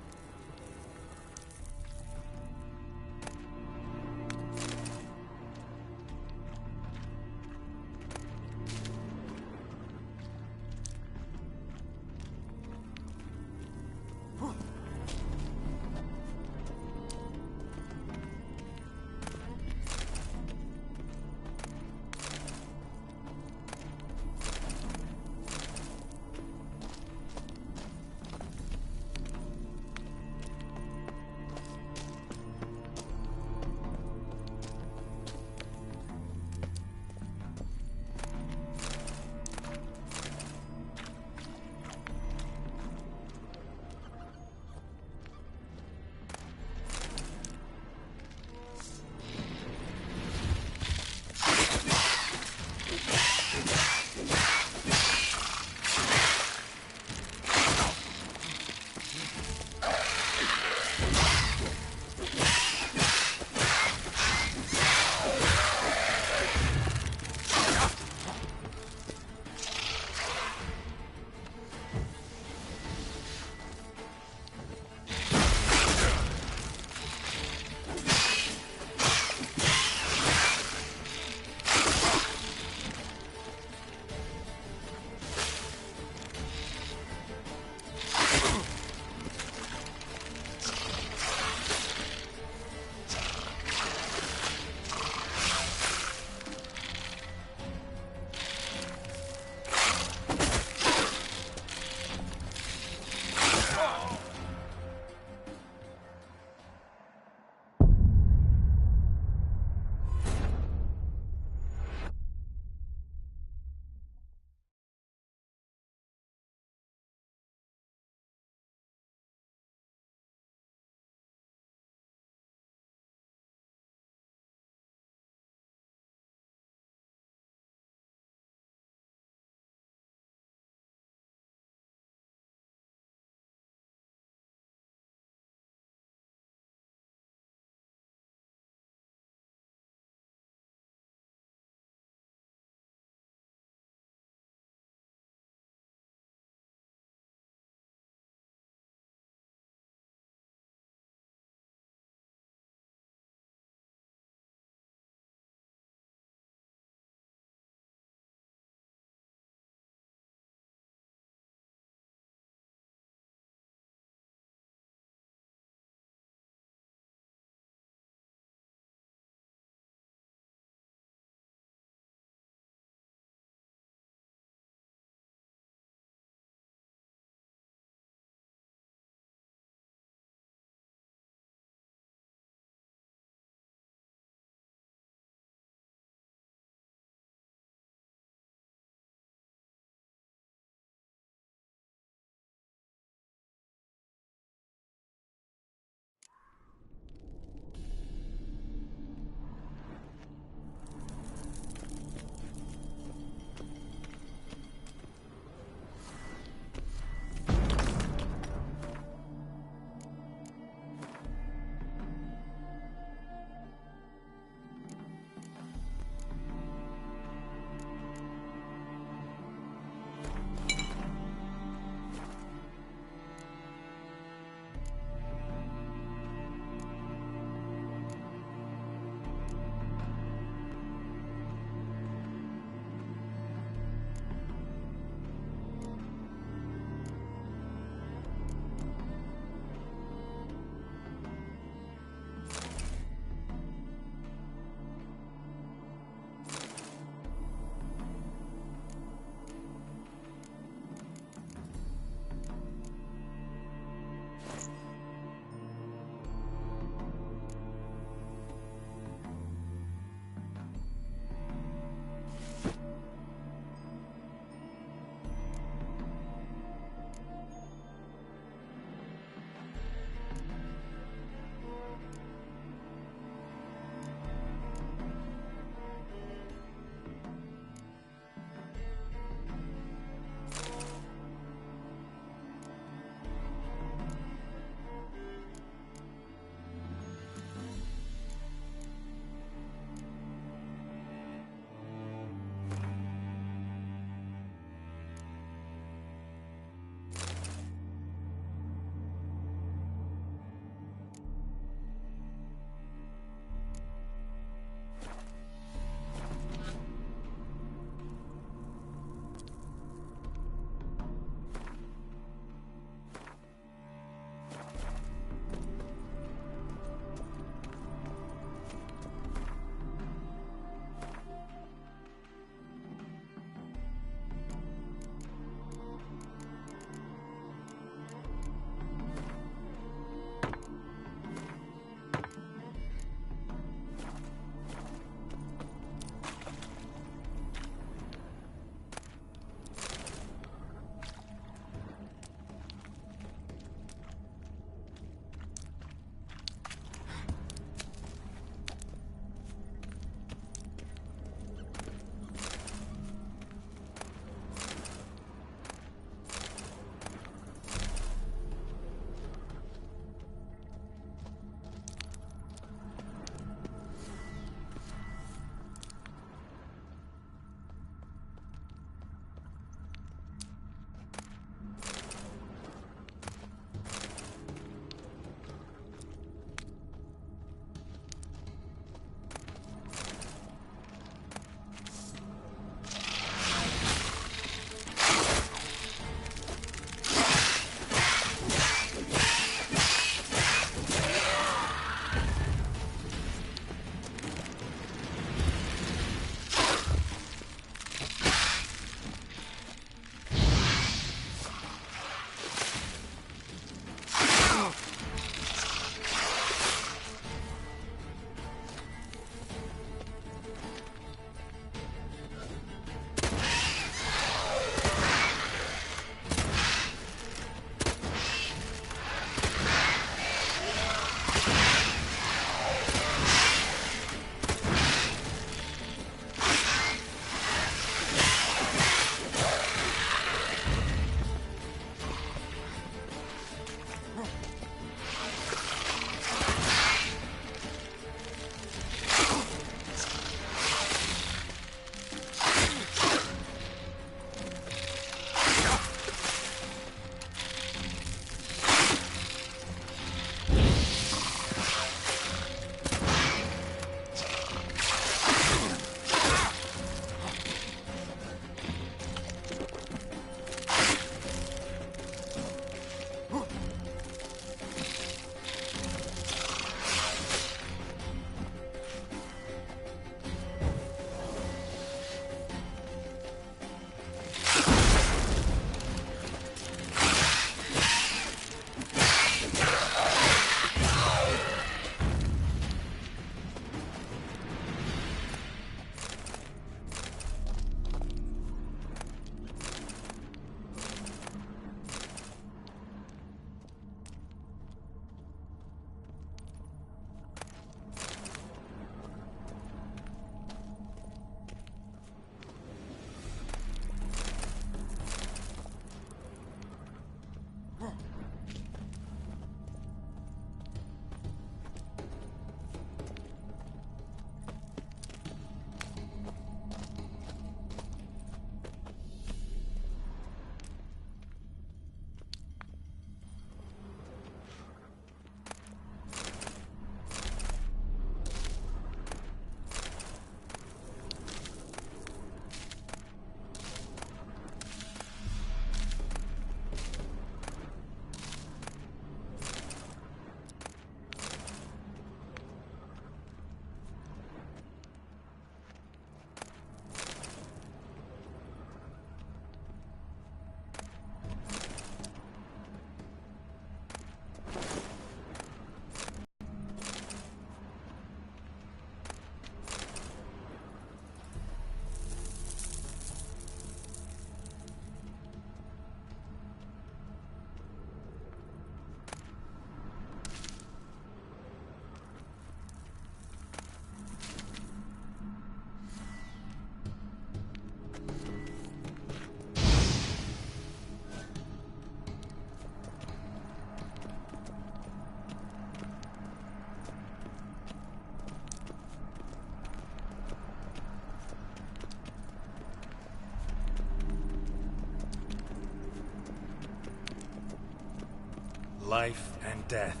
life and death,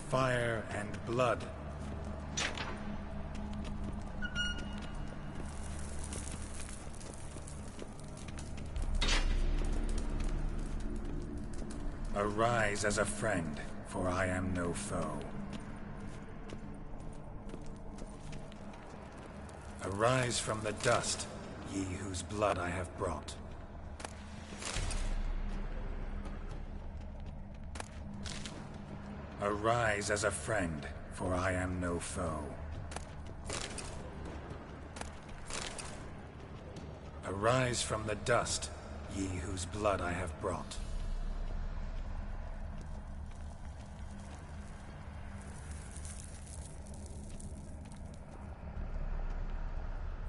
fire and blood. Arise as a friend, for I am no foe. Arise from the dust, ye whose blood I have brought. Arise as a friend, for I am no foe. Arise from the dust, ye whose blood I have brought.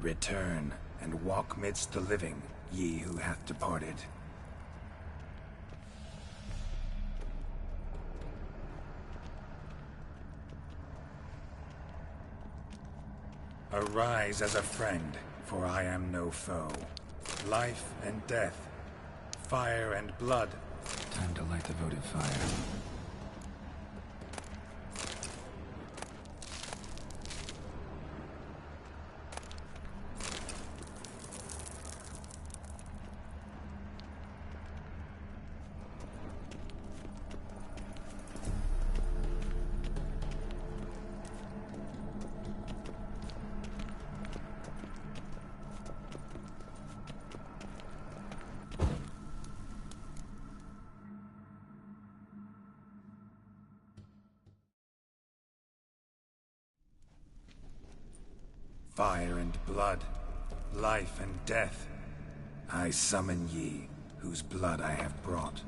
Return, and walk midst the living, ye who hath departed. Arise as a friend, for I am no foe. Life and death, fire and blood. Time to light the votive fire. Fire and blood, life and death. I summon ye, whose blood I have brought.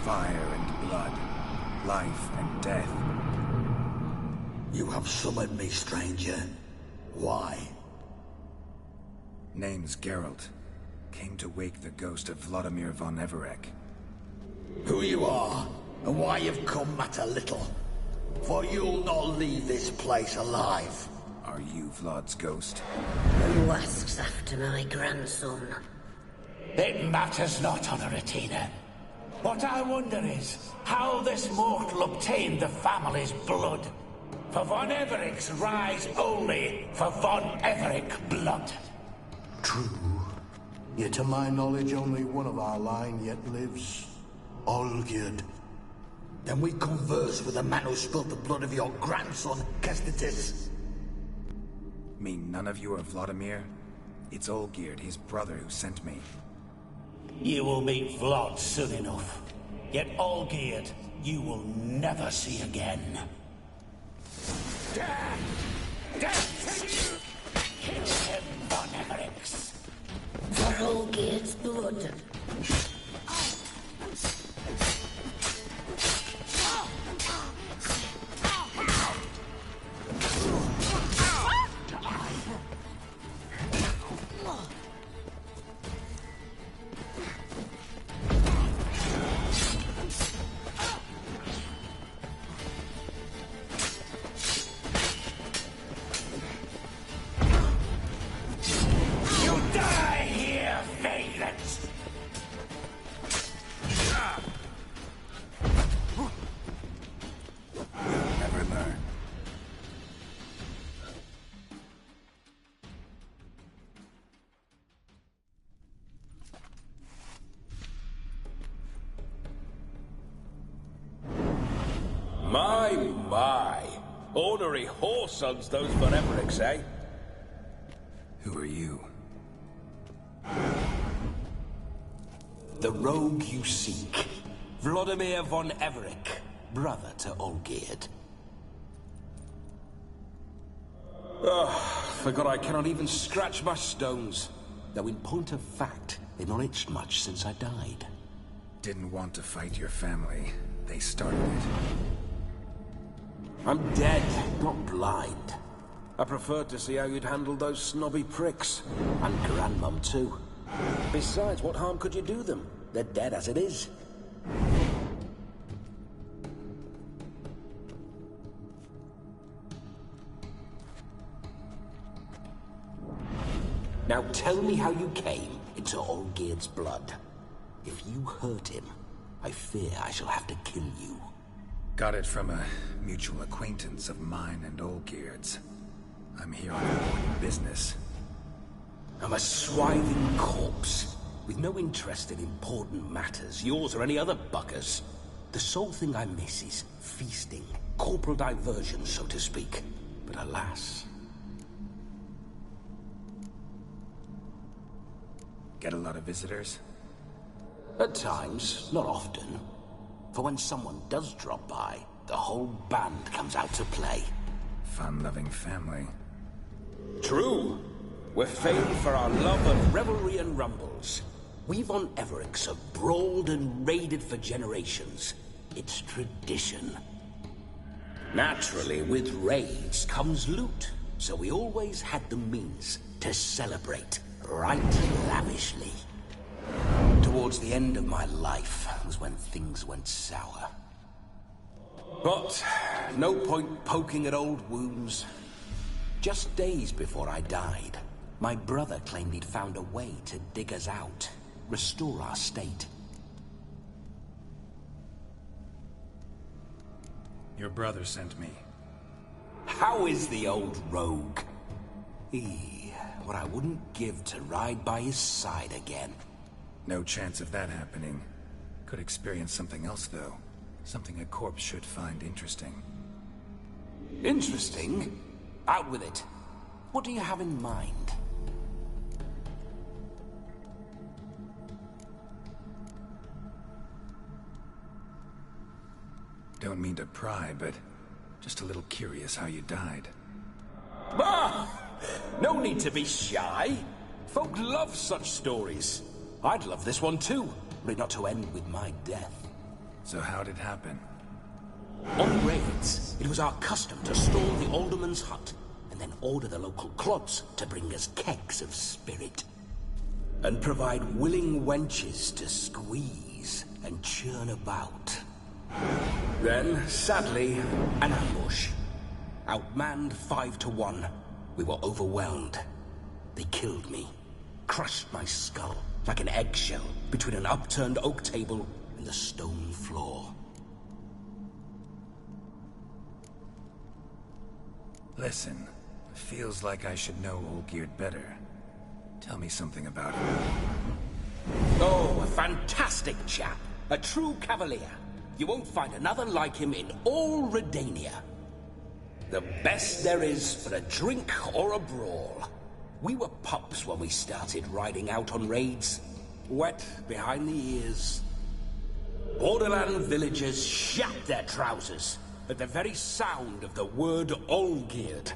Fire and blood, life and death. You have summoned me, stranger. Why? Name's Geralt. Came to wake the ghost of Vladimir von Everec. Who you are, and why you've come matter little. For you'll not leave this place alive. Are you Vlad's ghost? Who asks after my grandson? It matters not, Honoratina. What I wonder is how this mortal obtained the family's blood. For von Everec's rise only for von Everec blood. True. Yet to my knowledge, only one of our line yet lives. Olgierd. Then we converse with the man who spilled the blood of your grandson, Kestitis. Mean none of you are Vladimir? It's Olgierd, his brother, who sent me. You will meet Vlad soon enough. Yet Olgierd, you will never see again. Death! Death! Kill him, von Everex. For Olgierd's blood. My. Ornery whoresons those von Everecs, eh? Who are you? The rogue you seek. Vladimir von Everec, brother to Olgierd. Forgot I cannot even scratch my stones. Though in point of fact, they've not itched much since I died. Didn't want to fight your family. They started it. I'm dead, not blind. I preferred to see how you'd handle those snobby pricks. And Grandmum, too. Besides, what harm could you do them? They're dead as it is. Now tell me how you came into Olgierd's blood. If you hurt him, I fear I shall have to kill you. Got it from a mutual acquaintance of mine and Olgierd's. I'm here on important business. I'm a swiving corpse, with no interest in important matters, yours or any other buggers. The sole thing I miss is feasting, corporal diversion, so to speak. But alas... Get a lot of visitors? At times, not often. For when someone does drop by, the whole band comes out to play. Fun-loving family. True. We're famed for our love of revelry and rumbles. We've on Everix have brawled and raided for generations. It's tradition. Naturally, with raids comes loot, so we always had the means to celebrate right lavishly. Towards the end of my life was when things went sour. But no point poking at old wounds. Just days before I died, my brother claimed he'd found a way to dig us out, restore our state. Your brother sent me. How is the old rogue? What I wouldn't give to ride by his side again. No chance of that happening. Could experience something else, though. Something a corpse should find interesting. Interesting? Out with it. What do you have in mind? Don't mean to pry, but just a little curious how you died. Ah! No need to be shy. Folk love such stories. I'd love this one too, but not to end with my death. So how'd it happen? On raids, it was our custom to storm the alderman's hut, and then order the local clods to bring us kegs of spirit. And provide willing wenches to squeeze and churn about. Then, sadly, an ambush. Outmanned 5 to 1. We were overwhelmed. They killed me. Crushed my skull like an eggshell between an upturned oak table and the stone floor. Listen, feels like I should know Olgierd better. Tell me something about him. Oh, a fantastic chap. A true cavalier. You won't find another like him in all Redania. The best there is for a drink or a brawl. We were pups when we started riding out on raids. Wet behind the ears. Borderland villagers shat their trousers at the very sound of the word Olgierd.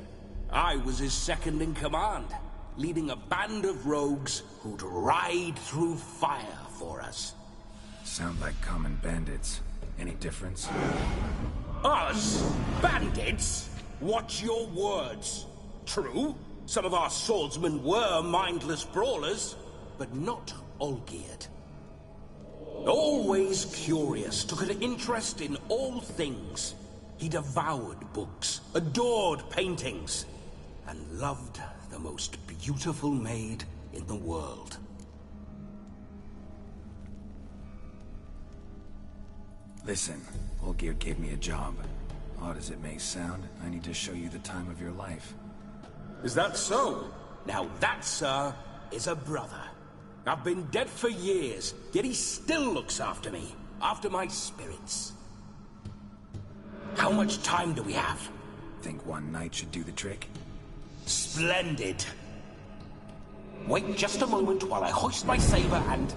I was his second in command, leading a band of rogues who'd ride through fire for us. Sound like common bandits. Any difference? Us? Bandits? Watch your words. True, some of our swordsmen were mindless brawlers, but not Olgierd. Always curious, took an interest in all things. He devoured books, adored paintings, and loved the most beautiful maid in the world. Listen, Olgierd gave me a job. Odd as it may sound, I need to show you the time of your life. Is that so? Now that, sir, is a brother. I've been dead for years, yet he still looks after me, after my spirits. How much time do we have? Think one night should do the trick? Splendid. Wait just a moment while I hoist my saber and...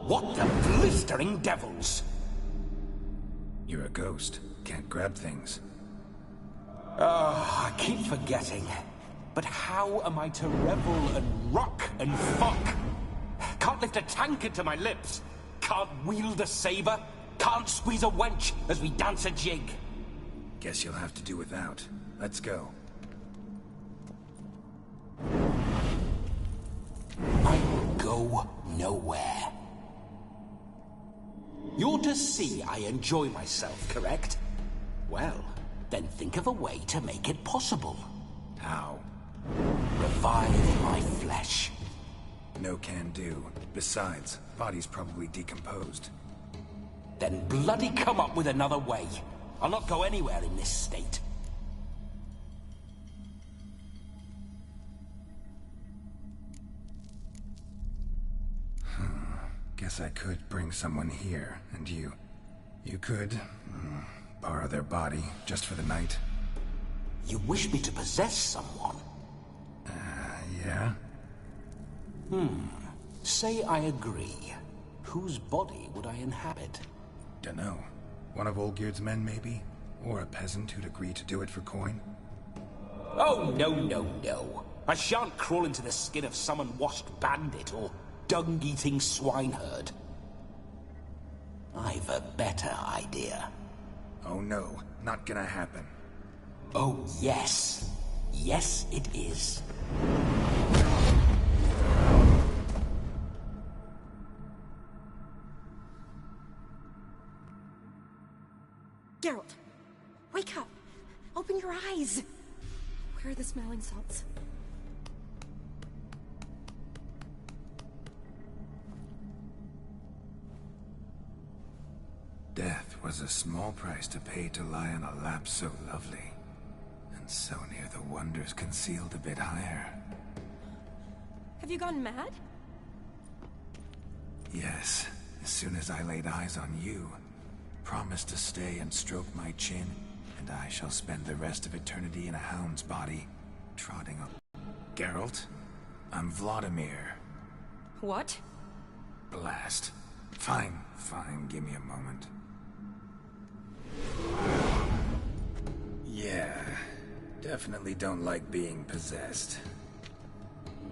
What the blistering devils? You're a ghost. Can't grab things. I keep forgetting. But how am I to revel and rock and fuck? Can't lift a tankard to my lips. Can't wield a saber. Can't squeeze a wench as we dance a jig. Guess you'll have to do without. Let's go. I will go nowhere. You're to see I enjoy myself, correct? Well, Then think of a way to make it possible. How? Revive my flesh. No can do. Besides, body's probably decomposed. Then bloody come up with another way. I'll not go anywhere in this state. Guess I could bring someone here, and you could borrow their body just for the night. You wish me to possess someone? Yeah? Say I agree. Whose body would I inhabit? Dunno. One of Olgierd's men, maybe? Or a peasant who'd agree to do it for coin? Oh, no, no, no. I shan't crawl into the skin of some unwashed bandit or dung-eating swineherd. I've a better idea. Oh no, not gonna happen. Oh, yes. Yes, it is. Geralt, wake up! Open your eyes! Where are the smelling salts? Death was a small price to pay to lie on a lap so lovely, and so near the wonders concealed a bit higher. Have you gone mad? Yes, as soon as I laid eyes on you, promise to stay and stroke my chin, and I shall spend the rest of eternity in a hound's body, trotting on... Geralt, I'm Vladimir. What? Blast. Fine, give me a moment. Yeah, definitely don't like being possessed.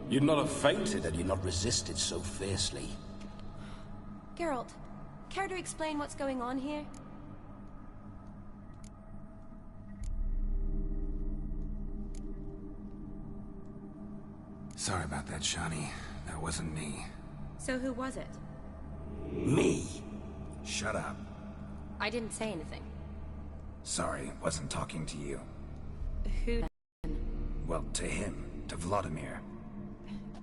You'd not have fainted had you not resisted so fiercely. Geralt, care to explain what's going on here? Sorry about that, Shani. That wasn't me. So who was it? Me. Shut up. I didn't say anything. Sorry, wasn't talking to you. Who? Well, to him. To Vladimir.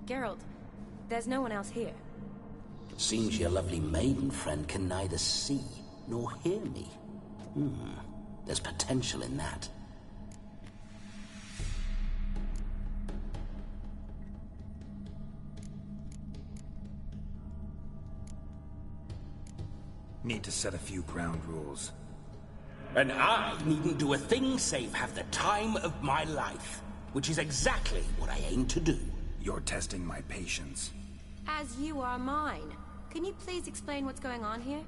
Geralt, there's no one else here. Seems your lovely maiden friend can neither see nor hear me. There's potential in that. Need to set a few ground rules. And I needn't do a thing save have the time of my life, which is exactly what I aim to do. You're testing my patience. As you are mine. Can you please explain what's going on here?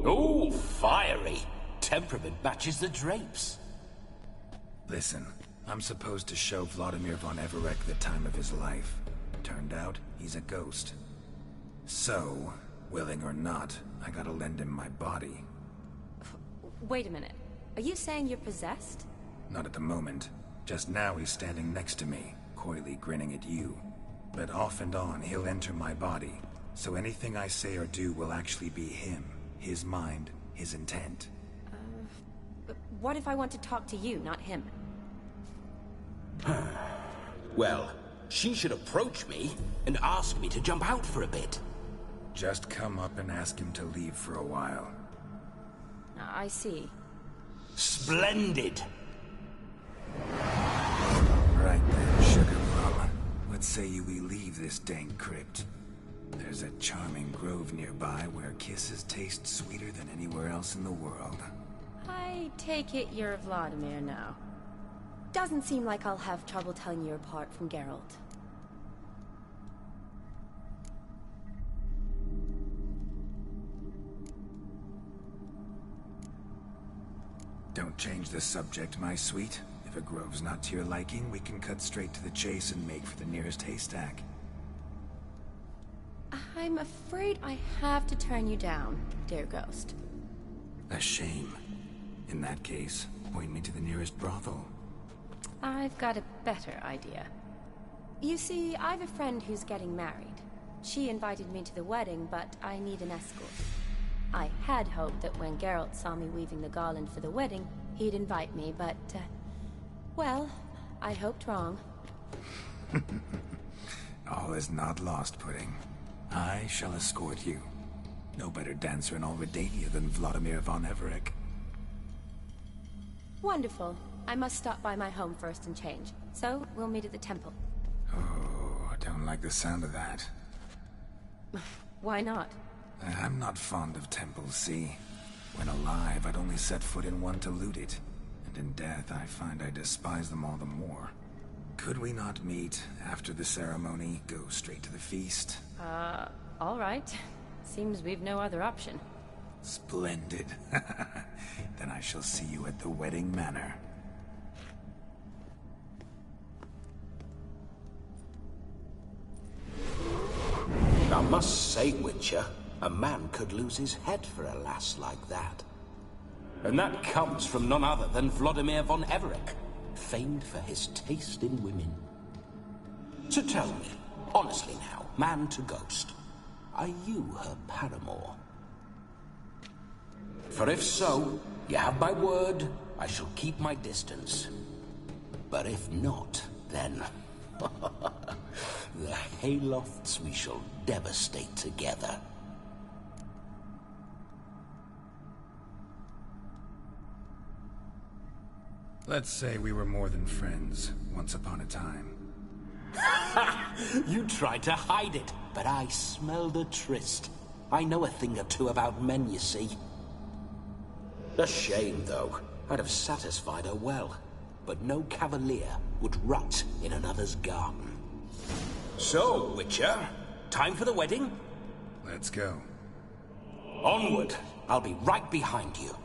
Oh, fiery. Temperament matches the drapes. Listen, I'm supposed to show Vladimir von Everec the time of his life. Turned out, he's a ghost. So, willing or not, I gotta lend him my body. Wait a minute. Are you saying you're possessed? Not at the moment. Just now he's standing next to me, coyly grinning at you. But off and on, he'll enter my body. So anything I say or do will actually be him. His mind, his intent. But what if I want to talk to you, not him? Well, she should approach me and ask me to jump out for a bit. Just come up and ask him to leave for a while. I see. Splendid! Right then, sugar plum. What say you we leave this dank crypt? There's a charming grove nearby where kisses taste sweeter than anywhere else in the world. I take it you're Vladimir now. Doesn't seem like I'll have trouble telling you apart from Geralt. Don't change the subject, my sweet. If a grove's not to your liking, we can cut straight to the chase and make for the nearest haystack. I'm afraid I have to turn you down, dear ghost. A shame. In that case, point me to the nearest brothel. I've got a better idea. You see, I've a friend who's getting married. She invited me to the wedding, but I need an escort. I had hoped that when Geralt saw me weaving the garland for the wedding, he'd invite me, but, well, I hoped wrong. All is not lost, Pudding. I shall escort you. No better dancer in all Redania than Vladimir von Everett. Wonderful. I must stop by my home first and change. So, we'll meet at the temple. Oh, I don't like the sound of that. Why not? I'm not fond of temples, see? When alive, I'd only set foot in one to loot it. And in death, I find I despise them all the more. Could we not meet after the ceremony, go straight to the feast? All right. Seems we've no other option. Splendid. Then I shall see you at the wedding manor. I must say, Witcher, a man could lose his head for a lass like that. And that comes from none other than Vladimir von Everett, famed for his taste in women. So tell me, honestly now, man to ghost, are you her paramour? For if so, you have my word, I shall keep my distance. But if not, then... the haylofts we shall devastate together. Let's say we were more than friends, once upon a time. You tried to hide it, but I smelled a tryst. I know a thing or two about men, you see. A shame, though. I'd have satisfied her well. But no cavalier would rot in another's garden. So, Witcher, time for the wedding? Let's go. Onward! I'll be right behind you.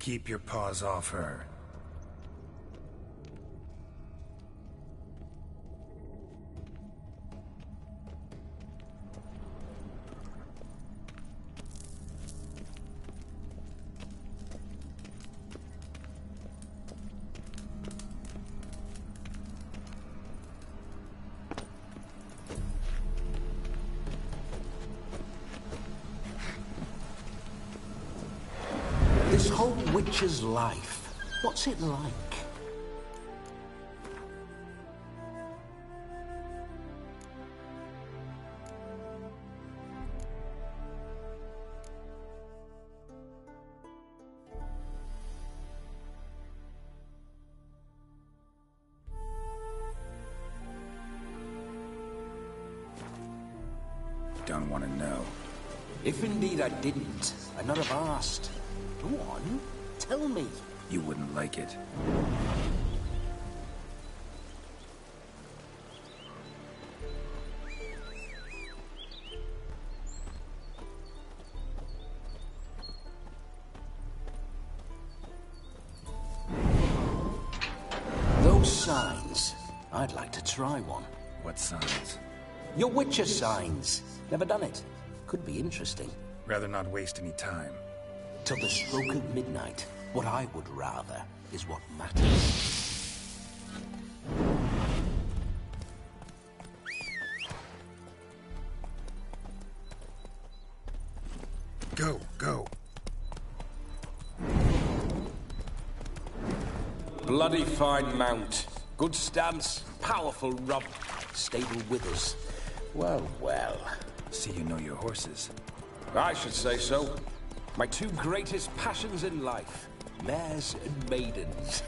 Keep your paws off her. This whole Witcher's life, what's it like? Don't want to know. If indeed I didn't, I'd not have asked. Go on, tell me. You wouldn't like it. Those signs, I'd like to try one. What signs? Your Witcher signs. Never done it. Could be interesting. Rather not waste any time. Till the stroke of midnight, what I would rather is what matters. Go, go. Bloody fine mount. Good stance, powerful rump, stable withers. Well, well. See you know your horses. I should say so. My two greatest passions in life, mares and maidens.